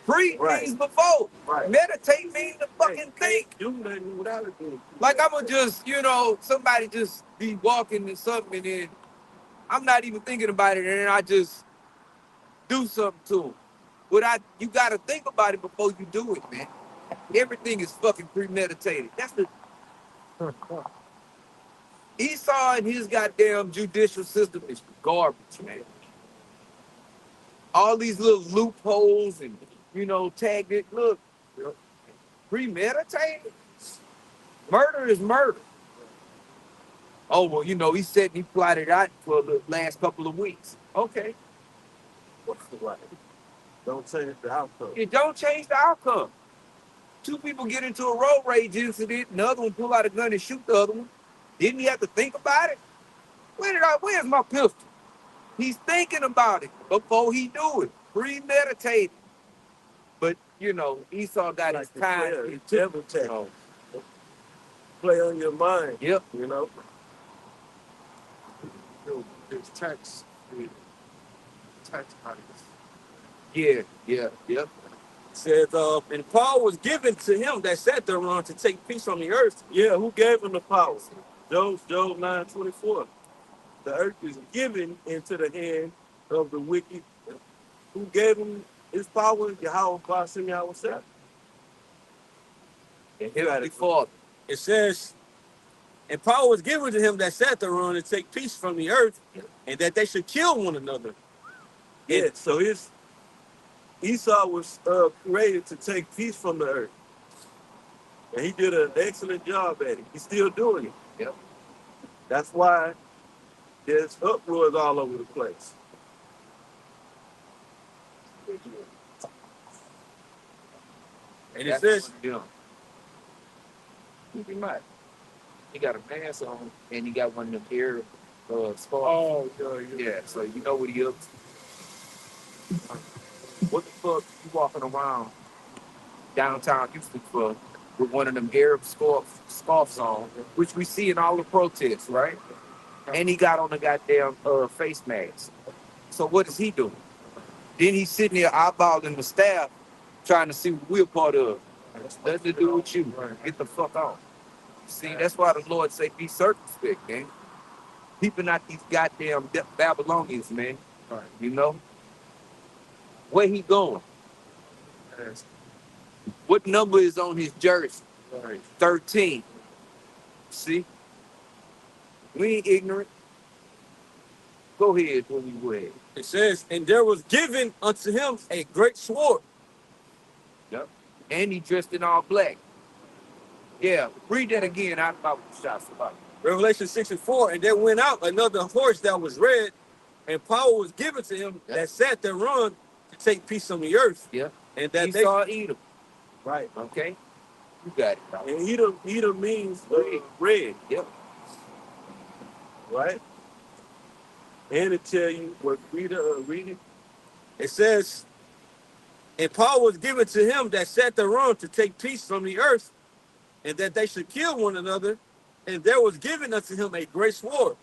Speaker 1: Pre
Speaker 3: Right.
Speaker 1: means before.
Speaker 3: Right.
Speaker 1: Meditate means to fucking think.
Speaker 3: Do nothing without it. Doing.
Speaker 1: Like I'ma just, somebody just be walking and something and then I'm not even thinking about it and then I just do something to them. But you gotta think about it before you do it, man. Everything is fucking premeditated. That's the Esau and his goddamn judicial system is garbage, man. All these little loopholes and tagged it. Look, premeditated. Murder is murder. Oh well, he said he plotted out for the last couple of weeks. Okay,
Speaker 3: What's the right? Don't change the outcome.
Speaker 1: it don't change the outcome. Two people get into a road rage incident, and the other one pull out a gun and shoot the other one. Didn't he have to think about it? Where's my pistol? He's thinking about it before he do it. Premeditated. But Esau got his time.
Speaker 3: His devil tech. Play on your mind.
Speaker 1: Yep.
Speaker 2: There's tax hikes.
Speaker 1: Yeah. Yep.
Speaker 3: Says, and power was given to him that sat thereon to take peace from the earth. Yeah, who gave him the power? Job 9:24. The earth is given into the hand of the wicked. Who gave him his power? Yahweh Ba'ashem Yahweh.
Speaker 1: And Heavenly Father.
Speaker 3: It says, and power was given to him that sat thereon to take peace from the earth, and that they should kill one another. Yeah, so Esau was created to take peace from the earth. And he did an excellent job at it. He's still doing it.
Speaker 1: Yep.
Speaker 3: That's why there's uproars all over the place. And it says,
Speaker 1: Keep in mind, he got a mask on and he got one of them air scarves.
Speaker 2: Oh,
Speaker 1: Yeah, so you know what he up to. What the fuck you walking around downtown Houston for with one of them Arab scarves on, which we see in all the protests, right? And he got on the goddamn face mask. So what is he doing? Then he's sitting there eyeballing the staff, trying to see what we're part of. Nothing to do with you. Get the fuck out. See, that's why the Lord say be circumspect, man. Peeping out these goddamn Babylonians, man. Where he going? What number is on his jersey?
Speaker 2: Right.
Speaker 1: 13. See? We ain't ignorant. Go ahead, when we were.
Speaker 3: It says, and there was given unto him a great sword.
Speaker 1: Yep. And he dressed in all black. Yeah, read that again. I thought we shot somebody.
Speaker 3: Revelation 6:4. And there went out another horse that was red, and power was given to him that sat thereon to take peace on the earth.
Speaker 1: Yeah.
Speaker 3: And that they
Speaker 1: Esau, Edom.
Speaker 3: right.
Speaker 1: Okay? You got it. Dog.
Speaker 3: And Edom means red.
Speaker 1: Yep.
Speaker 3: Right? And to tell you what read it. It says, and power was given to him that sat thereon to take peace from the earth, and that they should kill one another, and there was given unto him a great sword.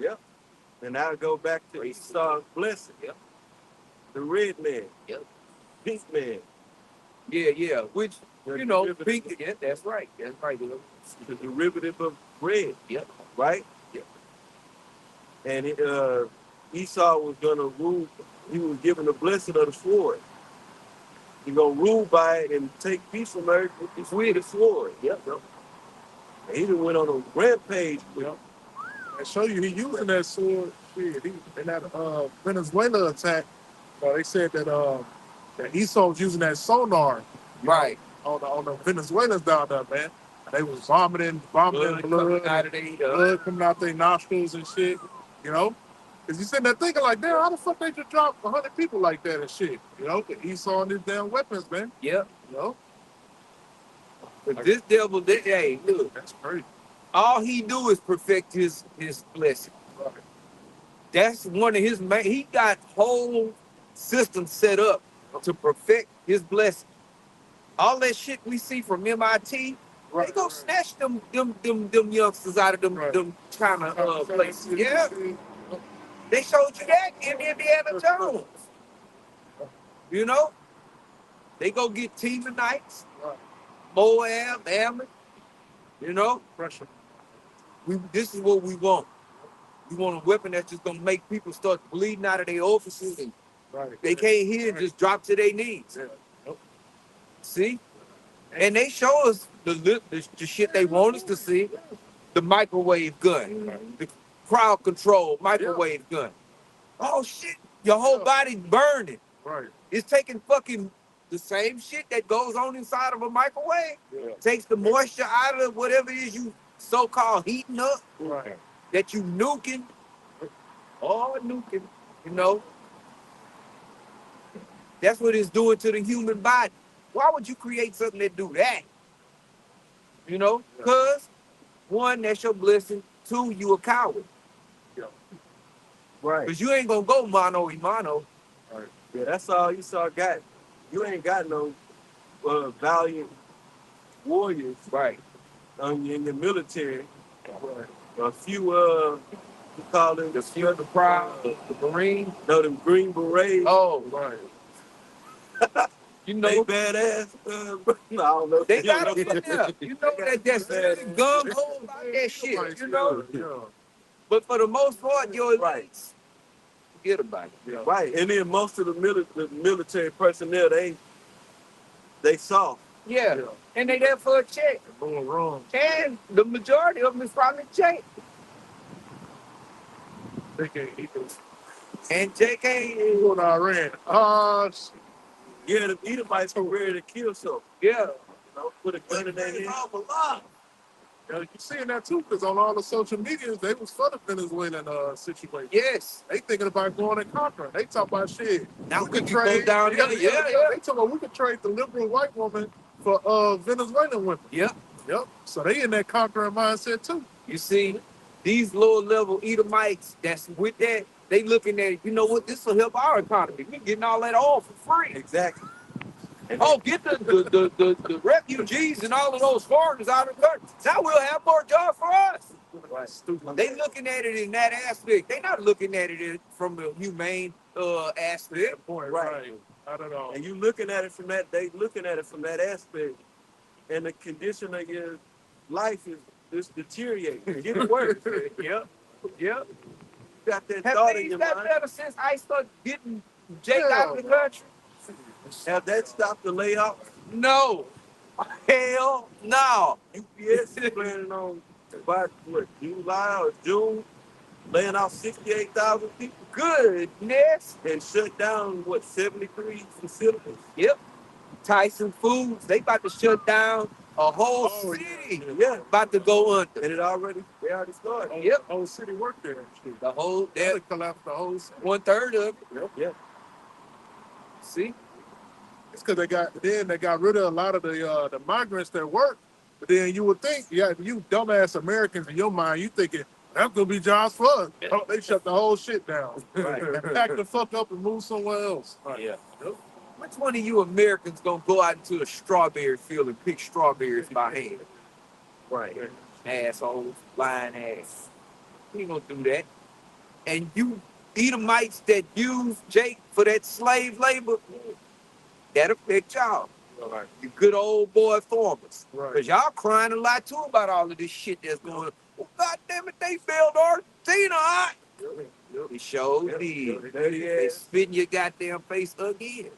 Speaker 3: Yep. And I'll go back to Esau's blessing.
Speaker 1: Yep.
Speaker 3: The red man.
Speaker 1: Yep.
Speaker 3: Pink man.
Speaker 1: Yeah. Which,
Speaker 3: The
Speaker 1: you know,
Speaker 3: derivative
Speaker 1: pink. Yeah, that's right. That's right. Dude.
Speaker 3: The derivative of red.
Speaker 1: Yep.
Speaker 3: Right?
Speaker 1: Yep.
Speaker 3: And Esau was gonna rule. He was given the blessing of the sword. He's gonna rule by it and take peace from earth with the sword.
Speaker 1: Yep.
Speaker 3: And he done went on a rampage with
Speaker 2: Yep. I show you he using that sword. Shit, in that Venezuela attack, they said that Esau was using that sonar
Speaker 1: Right.
Speaker 2: on the Venezuelans down there, man. They was vomiting blood
Speaker 1: coming out of their
Speaker 2: blood coming out their nostrils and shit, you know? Because you sitting there thinking like, damn, how the fuck they just dropped 100 people like that and shit, you know? The Esau and his damn weapons, man,
Speaker 1: Yep.
Speaker 2: you know?
Speaker 1: But this devil, hey, look,
Speaker 2: That's crazy.
Speaker 1: all he do is perfect his blessing.
Speaker 2: Right.
Speaker 1: That's one of his main. He got whole system set up to perfect his blessing. All that shit we see from MIT,
Speaker 2: Right,
Speaker 1: they go
Speaker 2: right.
Speaker 1: snatch them youngsters out of them
Speaker 2: Right.
Speaker 1: them kind of places. Yeah, they showed you that in Indiana Jones. You know, they go get Teamanites,
Speaker 2: Right.
Speaker 1: Moab, Ammon. You know,
Speaker 2: Pressure.
Speaker 1: this is what we want. We want a weapon that's just gonna make people start bleeding out of their orifices, and
Speaker 2: Right.
Speaker 1: they can't hear and just drop to their knees.
Speaker 2: Yeah. Nope.
Speaker 1: See, and they show us the shit they want us to see. The microwave gun, the crowd control microwave gun. Oh shit, your whole body burning.
Speaker 2: Right.
Speaker 1: It's taking fucking the same shit that goes on inside of a microwave.
Speaker 2: Yeah.
Speaker 1: Takes the moisture out of whatever it is you so-called heating up,
Speaker 2: Right.
Speaker 1: that you nuking, all nuking, you know. That's what it's doing to the human body. Why would you create something that do that? You know, because one, that's your blessing. Two, you a coward.
Speaker 3: right.
Speaker 1: Because you ain't gonna go mano a mano.
Speaker 2: Right.
Speaker 3: Yeah, that's all Esau got. You ain't got no valiant warriors
Speaker 1: Right.
Speaker 3: in your military.
Speaker 2: Right.
Speaker 3: A few you call them
Speaker 1: The fear, the proud, the Marine.
Speaker 3: no them green berets.
Speaker 1: Oh,
Speaker 2: Right.
Speaker 1: you
Speaker 3: They
Speaker 1: know,
Speaker 3: badass. No, I don't know.
Speaker 1: they
Speaker 3: You
Speaker 1: got
Speaker 3: know?
Speaker 1: them in there. You know that that's really gun ho about that shit, you know.
Speaker 2: Yeah.
Speaker 1: But for the most part, your
Speaker 3: Right.
Speaker 1: elites, forget about it.
Speaker 2: Yeah.
Speaker 3: Right, and then most of the military personnel, they soft.
Speaker 1: Yeah.
Speaker 2: Yeah.
Speaker 1: And they there for a check.
Speaker 2: Going wrong.
Speaker 1: And the majority of them is probably check.
Speaker 2: They can't eat them.
Speaker 1: And check ain't,
Speaker 2: Going to Iran. Shit.
Speaker 3: Yeah, the Edomites were ready to kill some.
Speaker 1: yeah.
Speaker 3: You know, put a gun in their head.
Speaker 2: Yeah, you seeing that too, because on all the social medias, they was for the Venezuelan situation.
Speaker 1: Yes.
Speaker 2: They thinking about going and conquering. They talk about shit.
Speaker 1: Now
Speaker 2: We
Speaker 1: we can go down there. Yeah.
Speaker 2: They talk about we could trade the liberal white woman for Venezuelan women.
Speaker 1: Yep.
Speaker 2: Yep. So they in that conquering mindset too.
Speaker 1: You see, these lower level Edomites that's with that, they looking at it, you know what, this will help our economy. We getting all that oil for free.
Speaker 3: Exactly.
Speaker 1: Oh, get the refugees and all of those foreigners out of the country. Now we'll have more jobs for us.
Speaker 3: Right.
Speaker 2: Stupid.
Speaker 1: They looking at it in that aspect. They not looking at it from a humane aspect.
Speaker 2: Point,
Speaker 3: Right.
Speaker 2: right. I don't know.
Speaker 3: And you looking at it from that, they looking at it from that aspect, and the condition of your life is deteriorating, getting worse.
Speaker 1: Yep. Yep.
Speaker 3: You got that
Speaker 1: Have
Speaker 3: thought in
Speaker 1: things
Speaker 3: your
Speaker 1: got
Speaker 3: mind.
Speaker 1: better since I started getting Jake out of the country?
Speaker 3: Have that stopped the layoff?
Speaker 1: No. Hell no.
Speaker 3: UPS is planning on by what, July or June, laying off 68,000 people
Speaker 1: Goodness.
Speaker 3: and shut down what 73 facilities.
Speaker 1: Yep. Tyson Foods, they about to shut down a whole
Speaker 2: Oh,
Speaker 1: city.
Speaker 3: Yeah,
Speaker 1: About to go under.
Speaker 3: and they already started.
Speaker 1: Yep.
Speaker 2: Whole city worked there. Shit.
Speaker 1: The whole,
Speaker 2: They
Speaker 1: that
Speaker 2: collapsed the whole city.
Speaker 1: 1/3 of it.
Speaker 3: Yeah.
Speaker 1: See?
Speaker 2: It's because they got rid of a lot of the migrants that work. But then you would think, yeah, you dumbass Americans in your mind, you thinking that's gonna be jobs for us. Oh, they shut the whole shit down.
Speaker 3: Right.
Speaker 2: And pack the fuck up and move somewhere else.
Speaker 3: Yeah.
Speaker 1: Which one of you Americans gonna go out into a strawberry field and pick strawberries by hand?
Speaker 3: Right.
Speaker 1: Assholes, lying ass. You ain't gonna do that. And you Edomites that use Jake for that slave labor, that affect y'all.
Speaker 3: Right.
Speaker 1: You good old boy farmers.
Speaker 2: Right.
Speaker 1: Because y'all crying a lot too about all of this shit that's going on. Well, God damn it, they failed Argentina, huh? They sure did. They spit in your goddamn face again.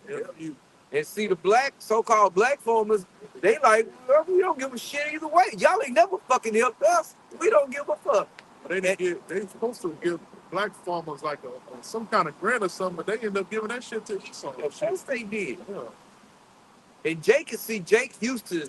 Speaker 1: And see the so-called black farmers, they like, well, we don't give a shit either way. Y'all ain't never fucking helped us. We don't give a fuck.
Speaker 2: They supposed to give black farmers like some kind of grant or something, but they end up giving that shit to Esau.
Speaker 1: Of course they did.
Speaker 2: Yeah.
Speaker 1: And Jake used to,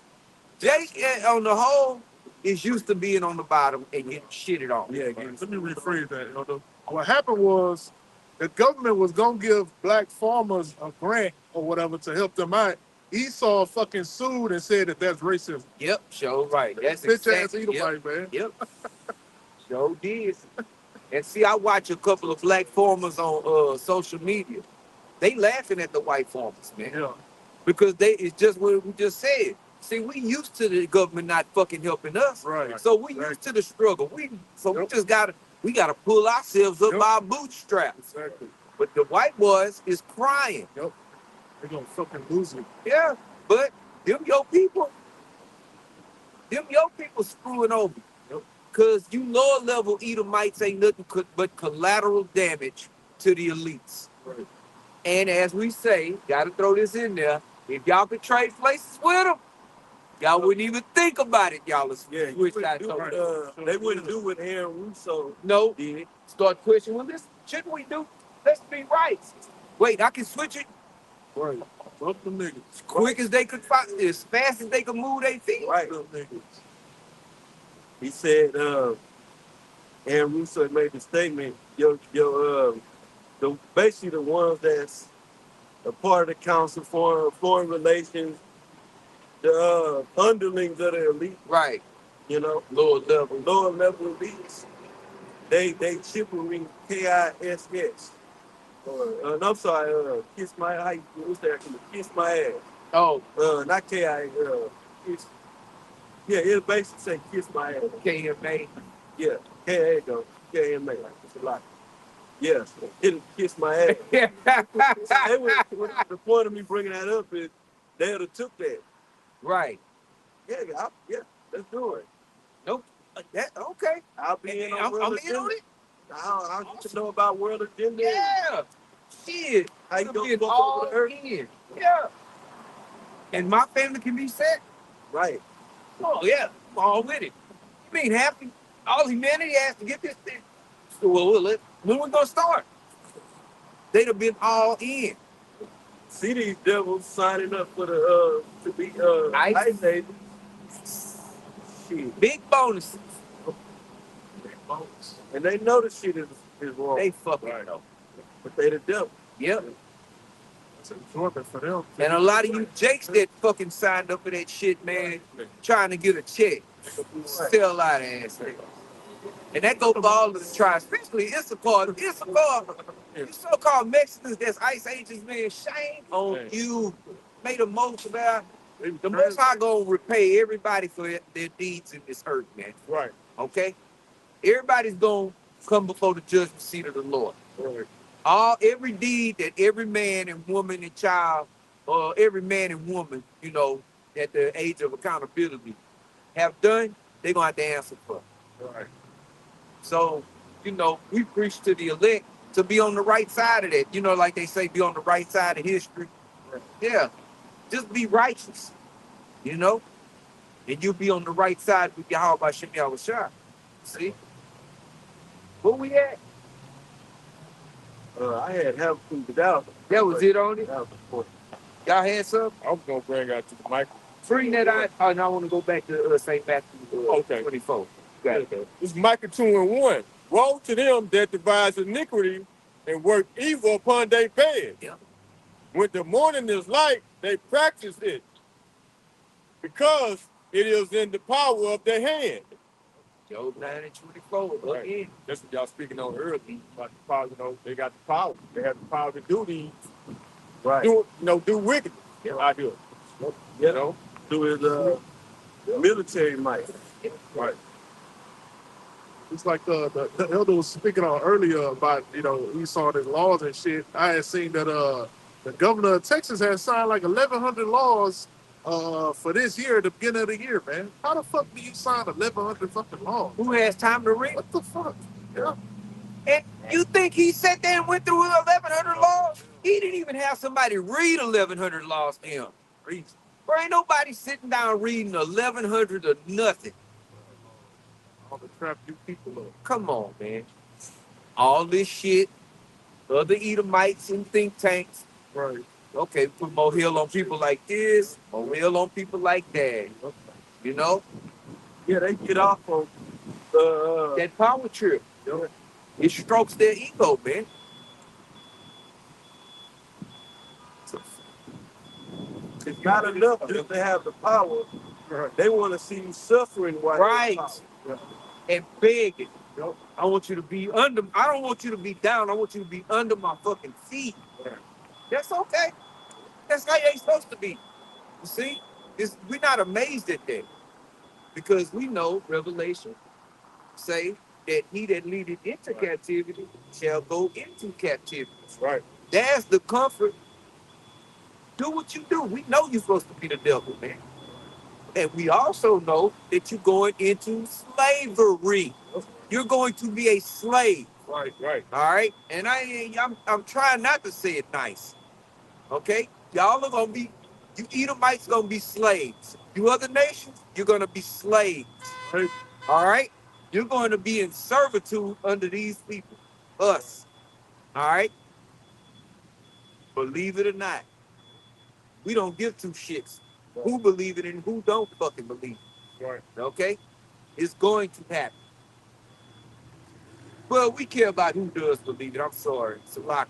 Speaker 1: on the whole, is used to being on the bottom and getting shitted on.
Speaker 3: Yeah,
Speaker 2: Let me rephrase that. What happened was the government was gonna give black farmers a grant or whatever to help them out. Esau fucking sued and said that that's racism.
Speaker 1: Yep, sure, right. That's
Speaker 2: Bitch ass
Speaker 1: exactly,
Speaker 2: Edomite, man.
Speaker 1: Yep. Sure did. And see, I watch a couple of black farmers on social media. They laughing at the white farmers, man.
Speaker 2: Yeah.
Speaker 1: Because it's just what we just said. See, we used to the government not fucking helping us.
Speaker 2: Right.
Speaker 1: So we used to the struggle. We just gotta pull ourselves up by our bootstraps.
Speaker 2: Exactly.
Speaker 1: But the white boys is crying.
Speaker 2: They're gonna fucking lose it.
Speaker 1: Yeah, but them your people screwing over.
Speaker 2: Yep.
Speaker 1: Cause you lower level Edomites ain't nothing but collateral damage to the elites.
Speaker 2: Right.
Speaker 1: And as we say, gotta throw this in there. If y'all could trade places with them, y'all wouldn't even think about it. Y'all
Speaker 3: Yeah, you
Speaker 1: switch
Speaker 3: wouldn't
Speaker 1: that
Speaker 3: do
Speaker 1: over.
Speaker 3: they wouldn't do what Aaron Russo
Speaker 1: No,
Speaker 3: did.
Speaker 1: start questioning. Well, this shouldn't we do? Let's be right. Wait, I can switch it
Speaker 2: Right. Fuck them niggas.
Speaker 1: as quick as they could find, as fast as they could move their feet.
Speaker 3: Right.
Speaker 2: Them niggas.
Speaker 3: He said, Aaron Russo made the statement, basically the ones that's a part of the Council for Foreign Relations, the underlings of the elite,
Speaker 1: Right. Lower level.
Speaker 3: lower level elites, they chipping KISS. I'm sorry, kiss my kiss my ass.
Speaker 1: Oh,
Speaker 3: Not KI, kiss. Yeah, it basically say kiss my ass.
Speaker 1: KMA.
Speaker 3: Yeah, there you go. KMA. It's a lot. Yeah, it'll kiss my ass. The point of me bringing that up is they would have took that.
Speaker 1: Right.
Speaker 3: Yeah, let's do it.
Speaker 1: Nope. Okay.
Speaker 3: I'll be in on
Speaker 1: I'm
Speaker 3: World
Speaker 1: in on
Speaker 3: Agenda.
Speaker 1: it.
Speaker 3: I'll get to know about World Agenda.
Speaker 1: Yeah. Shit.
Speaker 3: How you
Speaker 1: It'll
Speaker 3: gonna
Speaker 1: be
Speaker 3: fuck
Speaker 1: all
Speaker 3: over the earth?
Speaker 1: in. Yeah. And my family can be set.
Speaker 3: Right.
Speaker 1: Oh yeah. I'm all with it. You mean happy? All humanity has to get this thing. So, when we gonna start? They'd have been all in.
Speaker 3: See these devils signing up for the to be
Speaker 1: Ice.
Speaker 3: Age. Shit.
Speaker 1: Big bonuses.
Speaker 3: And they know the shit is wrong.
Speaker 1: They fucking
Speaker 2: Right.
Speaker 1: know.
Speaker 3: But they the devil.
Speaker 1: Yep.
Speaker 2: It's enjoyment for them.
Speaker 1: And a lot of you Jakes that fucking signed up for that shit, man, trying to get a check. Sell out of ass niggas. And that goes for all of the tribes, especially Issachar. You so-called Mexicans that's ICE agents, man, shame on you. Made the most about the Most High gonna repay everybody for their deeds in this earth, man.
Speaker 2: Right.
Speaker 1: Okay? Everybody's gonna come before the judgment seat of the Lord.
Speaker 2: Right.
Speaker 1: Every deed that every man and woman and child, or every man and woman, at the age of accountability, have done, they're gonna have to answer for.
Speaker 2: Right.
Speaker 1: So, we preach to the elect to be on the right side of that. Like they say, be on the right side of history. Yeah. Just be righteous. You know? And you'll be on the right side with Yahweh Shem Yahweh Shah. See? Where we at?
Speaker 3: I had help figured out.
Speaker 1: That was it on it?
Speaker 3: That was important.
Speaker 1: Y'all had some?
Speaker 5: I was gonna bring out to the mic.
Speaker 1: Bring that out. Oh, no, I want to go back to St. Matthew
Speaker 5: Okay.
Speaker 1: 24. Got it.
Speaker 5: It's Micah 2:1. Woe to them that devise iniquity and work evil upon their bed.
Speaker 1: Yeah.
Speaker 5: When the morning is light, they practice it, because it is in the power of their hand.
Speaker 1: Job 9 and 24.
Speaker 5: Right.
Speaker 1: Again.
Speaker 5: That's what y'all speaking on earlier about the power. You know, they got the power. They have the power to do these,
Speaker 3: Right.
Speaker 5: do wickedness out here. You know,
Speaker 3: Do his military might.
Speaker 5: right.
Speaker 2: It's like the elder was speaking on earlier about, you know, Esau and his laws and shit. I had seen that the governor of Texas had signed like 1,100 laws for this year at the beginning of the year, man. How the fuck do you sign 1,100 fucking laws?
Speaker 1: Who has time to read?
Speaker 2: What the fuck? Yeah.
Speaker 1: And you think he sat there and went through 1,100 laws? He didn't even have somebody read 1,100 laws to him. Bro, ain't nobody sitting down reading 1,100 or nothing.
Speaker 2: All the crap you people up.
Speaker 1: Come on, man. All this shit, other Edomites and think tanks.
Speaker 2: Right.
Speaker 1: Okay, put more hell on people like this, more hell on people like that. You know?
Speaker 3: Yeah, they get off on
Speaker 1: That power trip. It strokes their ego, man.
Speaker 3: it's not enough just to have the power.
Speaker 2: Right.
Speaker 3: They want to see you suffering while
Speaker 1: Right.
Speaker 3: you're in power.
Speaker 1: And begging. I want you to be under, I don't want you to be down. I want you to be under my fucking feet. That's okay. That's how they supposed to be. You see? We're not amazed at that. Because we know Revelation say that he that leadeth into captivity shall go into captivity.
Speaker 5: Right.
Speaker 1: That's the comfort. Do what you do. We know you're supposed to be the devil, man. And we also know that you're going into slavery. You're going to be a slave.
Speaker 5: Right. Right.
Speaker 1: All right? And I'm trying not to say it nice. Okay? Y'all are gonna be, you Edomites gonna be slaves. You other nations, you're gonna be slaves.
Speaker 2: Right.
Speaker 1: All right? You're going to be in servitude under these people. Us. All right? Believe it or not. We don't give two shits who believe it and who don't fucking believe it.
Speaker 5: Right.
Speaker 1: Okay? It's going to happen. Well, we care about who does believe it. I'm sorry. It's a lot.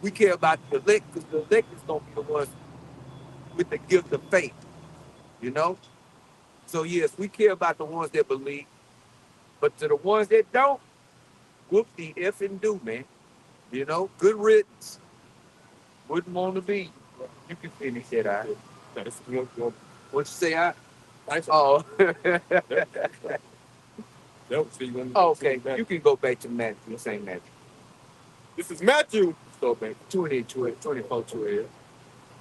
Speaker 1: We care about the elect because the elect is going to be the ones with the gift of faith. You know? So, yes, we care about the ones that believe. But to the ones that don't, whoop the effing do, man. You know? Good riddance. Wouldn't want to be. You can finish that out.
Speaker 5: That's what
Speaker 1: What you say, I?
Speaker 5: Thanks.
Speaker 1: Oh. Okay, you can go back to Matthew, St. Matthew.
Speaker 5: This is Matthew.
Speaker 1: Go back. 24, 12.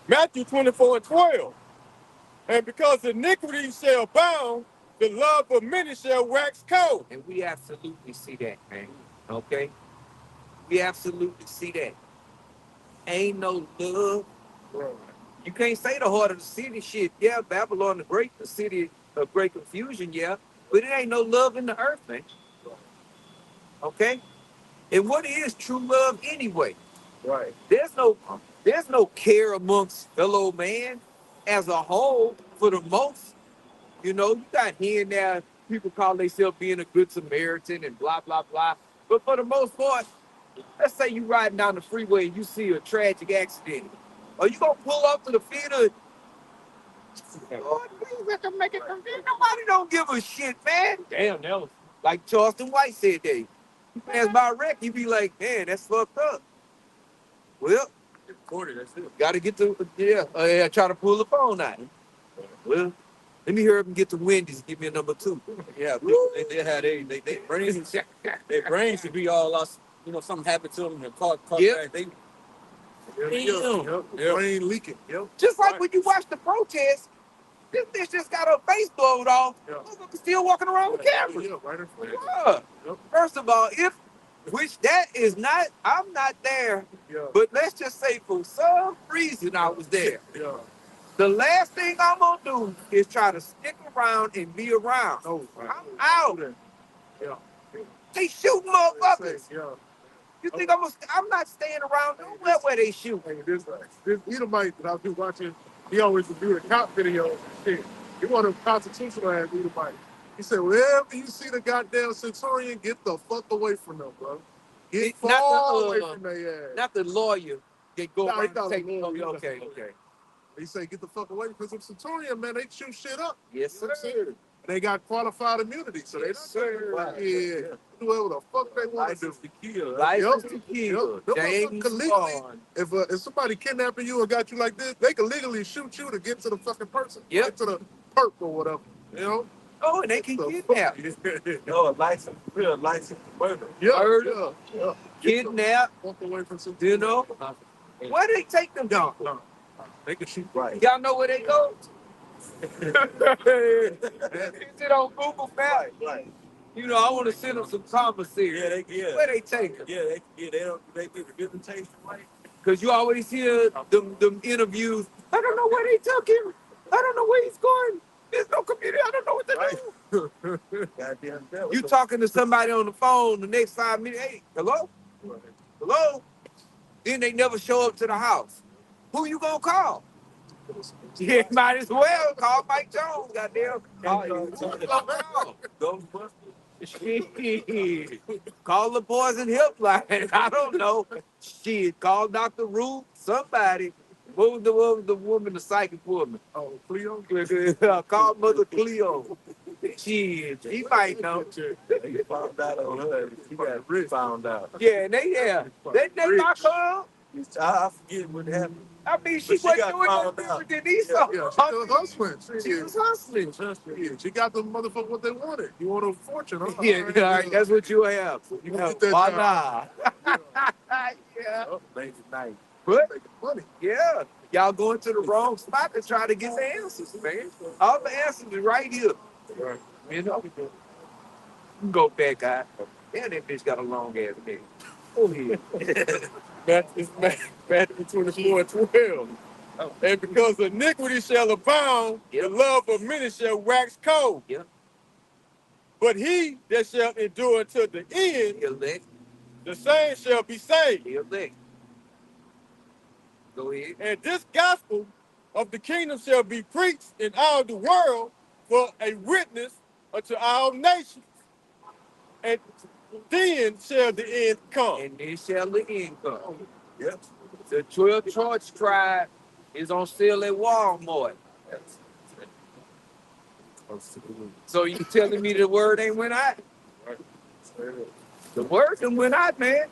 Speaker 5: Matthew 24:12. And because iniquity shall abound, the love of many shall wax cold.
Speaker 1: And we absolutely see that, man. Okay? We absolutely see that. Ain't no love. You can't say the heart of the city shit. Yeah, Babylon the Great, the city of great confusion, yeah. But it ain't no love in the earth, man. Okay? And what is true love anyway?
Speaker 3: Right.
Speaker 1: There's no care amongst fellow man as a whole for the most. You know, you got here and there, people call themselves being a good Samaritan and blah, blah, blah. But for the most part, let's say you riding down the freeway and you see a tragic accident. Are you gonna pull up to the theater? Lord, please let them make it convenient. Nobody don't give a shit, man.
Speaker 5: Damn, that was
Speaker 1: Like Charleston White said that. You pass by a wreck, you be like, man, that's fucked up. Well,
Speaker 5: recorded. That's it.
Speaker 1: gotta get to, try to pull the phone out. Well, let me hurry up and get to Wendy's and give me a number 2.
Speaker 3: Yeah, people, they had they brains, their brains should be all lost. You know, something happened to them in the car
Speaker 1: Yep.
Speaker 3: crash. They
Speaker 2: Brain leaking. Yep.
Speaker 1: Just like
Speaker 5: Right.
Speaker 1: when you watch the protest, this bitch just got her face blowed off.
Speaker 2: Yeah.
Speaker 1: Motherfucker still walking around with cameras.
Speaker 2: Yeah, right in front.
Speaker 1: Yeah.
Speaker 2: Yep.
Speaker 1: First of all, which that is not, I'm not there,
Speaker 2: Yeah.
Speaker 1: but let's just say for some reason I was there.
Speaker 2: Yeah.
Speaker 1: The last thing I'm gonna do is try to stick around and be around.
Speaker 2: No,
Speaker 1: I'm out.
Speaker 2: Yeah.
Speaker 1: They shoot motherfuckers.
Speaker 2: Yeah.
Speaker 1: You think I'm not staying around nowhere where they shoot.
Speaker 2: Hey, this Edomite that I've been watching, he always would do the cop videos and shit. He one of them constitutional ass Edomite. He said, wherever you see the goddamn Centurion, get the fuck away from them, bro. Get
Speaker 1: It- not
Speaker 2: far
Speaker 1: the,
Speaker 2: away
Speaker 1: uh,
Speaker 2: from their ass.
Speaker 1: Not the lawyer that go
Speaker 2: Nah, he
Speaker 1: around
Speaker 2: not
Speaker 1: and take.
Speaker 2: a lawyer.
Speaker 1: Oh, okay, okay.
Speaker 2: He said, get the fuck away because them Centurion, man, they chew shit up.
Speaker 1: Yes,
Speaker 2: You know what I'm
Speaker 1: sir.
Speaker 2: saying? They got qualified immunity, so
Speaker 1: Yes, sir.
Speaker 2: yeah, do whatever the fuck they want to do.
Speaker 3: License to kill.
Speaker 1: License
Speaker 2: Yup,
Speaker 1: to kill.
Speaker 2: yup. Them
Speaker 1: James
Speaker 2: motherfuckers legally,
Speaker 1: Bond.
Speaker 2: if somebody kidnapping you and got you like this, they can legally shoot you to get to the fucking person.
Speaker 1: Yep.
Speaker 2: Get to the perp or whatever. You know?
Speaker 1: Oh, and they can
Speaker 2: The
Speaker 1: kidnap,
Speaker 2: fuck?
Speaker 3: No, a license, real license to murder.
Speaker 2: Yeah,
Speaker 1: Murder.
Speaker 2: yeah.
Speaker 1: kidnap.
Speaker 2: Walk away from some.
Speaker 1: You know, where do they take them down?
Speaker 2: No. They can shoot
Speaker 3: Right.
Speaker 1: Y'all know where they go? Is it on Google Maps?
Speaker 3: Right.
Speaker 1: You know, I want to send them some commissary.
Speaker 3: Yeah.
Speaker 1: Where they take them?
Speaker 3: They don't, they get the visitation right.
Speaker 1: Because you always hear them interviews. I don't know where they took him. I don't know where he's going. There's no computer. I don't know what to do.
Speaker 3: Goddamn devil.
Speaker 1: You talking to somebody on the phone the next 5 minutes. Hey, hello? Hello? Then they never show up to the house. Who you gonna call? Yeah, might as well call Mike Jones, goddamn. Call.
Speaker 3: Ghostbusters.
Speaker 1: Shit. Call the Poison Helpline. I don't know. Shit. Call Dr. Ruth. Somebody. What was the woman, the psychic woman?
Speaker 2: Oh, Cleo?
Speaker 1: Call Mother Cleo. Shit. He might know.
Speaker 3: They found out on her. She got found out.
Speaker 1: Yeah, and they lock her up.
Speaker 3: I forget what happened.
Speaker 1: I mean, she
Speaker 3: But she
Speaker 1: wasn't
Speaker 3: got
Speaker 1: doing
Speaker 3: found
Speaker 1: nothing
Speaker 3: out.
Speaker 1: different than Esau.
Speaker 2: Yeah, she was hustling.
Speaker 1: She was hustling.
Speaker 2: Yeah, she got the motherfucker what they wanted. You want a fortune, huh?
Speaker 1: Yeah, all right, that's what you have. You have
Speaker 2: Get that
Speaker 1: voila. Yeah.
Speaker 2: Oh,
Speaker 3: Late night.
Speaker 1: But
Speaker 2: making money.
Speaker 1: yeah, y'all going to the wrong spot to try to get the answers, man. All the answers is right here. You know, you can go back, guy. Damn, that bitch got a long ass neck. Go ahead.
Speaker 5: Matthew 24:12. And because iniquity shall abound,
Speaker 1: Yep.
Speaker 5: the love of many shall wax cold.
Speaker 1: Yep.
Speaker 5: But he that shall endure until the end,
Speaker 1: Elect,
Speaker 5: the same shall be saved.
Speaker 1: elect. Go ahead.
Speaker 5: And this gospel of the kingdom shall be preached in all the world for a witness unto all nations. And then shall the end come.
Speaker 1: And then shall the end come.
Speaker 3: Yep.
Speaker 1: The 12 Charge tribe is on sale at Walmart. So you telling me the word ain't went out? The word done went out, man.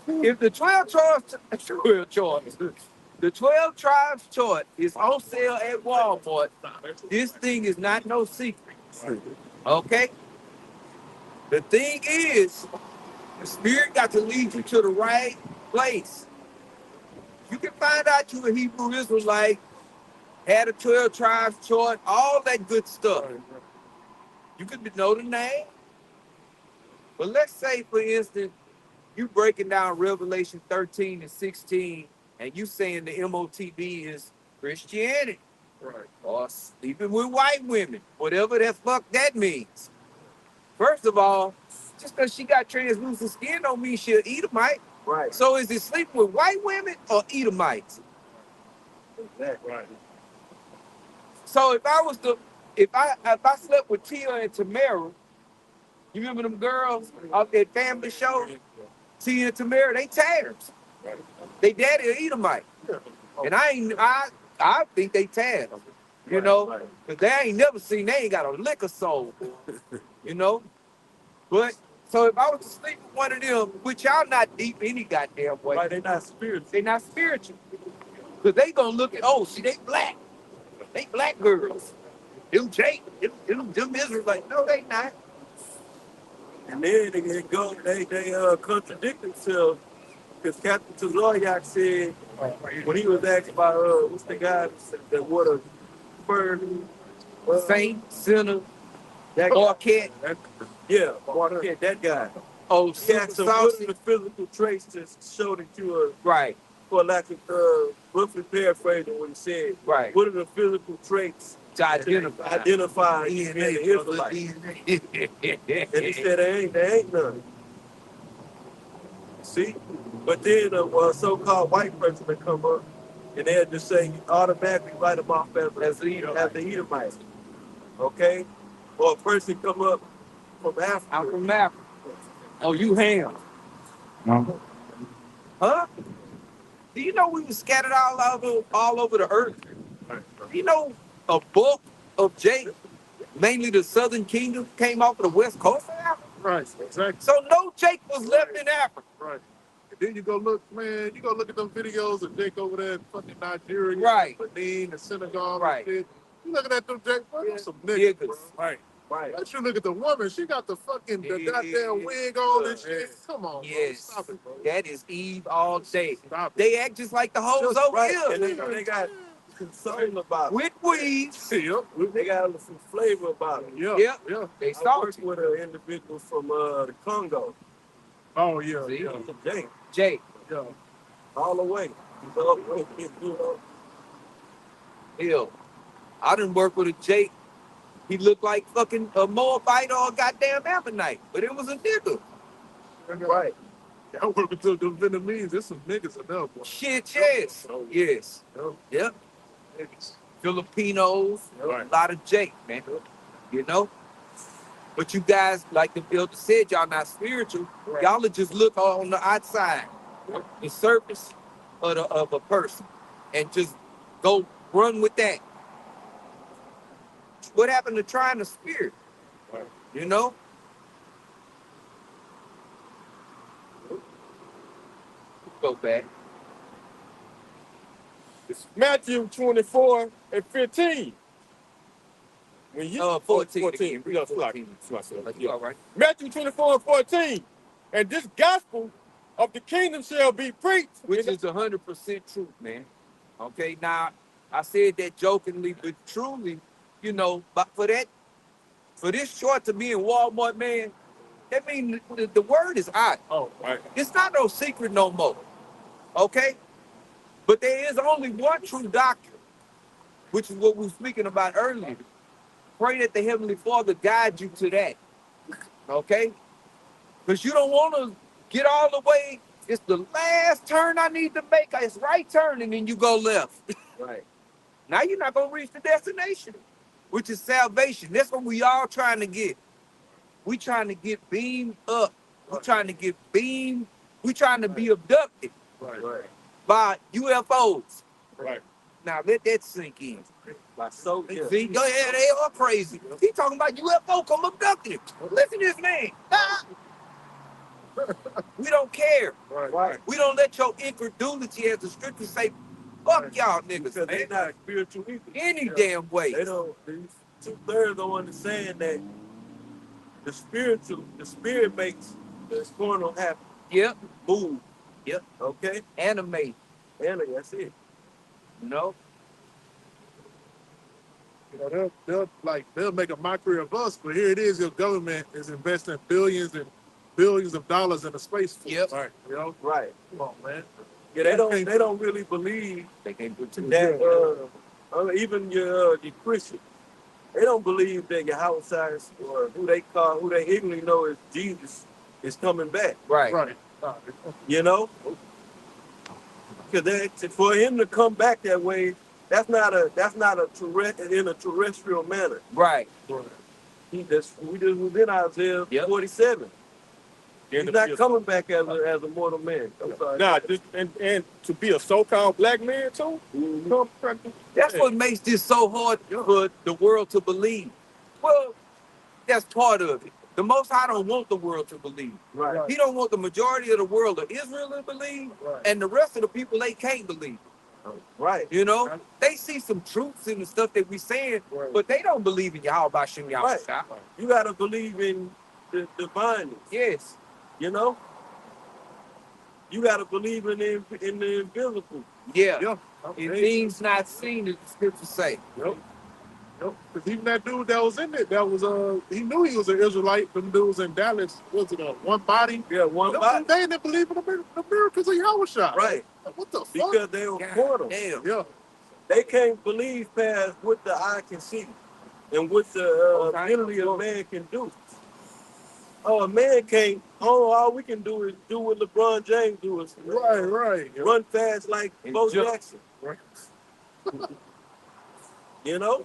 Speaker 1: If the 12 tribes chart is on sale at Walmart, this thing is not no secret. Okay? The thing is, the spirit got to lead you to the right place. You can find out you a Hebrew Israelite, had a 12 tribes chart, all that good stuff. You could know the name. But let's say, for instance, you breaking down Revelation 13 and 16, and you saying the MOTB is Christianity.
Speaker 2: Right.
Speaker 1: Or sleeping with white women, whatever the fuck that means. First of all, just because she got translucent skin don't mean she'll Edomite.
Speaker 3: Right.
Speaker 1: So is it sleeping with white women or Edomites?
Speaker 2: Right.
Speaker 1: So if I slept with Tia and Tamara, you remember them girls off that family show? Tia and Tamara, they tatters. They daddy an Edomite. And I think they tatters. You know? Because they ain't never seen, they ain't got a liquor soul. You know? But so if I was to sleep with one of them, which y'all not deep any goddamn way.
Speaker 3: Right, they're not spiritual.
Speaker 1: They not spiritual. Because they gonna look at, oh, see, they black. They black girls. Them Israelites. No, they not.
Speaker 3: And then they contradict themselves because Captain Tazaryak said when he was asked about what's the guy that wore the fur
Speaker 1: Saint, sinner,
Speaker 3: that
Speaker 1: Marquette.
Speaker 3: that guy.
Speaker 1: Oh,
Speaker 3: He had
Speaker 1: super
Speaker 3: some
Speaker 1: saucy.
Speaker 3: good physical traits to show that you were
Speaker 1: Right.
Speaker 3: for lack of roughly paraphrasing what he said.
Speaker 1: Right.
Speaker 3: What are the physical traits
Speaker 1: To identify.
Speaker 3: identify you being an Israelite? And he said there ain't none. See? But then a so-called white person would come up and they'll just say you automatically write them off as the Edomite. Okay? Or a person come up from Africa.
Speaker 1: I'm from Africa. Oh, you ham. Huh? Do you know we were scattered all over the earth? You know, a bulk of Jake, mainly the Southern Kingdom, came off of the west coast of Africa.
Speaker 2: Right, exactly.
Speaker 1: So no Jake was left in Africa.
Speaker 2: Right. And then you go look, man, you go look at them videos of Jake over there in fucking Nigeria,
Speaker 1: Right.
Speaker 2: Benin, and Senegal,
Speaker 1: Right.
Speaker 2: and shit. You looking at them Jake, bro, them some niggas, bro.
Speaker 1: Right.
Speaker 3: Right.
Speaker 2: Let you look at the woman, she got the fucking the
Speaker 1: Yeah.
Speaker 2: goddamn wig on and shit. Come on, bro.
Speaker 1: Yes.
Speaker 2: Stop it, bro.
Speaker 1: That is Eve all day.
Speaker 2: Stop it.
Speaker 1: They act just like the hoes
Speaker 3: Just
Speaker 1: over
Speaker 3: right.
Speaker 1: here.
Speaker 3: And they got concern about it.
Speaker 1: With weaves.
Speaker 2: Yep.
Speaker 3: They got some flavor about it.
Speaker 2: Yeah.
Speaker 1: Yep.
Speaker 2: Yeah.
Speaker 1: They
Speaker 3: I worked
Speaker 1: salty.
Speaker 3: with an individual from the Congo.
Speaker 2: Oh, yeah.
Speaker 1: See?
Speaker 2: Yeah.
Speaker 3: Jake,
Speaker 1: Jake.
Speaker 2: Yeah.
Speaker 3: all the way. You know,
Speaker 1: Hell. I done work with a Jake. He looked like fucking a Moabite or a goddamn Ammonite. But it was a nigga.
Speaker 3: right.
Speaker 2: I work with the Vietnamese. There's some niggas in there, boy.
Speaker 1: Shit, yes. Yes.
Speaker 2: Yep.
Speaker 1: Yep. Filipinos.
Speaker 2: Right.
Speaker 1: A lot of Jake, man. You know? But you guys, like the elder said, y'all not spiritual. Y'all will just look on the outside, the surface of a person, and just go run with that. What happened to trying the spirit?
Speaker 2: Right.
Speaker 1: You know? Go back.
Speaker 5: It's Matthew 24 and 15. When you
Speaker 1: 14.
Speaker 5: 14. We got
Speaker 1: 14. You all right?
Speaker 5: Matthew 24 and 14. And this gospel of the kingdom shall be preached.
Speaker 1: Which is 100% truth, man. Okay, now I said that jokingly, but truly, you know, but for this short to be in Walmart, man, that means the word is out.
Speaker 2: Oh,
Speaker 5: right.
Speaker 1: It's not no secret no more. Okay? But there is only one true doctrine, which is what we were speaking about earlier. Pray that the Heavenly Father guide you to that. Okay? Because you don't want to get all the way. It's the last turn I need to make. It's right turn, and then you go left.
Speaker 3: Right.
Speaker 1: Now you're not going to reach the destination, which is salvation. That's what we all trying to get. We trying to get beamed up. We trying to get beamed. We trying to be abducted
Speaker 2: right.
Speaker 3: Right.
Speaker 1: by UFOs.
Speaker 5: Right.
Speaker 1: Now let that sink in.
Speaker 3: Like so, yeah.
Speaker 1: See, yeah, they are crazy. He talking about UFO come abducting him. Listen to this man. Ah! We don't care.
Speaker 3: Right.
Speaker 1: We don't let your incredulity, as the scriptures say, fuck y'all niggas,
Speaker 3: Because they're
Speaker 1: man.
Speaker 3: not spiritual either.
Speaker 1: Any damn way.
Speaker 3: They don't. These 2/3 don't understand that the spirit makes the carnal happen.
Speaker 1: Yep.
Speaker 3: Move.
Speaker 1: Yep.
Speaker 3: Okay.
Speaker 1: Animate.
Speaker 3: And that's it.
Speaker 1: You know?
Speaker 2: You know, they'll make a mockery of us, but here it is, your government is investing billions and billions of dollars in a space force.
Speaker 1: Yep.
Speaker 2: Right. You know?
Speaker 3: Right.
Speaker 2: Come on, man.
Speaker 3: Yeah, they don't really believe
Speaker 1: They can't put two
Speaker 3: that.
Speaker 1: together.
Speaker 3: Even your Christian, they don't believe that your house size or who they ignorantly know is Jesus is coming back.
Speaker 1: Right.
Speaker 2: Right.
Speaker 3: You know, because for him to come back that way, that's not a in a terrestrial manner.
Speaker 1: Right.
Speaker 3: We just was in Isaiah
Speaker 1: Yep.
Speaker 3: 47. He's
Speaker 5: Then
Speaker 3: not coming back as a mortal man. I'm sorry.
Speaker 5: Nah, and to be a so-called black man too.
Speaker 1: That's what makes this so hard for the world to believe. Well, that's part of it. The Most High don't want the world to believe.
Speaker 3: Right.
Speaker 1: He don't want the majority of the world of Israel to believe,
Speaker 2: Right.
Speaker 1: and the rest of the people, they can't believe.
Speaker 3: Right.
Speaker 1: You know?
Speaker 2: Right.
Speaker 1: They see some truths in the stuff that we saying,
Speaker 2: Right.
Speaker 1: but they don't believe in Yahweh Bashem Yahweh.
Speaker 3: Right. You got to believe in the divineness.
Speaker 1: Yes.
Speaker 3: You know. You got to believe in the invisible.
Speaker 1: Yeah.
Speaker 2: Yeah.
Speaker 1: In things not seen, as the scriptures say.
Speaker 2: Yep. Because even that dude that was in it, that was he knew he was an Israelite. Them dudes in Dallas, was it one body?
Speaker 3: Yeah, one
Speaker 2: Them
Speaker 3: body.
Speaker 2: They didn't believe in the miracles of Yahushua.
Speaker 3: Right.
Speaker 2: Like, what the fuck?
Speaker 3: Because they were
Speaker 1: God
Speaker 3: mortal.
Speaker 1: damn.
Speaker 2: Yeah.
Speaker 3: They can't believe past what the eye can see and what the
Speaker 1: Okay.
Speaker 3: ability of man can do. Oh, a man can't. Oh, all we can do is do what LeBron James do is
Speaker 2: Right.
Speaker 3: run fast like
Speaker 1: And
Speaker 3: Bo
Speaker 1: jump.
Speaker 3: Jackson.
Speaker 2: Right.
Speaker 3: You know,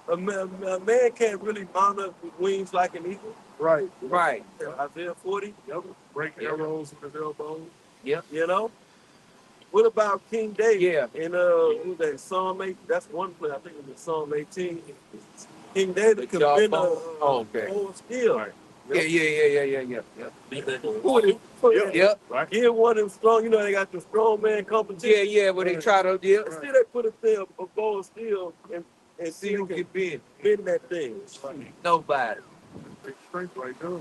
Speaker 3: a man can't really mount up with wings like an eagle.
Speaker 2: Right.
Speaker 1: Right.
Speaker 3: Isaiah 40.
Speaker 2: Yep. Break
Speaker 1: Yeah.
Speaker 2: arrows with his elbows.
Speaker 1: Yep.
Speaker 3: You know. What about King David?
Speaker 1: Yeah.
Speaker 3: In who's that? Psalm 8. That's one place. I think it was Psalm 18. King David could
Speaker 1: job
Speaker 3: bend a
Speaker 1: oh, okay.
Speaker 3: old steel.
Speaker 2: Right.
Speaker 1: Yeah.
Speaker 3: Yep.
Speaker 2: Right.
Speaker 3: Get one of them strong. You know they got the strong man competition.
Speaker 1: Yeah. Where they try to
Speaker 3: Still they put a thing a bowl of steel and
Speaker 1: see who can bend.
Speaker 3: bend that thing.
Speaker 1: Nobody.
Speaker 2: Big strength right there.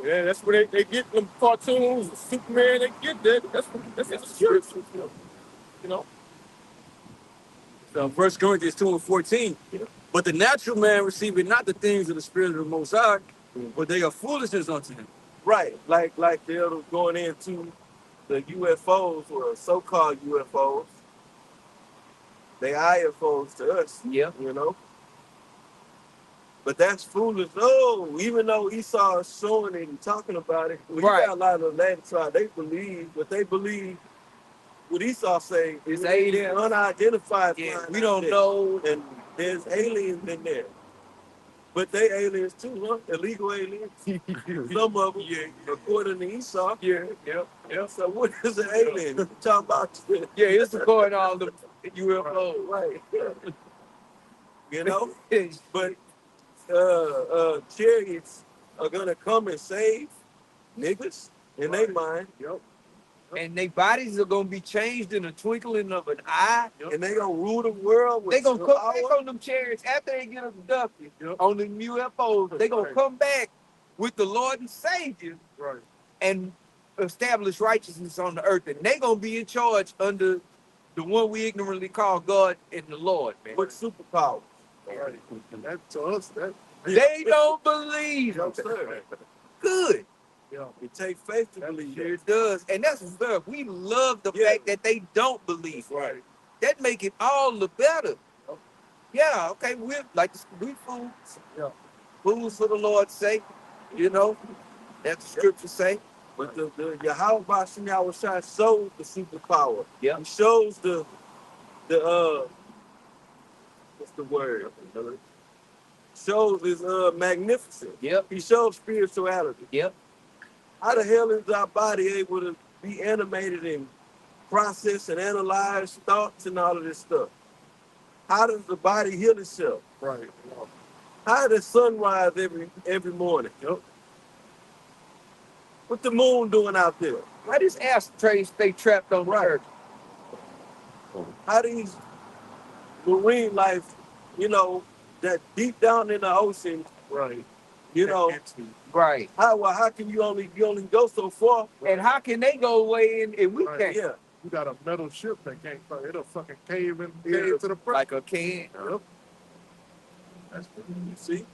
Speaker 5: Yeah, that's where they get them cartoons, Superman, they get that. That's the scripture. You know?
Speaker 3: So 1 Corinthians 2:14. But the natural man receiveth not the things of the Spirit of the Most High, but they are foolishness unto him. Right, like they're going into the UFOs or so-called UFOs. They IFOs to us,
Speaker 1: Yep.
Speaker 3: you know. But that's foolish. Oh, even though Esau is showing it and talking about it, well,
Speaker 1: Right.
Speaker 3: you got a lot of Latin tribe. They believe what Esau say
Speaker 1: It's
Speaker 3: is
Speaker 1: aliens.
Speaker 3: unidentified.
Speaker 1: Yeah.
Speaker 3: flying
Speaker 1: We don't
Speaker 3: objects.
Speaker 1: know.
Speaker 3: And there's aliens in there. But they aliens too, huh? Illegal aliens. Some of them, according to Esau.
Speaker 1: Yeah.
Speaker 3: So what is an alien? You talking about?
Speaker 1: Yeah. It's going on the UFO.
Speaker 3: Right. You know? But chariots are gonna come and save niggas in their mind.
Speaker 2: Yep.
Speaker 1: And their bodies are gonna be changed in a twinkling of an eye.
Speaker 3: And they gonna rule the world with
Speaker 1: They gonna come
Speaker 3: power.
Speaker 1: back on them chariots after they get abducted
Speaker 2: Yep.
Speaker 1: on them UFOs. They gonna
Speaker 2: Right.
Speaker 1: come back with the Lord and Savior
Speaker 2: Right.
Speaker 1: and establish righteousness on the earth. And they gonna be in charge under the one we ignorantly call God and the Lord, man.
Speaker 3: With superpowers.
Speaker 2: Right. And that to us, that
Speaker 1: They don't believe.
Speaker 3: Yes, sir.
Speaker 1: Good.
Speaker 3: It takes faith to believe.
Speaker 1: It does. And that's fair. We love the
Speaker 3: Yeah.
Speaker 1: fact that they don't believe.
Speaker 3: Right.
Speaker 1: That make it all the better. Yeah, okay, we're like we fools.
Speaker 2: Yeah.
Speaker 1: Fools for the Lord's sake. You know, that's the scripture say.
Speaker 3: But the Yahweh Bashim Yahushua shows the superpower.
Speaker 1: Yeah.
Speaker 3: He shows the what's the word? Shows his magnificence.
Speaker 1: Yep.
Speaker 3: He shows spirituality.
Speaker 1: Yep.
Speaker 3: How the hell is our body able to be animated and process and analyze thoughts and all of this stuff? How does the body heal itself?
Speaker 2: right.
Speaker 3: How does the sun rise every morning?
Speaker 2: Yep.
Speaker 3: What the moon doing out there?
Speaker 1: Why does ashtrays stay trapped on the earth?
Speaker 3: How these marine life, you know, that deep down in the ocean,
Speaker 2: Right.
Speaker 3: you know,
Speaker 1: Right.
Speaker 3: how can you only go so far?
Speaker 1: And how can they go away and we
Speaker 2: Right.
Speaker 1: can't?
Speaker 3: Yeah.
Speaker 2: You got a metal ship that can't. It'll fucking cave in.
Speaker 3: Yeah.
Speaker 2: Cave to the pressure.
Speaker 1: Like a can.
Speaker 2: Yep. That's
Speaker 3: You see?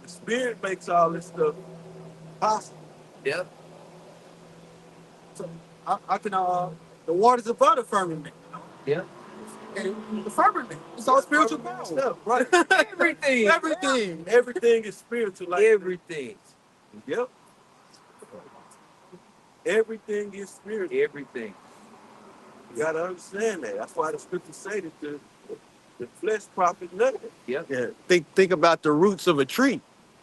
Speaker 3: The spirit makes all this stuff possible.
Speaker 1: Yep.
Speaker 4: So I can the waters above the firmament.
Speaker 1: Yep.
Speaker 4: And the firmament. It's all spiritual power.
Speaker 3: Stuff, right?
Speaker 1: Everything.
Speaker 4: Everything.
Speaker 3: Everything is spiritual. Like
Speaker 1: Everything.
Speaker 3: Yep. Everything is spiritual.
Speaker 1: Everything.
Speaker 3: You gotta understand that. That's why the scriptures say that the flesh profit nothing.
Speaker 1: Yep.
Speaker 6: Yeah, think about the roots of a tree.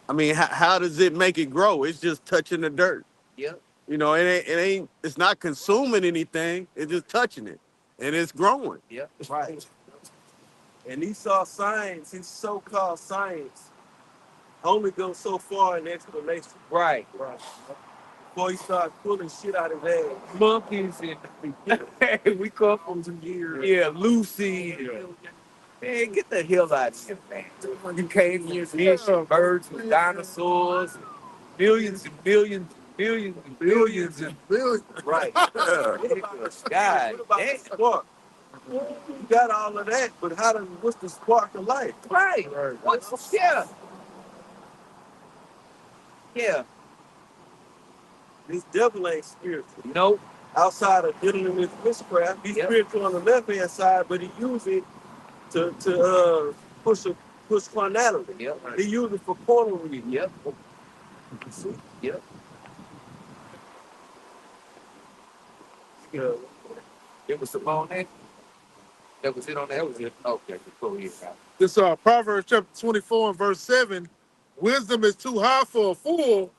Speaker 6: I mean, how does it make it grow? It's just touching the dirt.
Speaker 1: Yep.
Speaker 6: You know, it's not consuming anything. It's just touching it, and it's growing.
Speaker 1: Yep.
Speaker 3: Right. And Esau science, his so-called science, only goes so far in explanation.
Speaker 1: Right.
Speaker 3: Before he starts pulling shit out of his ass.
Speaker 1: Monkeys and we come from some years. Yeah, Lucy. Man, get the hell out of here, man. You came here, fish and birds with dinosaurs, billions and billions, billions and billions and
Speaker 3: Right.
Speaker 1: God
Speaker 3: What about the
Speaker 1: damn.
Speaker 3: spark? You got all of that, but what's the spark of life?
Speaker 1: Right.
Speaker 2: Right.
Speaker 1: What's yeah. Yeah.
Speaker 3: This devil ain't spiritual.
Speaker 1: Nope.
Speaker 3: Outside of dealing with witchcraft, he's
Speaker 1: Yep.
Speaker 3: spiritual on the left hand side, but he uses it to push carnality.
Speaker 1: Yep.
Speaker 3: He uses it for carnal reasons.
Speaker 1: Yep. Yep.
Speaker 3: Yeah.
Speaker 1: It was Simone that. That was it on that. That was it. Okay. Cool. Yeah.
Speaker 2: This Proverbs chapter 24 and verse 7. Wisdom is too high for a fool.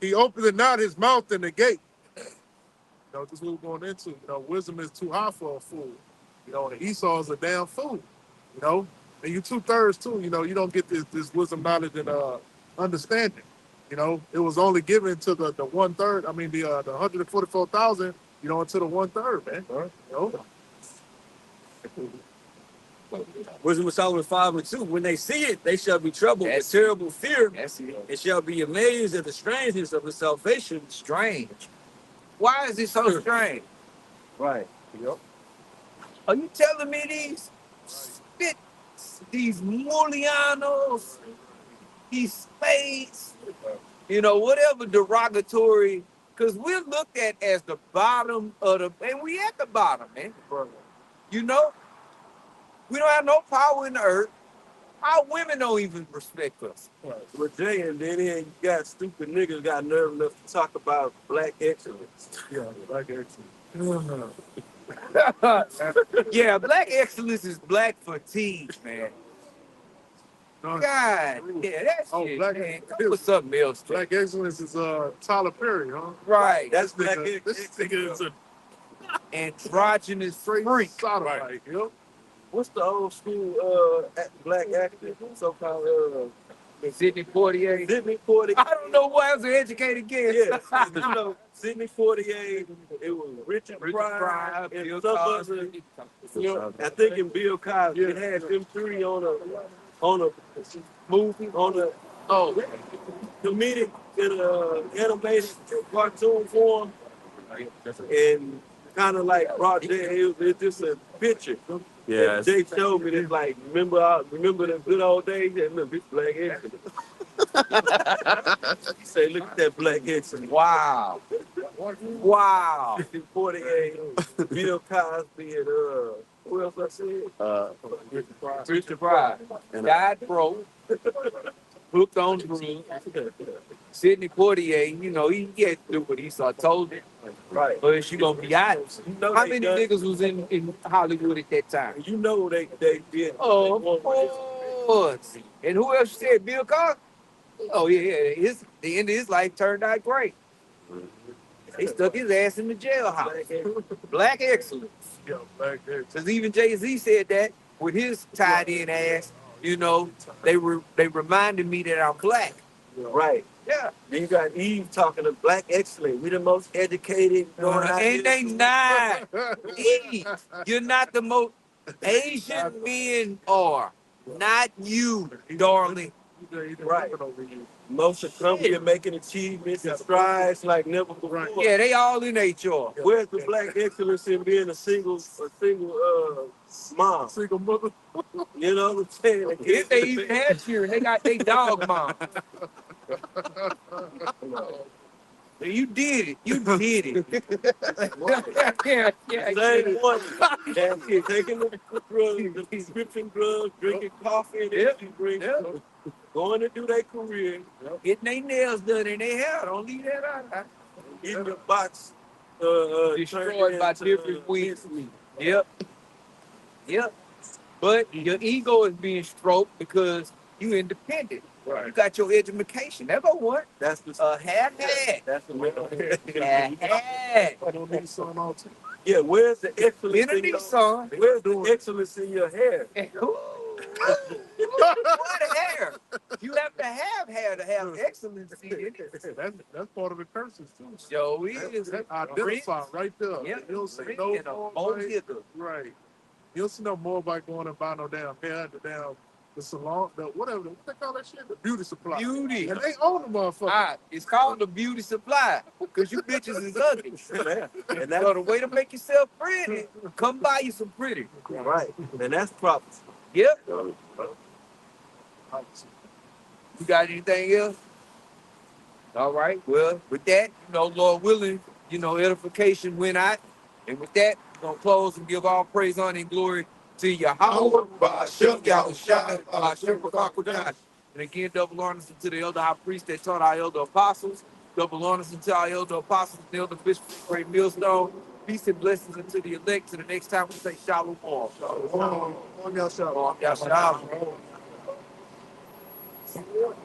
Speaker 2: He openeth not his mouth in the gate. You know, this is what we're going into. You know, wisdom is too high for a fool. You know, and Esau's a damn fool. You know, and you 2/3 too. You know, you don't get this wisdom, knowledge, and understanding. You know, it was only given to the 1/3. I mean, the 144,000. You know, into the 1/3, man. You know,
Speaker 3: Wisdom of Solomon 5 and 2. When they see it, they shall be troubled with
Speaker 1: That's-
Speaker 3: terrible fear,
Speaker 1: That's it.
Speaker 3: and shall be amazed at the strangeness of the salvation.
Speaker 1: Strange. Why is it so strange?
Speaker 3: Right.
Speaker 2: yep.
Speaker 1: Are you telling me these spits, these Mulianos, these spades, you know, whatever derogatory, because we're looked at as the bottom of the, and we at the bottom, man. You know, we don't have no power in the earth. Our women don't even respect us.
Speaker 3: But Jay, and then you got stupid niggas got nerve enough to talk about black excellence.
Speaker 2: Yeah, like actually.
Speaker 1: Yeah, black excellence is black fatigue, man.
Speaker 2: No,
Speaker 1: God, yeah, that's
Speaker 2: Oh,
Speaker 1: shit,
Speaker 2: black-
Speaker 1: man. Come with something else, Jay.
Speaker 2: Black excellence is Tyler Perry, huh?
Speaker 1: Right.
Speaker 3: That's
Speaker 2: This
Speaker 3: black
Speaker 2: nigga, this nigga is a
Speaker 1: Androgynous
Speaker 2: straight
Speaker 1: freak.
Speaker 2: sodomite, you know?
Speaker 3: What's the old school black actor? So-called
Speaker 1: Sidney Poitier.
Speaker 3: Sidney Poitier.
Speaker 1: I don't know why I was an educated guess.
Speaker 3: Yeah, you know, Sidney Poitier. It was Richard Pryor and
Speaker 1: Bill
Speaker 3: some
Speaker 1: Cosby.
Speaker 3: other. You know, I think in Bill Cosby, it had them three on a movie on a comedic in a animated cartoon form, and kind of like brought there. It's just a picture.
Speaker 6: Yeah.
Speaker 3: Jay showed me this, like, remember the good old days? And look, this black excellence. He say, look at that black excellence.
Speaker 1: Wow. Wow.
Speaker 3: 48, Bill Cosby, and who else I said?
Speaker 1: Richard Pryor. Died broke. Hooked on drugs. Sidney Poitier, you know, he had to do what he saw told him.
Speaker 3: Right.
Speaker 1: But she gonna be honest.
Speaker 3: You know
Speaker 1: How
Speaker 3: they
Speaker 1: many
Speaker 3: done-
Speaker 1: niggas was in Hollywood at that time?
Speaker 3: You know they did.
Speaker 1: Oh, of course. And who else said? Bill Cosby? Oh, yeah. The end of his life turned out great. He stuck his ass in the jailhouse. Black excellence.
Speaker 2: Yeah, black excellence.
Speaker 1: Because even Jay-Z said that with his tied-in ass, you know, they reminded me that I'm black.
Speaker 3: Right.
Speaker 1: Yeah.
Speaker 3: Then you got Eve talking to black excellence. We the most educated.
Speaker 1: And they not. Eve, you're not the most. Asian men are. Not you, darling.
Speaker 3: Right. Most accomplished, making achievements and strides like never before.
Speaker 1: Yeah, they all in HR.
Speaker 3: Where's the black excellence in being a single mom?
Speaker 2: Single mother.
Speaker 3: You know what I'm saying?
Speaker 1: If they even had children, they got their dog mom. You did it. You did it. yeah.
Speaker 3: Same one. Damn kid, taking the drugs, the prescription drugs, drinking coffee and energy drinks, going to do their career,
Speaker 1: Getting their nails done in their hair. Don't leave that out.
Speaker 3: getting your box
Speaker 1: Destroyed by different weeds. Yep. But your ego is being stroked because you independent. You got your education. That's what.
Speaker 3: That's the
Speaker 1: Half-had.
Speaker 3: that's the middle.
Speaker 1: Half-had.
Speaker 2: I don't need some all too.
Speaker 3: Yeah, where's the excellence
Speaker 1: In a
Speaker 3: in your
Speaker 1: Nissan.
Speaker 3: where's the excellence in your hair?
Speaker 1: What hair? You have to have hair to have excellence in it.
Speaker 2: That's part of the curses too.
Speaker 1: Yo, he is
Speaker 2: That identify right there.
Speaker 1: Yeah,
Speaker 2: You don't see
Speaker 1: Prince
Speaker 2: no
Speaker 1: and a
Speaker 2: more,
Speaker 1: bone
Speaker 2: right?
Speaker 1: hitter.
Speaker 2: Right. You don't see no more by going and buy no damn hair, the damn the salon, the whatever, what they call that shit, the beauty supply.
Speaker 1: Beauty.
Speaker 2: And they own the motherfucker.
Speaker 1: It's called the beauty supply because you bitches is ugly.
Speaker 3: And
Speaker 1: So the way to make yourself pretty, come buy you some pretty.
Speaker 3: right. And that's prophecy.
Speaker 1: Yep. You got anything else? All right. Well, with that, Lord willing, edification went out. And with that, we're gonna close and give all praise, honor, and glory to Yahweh. And again, double honors to the elder high priest that taught our elder apostles. Double honors to our elder apostles and elder bishops of Great Millstone. Peace and blessings unto the elect. To the next time we say Shalom.
Speaker 4: Shalom, y'all, shalom.
Speaker 1: Shalom. Shalom.